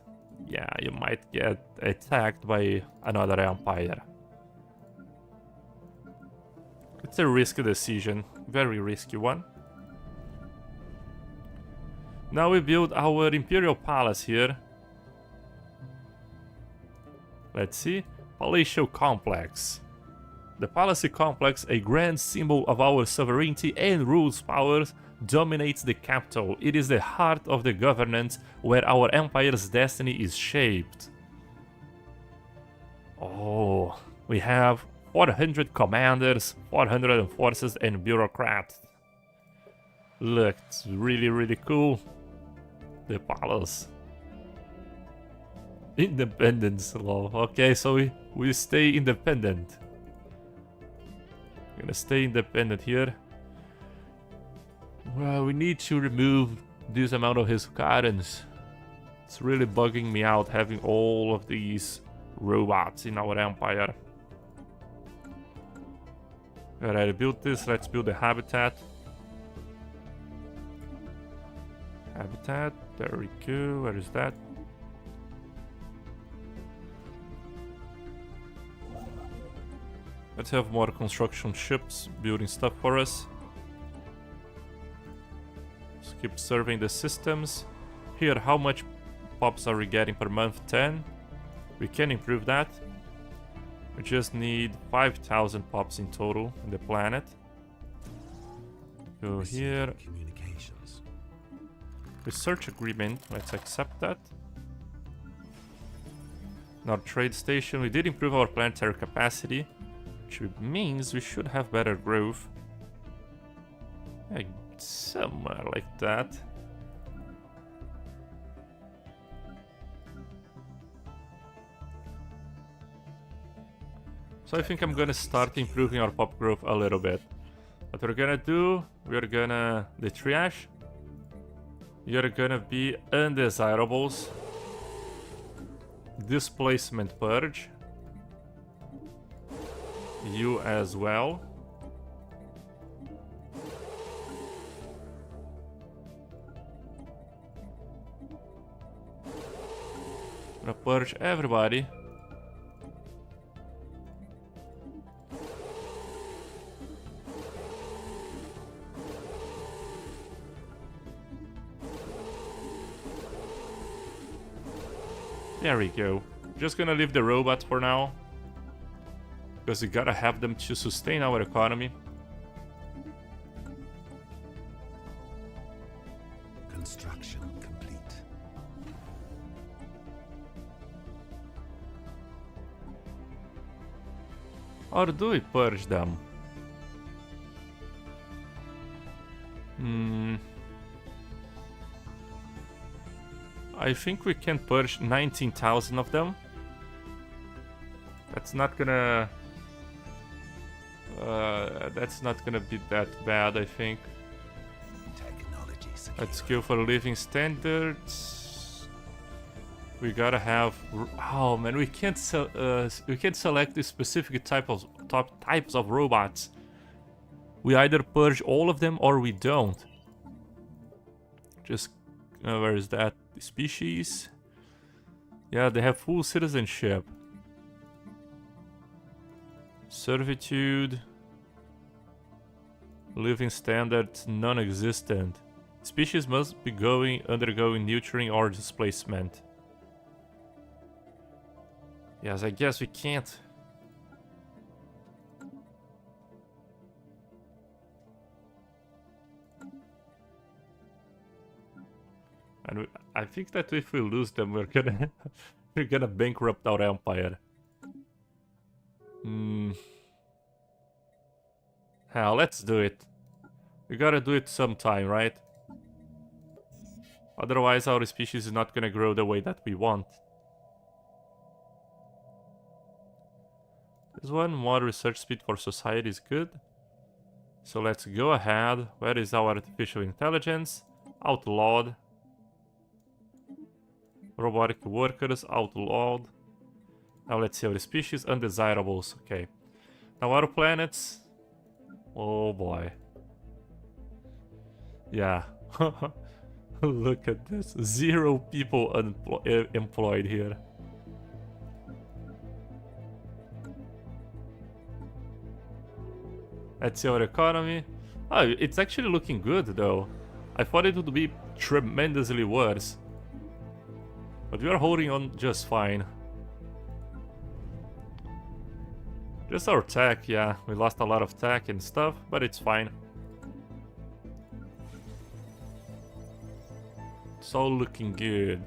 yeah, you might get attacked by another empire. It's a risky decision, very risky one. Now we build our Imperial Palace here. Let's see, Palatial Complex. The Palace Complex, a grand symbol of our sovereignty and rules powers, dominates the capital. It is the heart of the governance where our empire's destiny is shaped. Oh, we have 400 commanders, 400 forces and bureaucrats. Looks really cool. The palace. Independence law. Okay, so we stay independent. We're gonna stay independent here. Well, we need to remove this amount of his gardens. It's really bugging me out having all of these robots in our empire. Alright, I built this. Let's build a habitat. Habitat. There we go. Where is that? Let's have more construction ships building stuff for us. Let's keep serving the systems. Here, how much pops are we getting per month? 10. We can improve that. We just need 5,000 pops in total in the planet. Go here. Communications. Research agreement. Let's accept that. Now trade station. We did improve our planetary capacity, which means we should have better growth. Yeah, somewhere like that. So I think I'm gonna start improving our pop growth a little bit. What we're gonna do, we're gonna... the triage. You're gonna be undesirables. Displacement purge. You as well. Gonna purge everybody. There we go. Just gonna leave the robots for now, because we gotta have them to sustain our economy. Construction complete. Or do we purge them? I think we can purge 19,000 of them. That's not gonna... that's not gonna be that bad, I think. Technology secure. Let's go for living standards. We gotta have... oh man, we can't select the specific types of robots. We either purge all of them or we don't. Just... where is that? The species? Yeah, they have full citizenship. Servitude. Living standards non-existent. Species must be undergoing neutering or displacement. Yes, I guess we can't. think that if we lose them, we're gonna we're gonna bankrupt our empire. Hell, let's do it. We gotta do it sometime, right? Otherwise, our species is not gonna grow the way that we want. This one, more research speed for society is good. So let's go ahead. Where is our artificial intelligence? Outlawed. Robotic workers, outlawed. Now let's see our species, undesirables. Okay. Now our planets. Oh boy. Yeah. Look at this. 0 people employed here. Let's see our economy. Oh, it's actually looking good though. I thought it would be tremendously worse. But we are holding on just fine. Just our tech, yeah. We lost a lot of tech and stuff, but it's fine. It's all looking good.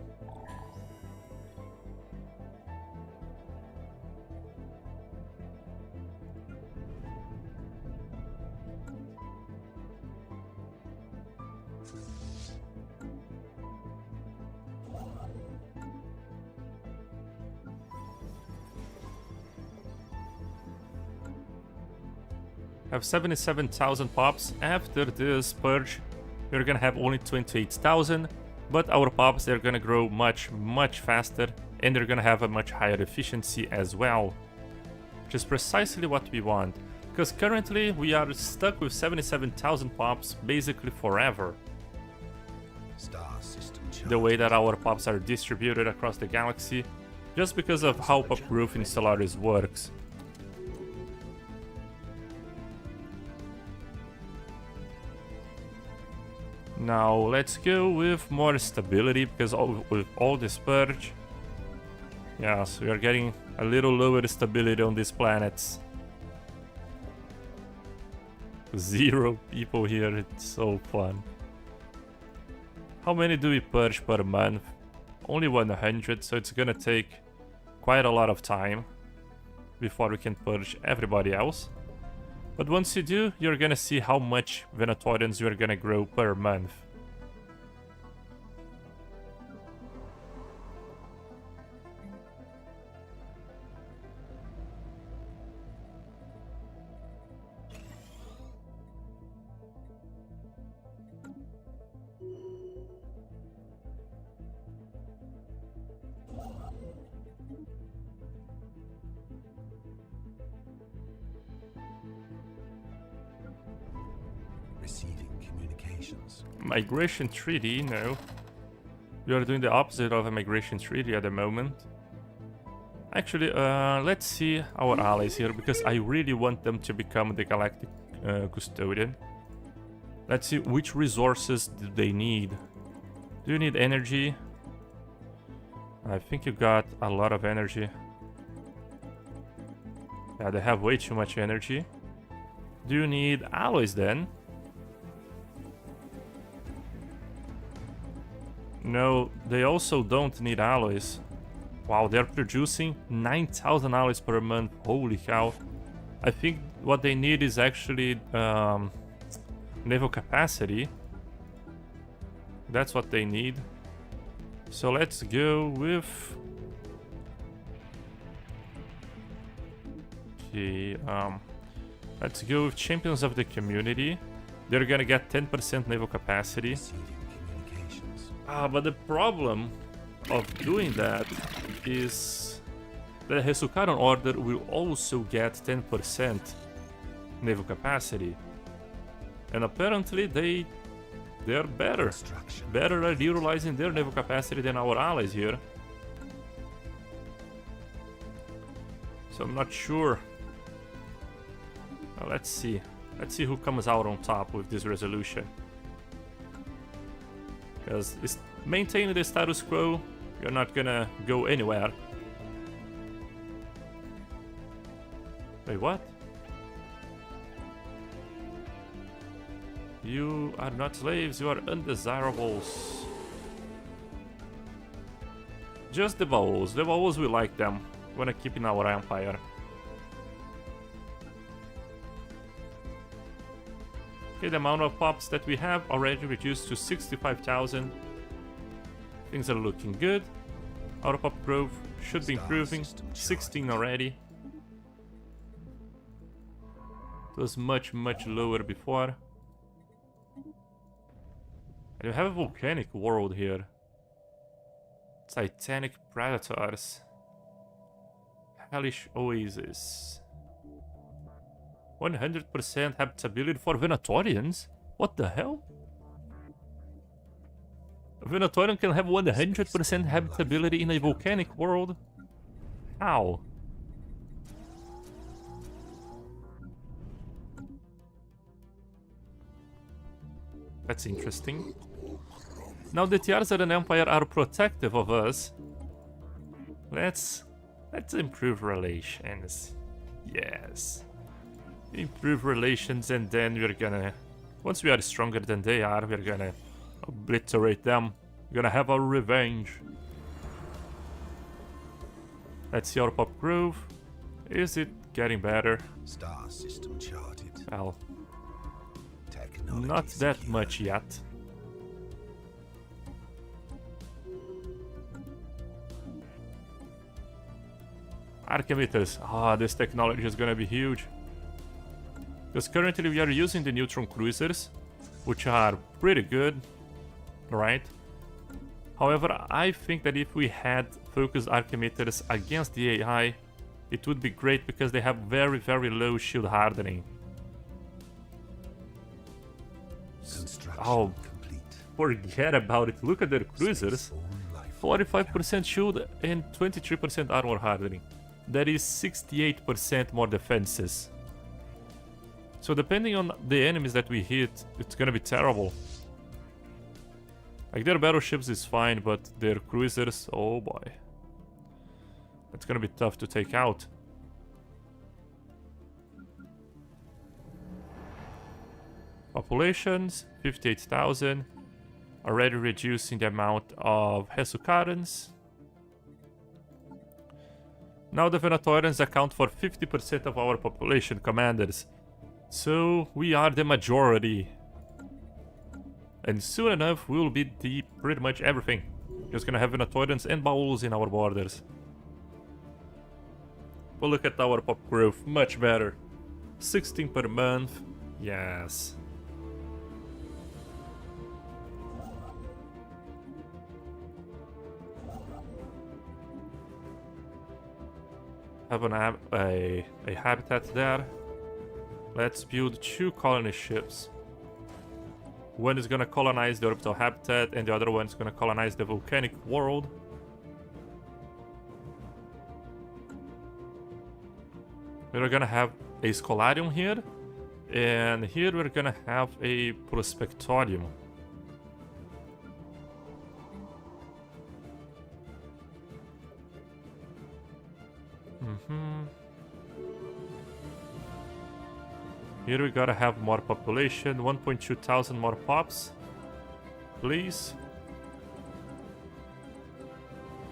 Have 77,000 pops. After this purge, we're gonna have only 28,000, but our pops, they're gonna grow much faster, and they're gonna have a much higher efficiency as well, which is precisely what we want, because currently we are stuck with 77,000 pops basically forever. Star system The way that our pops are distributed across the galaxy, just because of how pop growth in Stellaris works. Now let's go with more stability, because with all this purge, yes, we are getting a little lower stability on these planets. 0 people here, it's so fun. How many do we purge per month? Only 100, so it's gonna take quite a lot of time before we can purge everybody else. But once you do, you're gonna see how much Venatorians you're gonna grow per month. receiving communications. Migration treaty, no. We are doing the opposite of a migration treaty at the moment. Actually, let's see our allies here, because I really want them to become the galactic custodian. Let's see which resources do they need. Do you need energy? I think you got a lot of energy. Yeah, they have way too much energy. Do you need alloys then? No, they also don't need alloys. Wow, they're producing 9,000 alloys per month. Holy cow. I think what they need is actually naval capacity. That's what they need. So let's go with... Okay, let's go with Champions of the Community. They're gonna get 10% naval capacity. Receiving communications. But the problem of doing that is the Hesukaran Order will also get 10% naval capacity. And apparently they're better. Construction. Better at utilizing their naval capacity than our allies here. So I'm not sure. Let's see. Let's see who comes out on top with this resolution. Because maintaining the status quo, you're not gonna go anywhere. Wait, what? You are not slaves, you are undesirables. Just the vowels. The vowels, we like them. We wanna keep in our empire. Okay, the amount of pops that we have already reduced to 65,000. Things are looking good. Our pop growth should be improving. 16 already. It was much lower before. And we have a volcanic world here. Titanic predators. Hellish oasis. 100% habitability for Venatorians? What the hell? A Venatorian can have 100% habitability in a volcanic world? How? That's interesting. Now the Tiarzan Empire are protective of us. Let's improve relations. Yes. Improve relations, and then we're gonna... Once we are stronger than they are, we're gonna obliterate them. We're gonna have our revenge. Let's see our pop growth. Is it getting better? Star system charted. Well, Technology not that secured. much yet. Archimeters. Ah, this technology is gonna be huge. Because currently we are using the neutron cruisers, which are pretty good, right? However, I think that if we had focused Archimeters against the AI, it would be great because they have very low shield hardening. Construction Oh, complete. forget about it. Look at their cruisers. Spaceborne life form 45% shield and 23% armor hardening. That is 68% more defenses. So depending on the enemies that we hit, it's gonna be terrible. Like their battleships is fine, but their cruisers, oh boy. It's gonna be tough to take out. Populations, 58,000. Already reducing the amount of Hesukarans. Now the Venatorians account for 50% of our population, commanders. So we are the majority. And soon enough we will be pretty much everything. Just gonna have Venatorians and Bauls in our borders. But look at our pop growth, much better. 16 per month, yes. Have a habitat there. Let's build 2 colony ships. One is gonna colonize the orbital habitat and the other one is gonna colonize the volcanic world. We're gonna have a Scholarium here, and here we're gonna have a Prospectorium. Here we gotta have more population, 1.2 thousand more pops, please.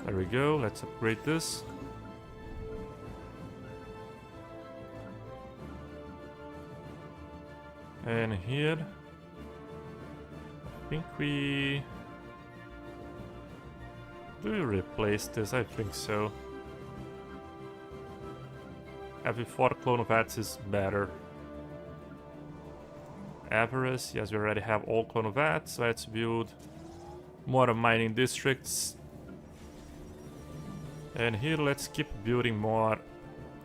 There we go, let's upgrade this. And here, I think we... Do we replace this? I think so. Having 4 clone vats is better. Avarice, yes, we already have all clone vats. Let's build more mining districts. And here, let's keep building more.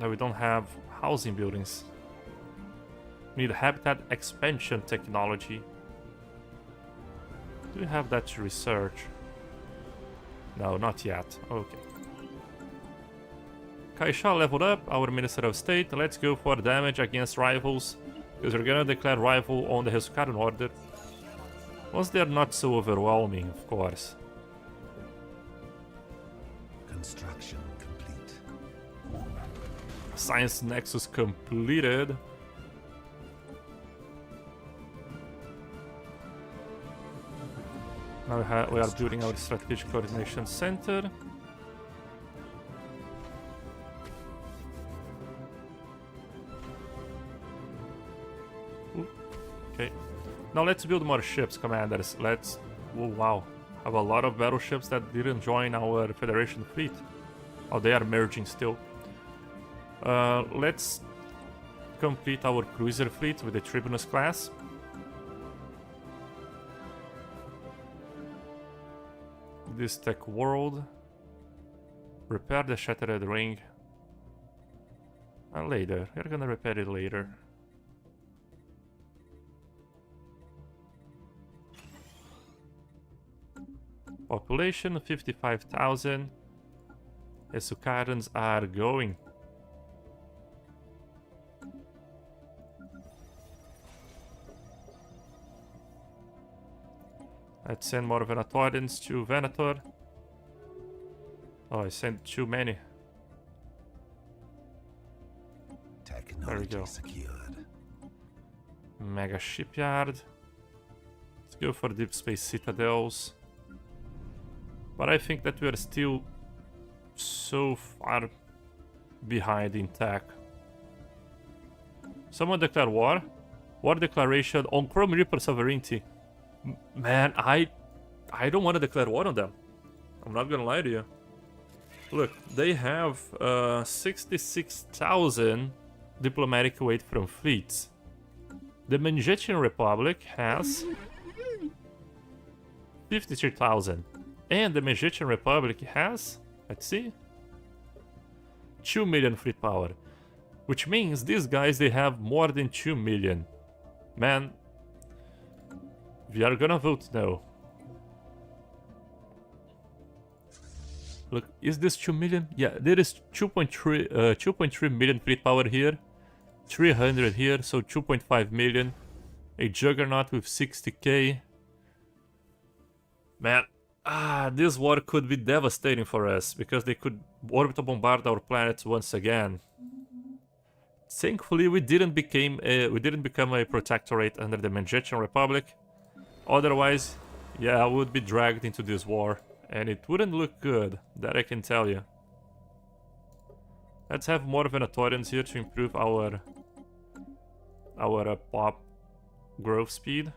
No, we don't have housing buildings. We need habitat expansion technology. Do we have that to research? No, not yet. Okay. Kaisha leveled up, our Minister of State. Let's go for damage against rivals, because we're gonna declare rival on the Hesukaran Order. Once they're not so overwhelming, of course. Construction complete. Science Nexus completed. Now we are building our Strategic Coordination Center. Ooh, okay. Now let's build more ships, commanders. Let's... Oh, wow. Have a lot of battleships that didn't join our Federation fleet. Oh, they are merging still. Let's complete our cruiser fleet with the Tribunus class. This tech world. Repair the shattered ring. Later. We're gonna repair it later. Population 55,000. The Sukarans are going. Let's send more Venatorians to Venator. Oh, I sent too many. There we go. Secured. Mega shipyard. Let's go for deep space citadels. But I think that we are still so far behind in tech. Someone declare war. War declaration on Chrome Reaper sovereignty. Man, I don't want to declare war on them. I'm not gonna lie to you. Look, they have 66,000 diplomatic weight from fleets. The Mangetian Republic has 53,000. And the Mangetian Republic has, let's see, 2 million fleet power. Which means these guys, they have more than 2 million. Man, we are gonna vote no. Look, is this 2 million? Yeah, there is 2.3 million fleet power here. 300 here, so 2.5 million. A Juggernaut with 60k. Man, this war could be devastating for us, because they could orbital bombard our planets once again. Thankfully, we didn't become a protectorate under the Mangetian Republic. Otherwise, yeah, I would be dragged into this war, and it wouldn't look good, that I can tell you. Let's have more Venatorians here to improve our pop growth speed.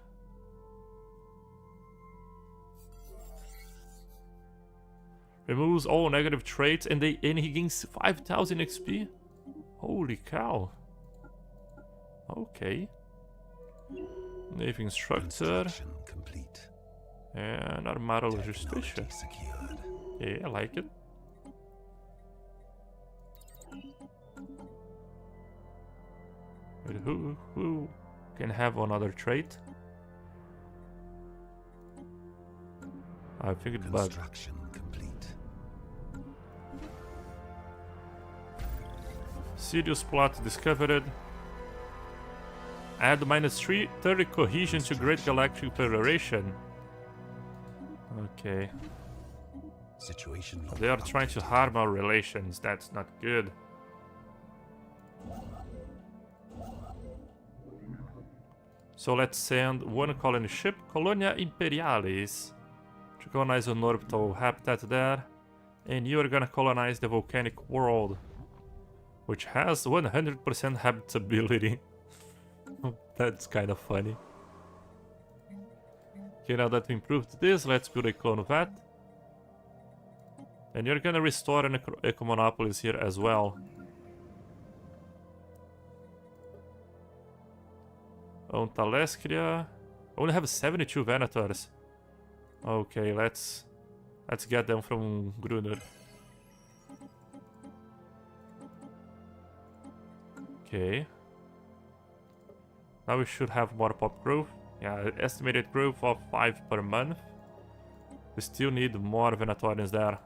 Removes all negative traits, and he gains 5,000 XP. Holy cow. Okay. Navy Instructor. Complete. And Armada Logistician. Secured. Yeah, I like it. Wait, who can have another trait? I think it's bug. Construction complete. Sirius plot discovered. Add -30 cohesion to Great Galactic Federation. Okay. Situation. They are trying to harm our relations. That's not good. So let's send one colony ship, Colonia Imperialis, to colonize an orbital habitat there. And you are gonna colonize the volcanic world, which has 100% habitability. That's kind of funny. Okay, now that we improved this, let's build a clone of that. And you're gonna restore an Eco-Monopolis here as well. On Talescria, only have 72 Venators. Okay, let's get them from Gruner. Okay. Now we should have more pop growth. Yeah, estimated growth of 5 per month. We still need more Venatorians there.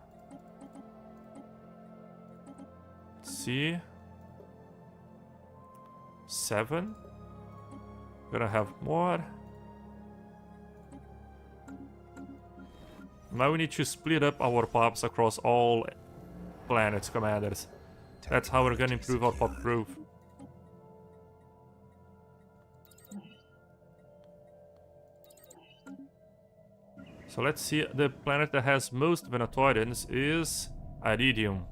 Let's see. 7. Gonna have more. Now we need to split up our pops across all planets, commanders. That's how we're gonna improve our pop growth. So let's see, the planet that has most Venatorians is Iridium.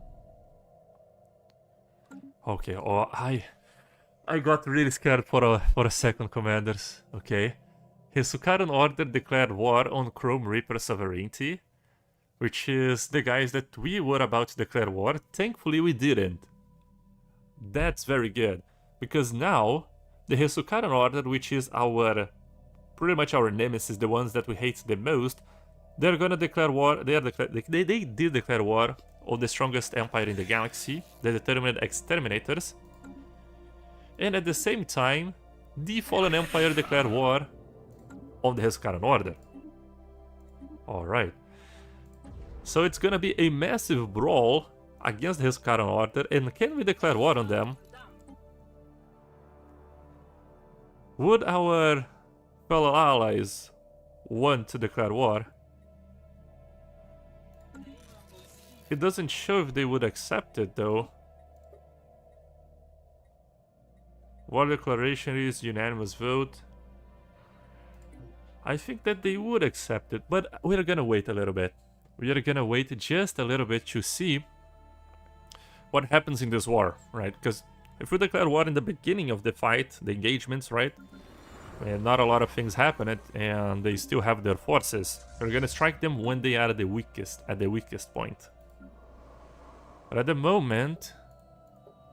Okay, oh, I got really scared for a second, commanders. Okay. His Sukaran Order declared war on Chrome Reaper sovereignty, which is the guys that we were about to declare war. Thankfully, we didn't. That's very good, because now the Hesukaran Order, which is our pretty much our nemesis, the ones that we hate the most, they're gonna declare war. They did declare war on the strongest empire in the galaxy, the Determined Exterminators, and at the same time, the Fallen Empire declared war on the Hesukaran Order. Alright. So it's gonna be a massive brawl against the Hesukaran Order, and can we declare war on them? Would our fellow allies want to declare war? It doesn't show if they would accept it though. War declaration is unanimous vote. I think that they would accept it, but we're gonna wait a little bit. We are gonna wait just a little bit to see what happens in this war, right? Because if we declare war in the beginning of the fight, the engagements, right? And not a lot of things happen, and they still have their forces. We're gonna strike them when they are at the weakest point. But at the moment,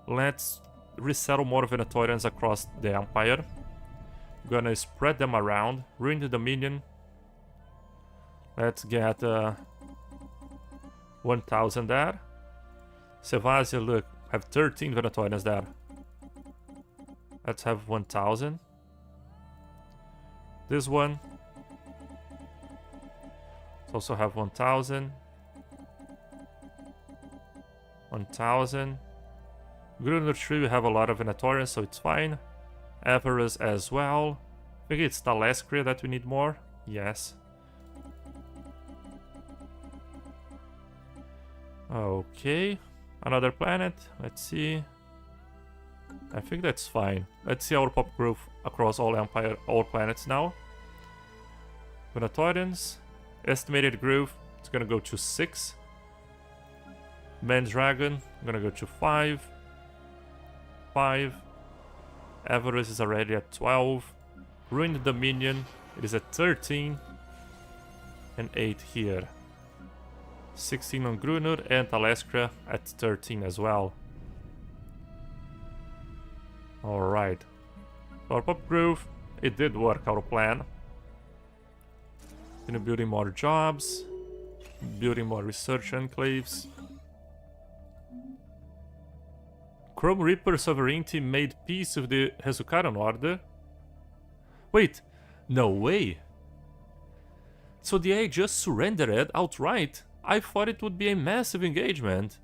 let's resettle more Venatorians across the Empire. Gonna spread them around, ruin the Dominion. Let's get 1,000 there. Selvasia, look, have 13 Venatorians there. Let's have 1,000. This one. Let's also have 1,000. 1,000. Grunner Tree, we have a lot of Venatorians, so it's fine. Everus as well. I think it's Stellaris that we need more. Yes. Okay. Another planet. Let's see. I think that's fine. Let's see our pop growth across all planets now. Venatorians. Estimated growth. It's gonna go to 6. Mandragon. I'm gonna go to 5. 5. Everus is already at 12. Ruined Dominion. It is at 13. And 8 here. 16 on Grunur and Taleskra at 13 as well. Alright. Our pop growth, it did work, our plan. Building more jobs. Building more research enclaves. Chrome Reaper sovereignty made peace with the Hesukaran Order. Wait, no way. So the AI just surrendered outright. I thought it would be a massive engagement.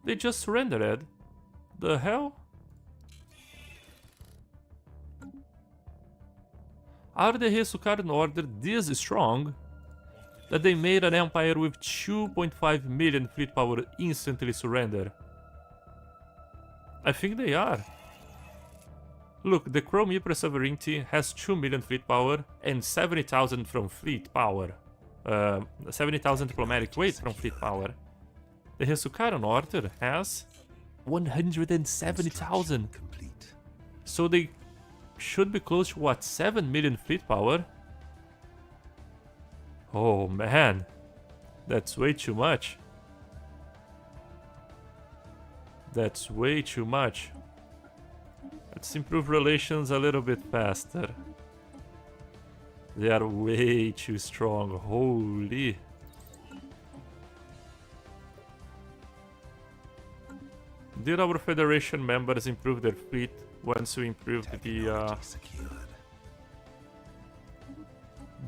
They just surrendered. The hell? Are the Hesukaran Order this strong that they made an empire with 2.5 million fleet power instantly surrender? I think they are. Look, the Chrome Reaper sovereignty has 2 million fleet power and 70,000 from fleet power. 70,000 diplomatic weight from fleet power. The Hesukaran Order has 170,000. So they should be close to what, 7 million fleet power? Oh man, that's way too much. That's way too much. Let's improve relations a little bit faster. They are way too strong, holy. Did our Federation members improve their fleet once we improved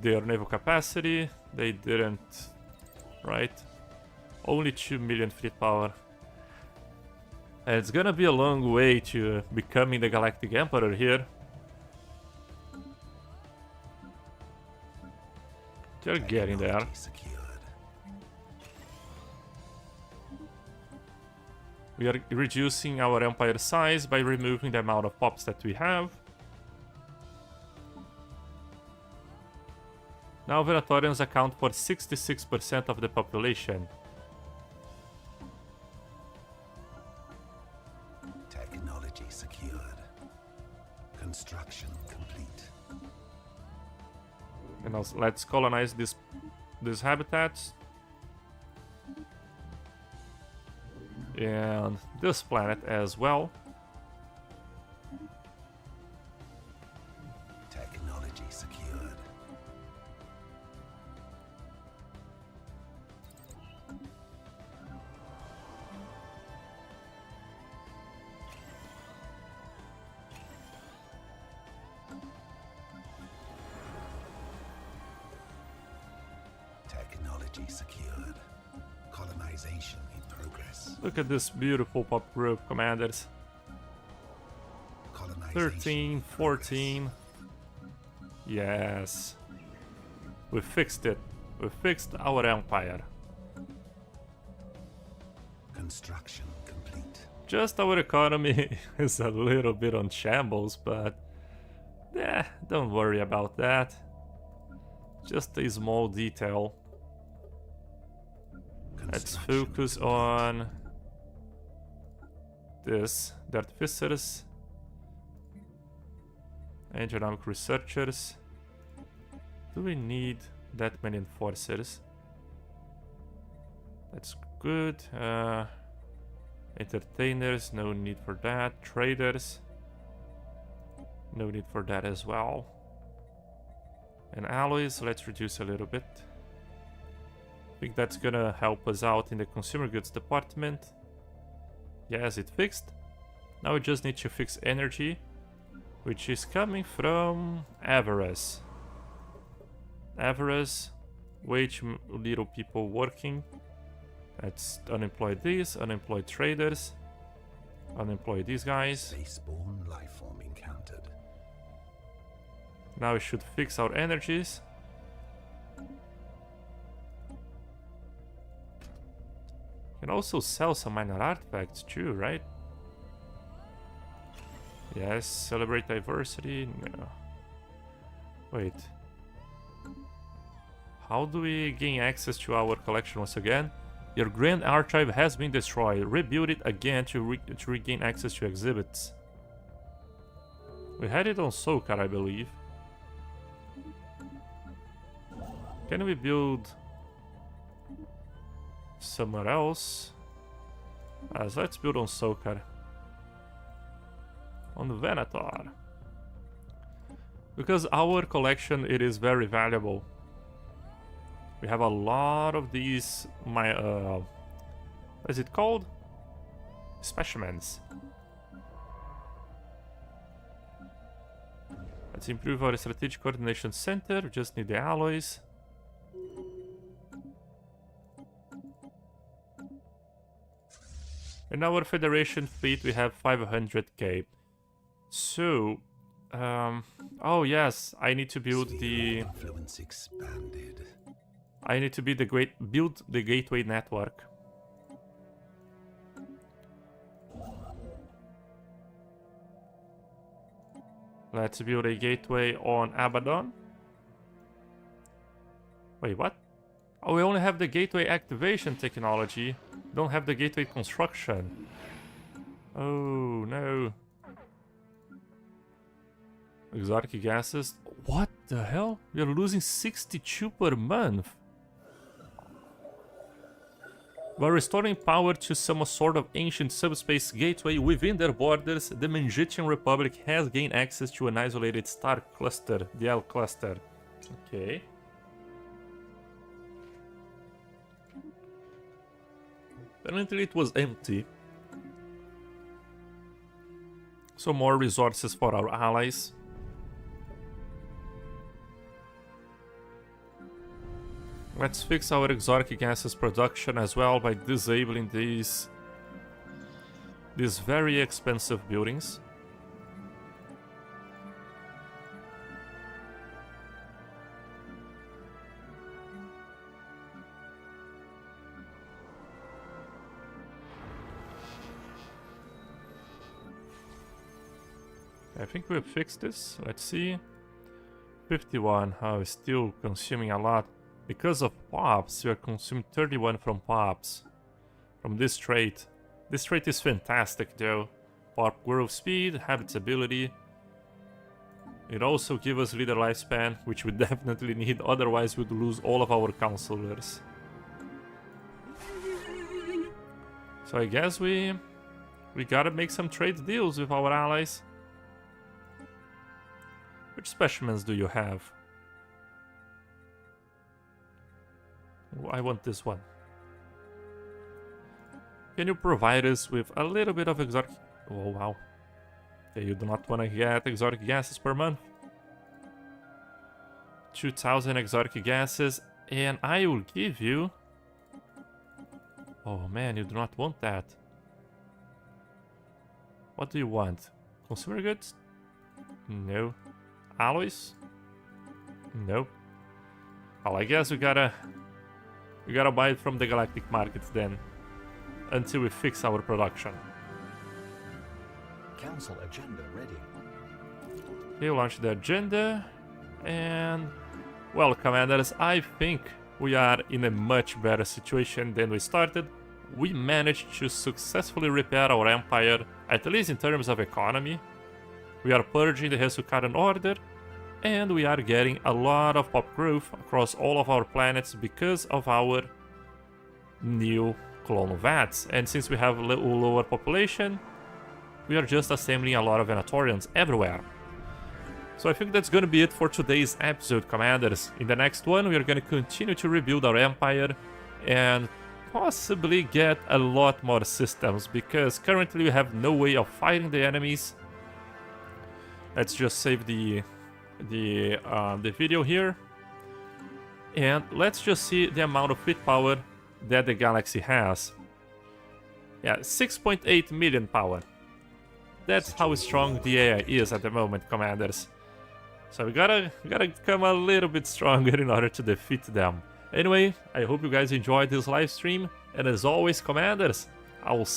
their naval capacity? They didn't, right? Only 2 million fleet power. And it's gonna be a long way to becoming the Galactic Emperor here. They're getting there. We are reducing our empire size by removing the amount of pops that we have. Now Venatorians account for 66% of the population. Technology secured. Construction complete. And also, let's colonize these habitats. And this planet as well. Technology secured. Technology secured. Colonization in progress. Look at this beautiful pop group, commanders. Colonization 13, in 14. Yes. We fixed it. We fixed our empire. Construction complete. Just our economy is a little bit on shambles, but don't worry about that. Just a small detail. Let's focus on this. The artificers, genomic researchers. Do we need that many enforcers? That's good. Entertainers, no need for that. Traders, no need for that as well. And alloys, let's reduce a little bit. I think that's gonna help us out in the consumer goods department. Yes, it fixed. Now we just need to fix energy, which is coming from avarice. Avarice, way too little people working. Let's unemploy these, unemploy traders, unemploy these guys. Spaceborne lifeform encountered. Now we should fix our energies. Can also sell some minor artifacts too, right? Yes, celebrate diversity. No. Wait. How do we gain access to our collection once again? Your grand archive has been destroyed. Rebuild it again to regain access to exhibits. We had it on Sokar, I believe. Can we build somewhere else? So let's build on Sokar. On Venator. Because our collection, it is very valuable. We have a lot of these, what is it called? Specimens. Let's improve our strategic coordination center. We just need the alloys. In our Federation fleet, we have 500k. So, oh yes, I need to build the. Influence expanded. I need to build the gateway network. Let's build a gateway on Abaddon. Wait, what? Oh, we only have the gateway activation technology. Don't have the gateway construction. Oh no. Exotic gases. What the hell? We are losing 62 per month. While restoring power to some sort of ancient subspace gateway within their borders, the Mangitian Republic has gained access to an isolated star cluster, the L cluster. Okay. Apparently it was empty. So more resources for our allies. Let's fix our exotic gases production as well by disabling these very expensive buildings. I think we've fixed this. Let's see. 51. Oh, it's still consuming a lot. Because of pops, we are consuming 31 from pops. From this trait. This trait is fantastic though. pop growth speed, habitability. It also gives us leader lifespan, which we definitely need, otherwise we'd lose all of our counselors. So I guess we gotta make some trade deals with our allies. Which specimens do you have? Oh, I want this one. Can you provide us with a little bit of exotic... Oh, wow. Okay, you do not want to get exotic gases per month. 2,000 exotic gases, and I will give you... Oh man, you do not want that. What do you want? Consumer goods? No. Alloys? No. Well, I guess we gotta buy it from the galactic markets then, until we fix our production. Council agenda ready. Okay, launch the agenda, and well, commanders, I think we are in a much better situation than we started. We managed to successfully repair our empire, at least in terms of economy. We are purging the Hesukaran Order, and we are getting a lot of pop growth across all of our planets because of our new clone VATs. And since we have a little lower population, we are just assembling a lot of Venatorians everywhere. So I think that's gonna be it for today's episode, commanders. In the next one, we are gonna continue to rebuild our empire and possibly get a lot more systems, because currently we have no way of fighting the enemies. Let's just save the video here, and let's just see the amount of fleet power that the galaxy has. Yeah, 6.8 million power. That's how strong the AI is at the moment, commanders. So we gotta become a little bit stronger in order to defeat them. Anyway, I hope you guys enjoyed this live stream, and as always, commanders, I will see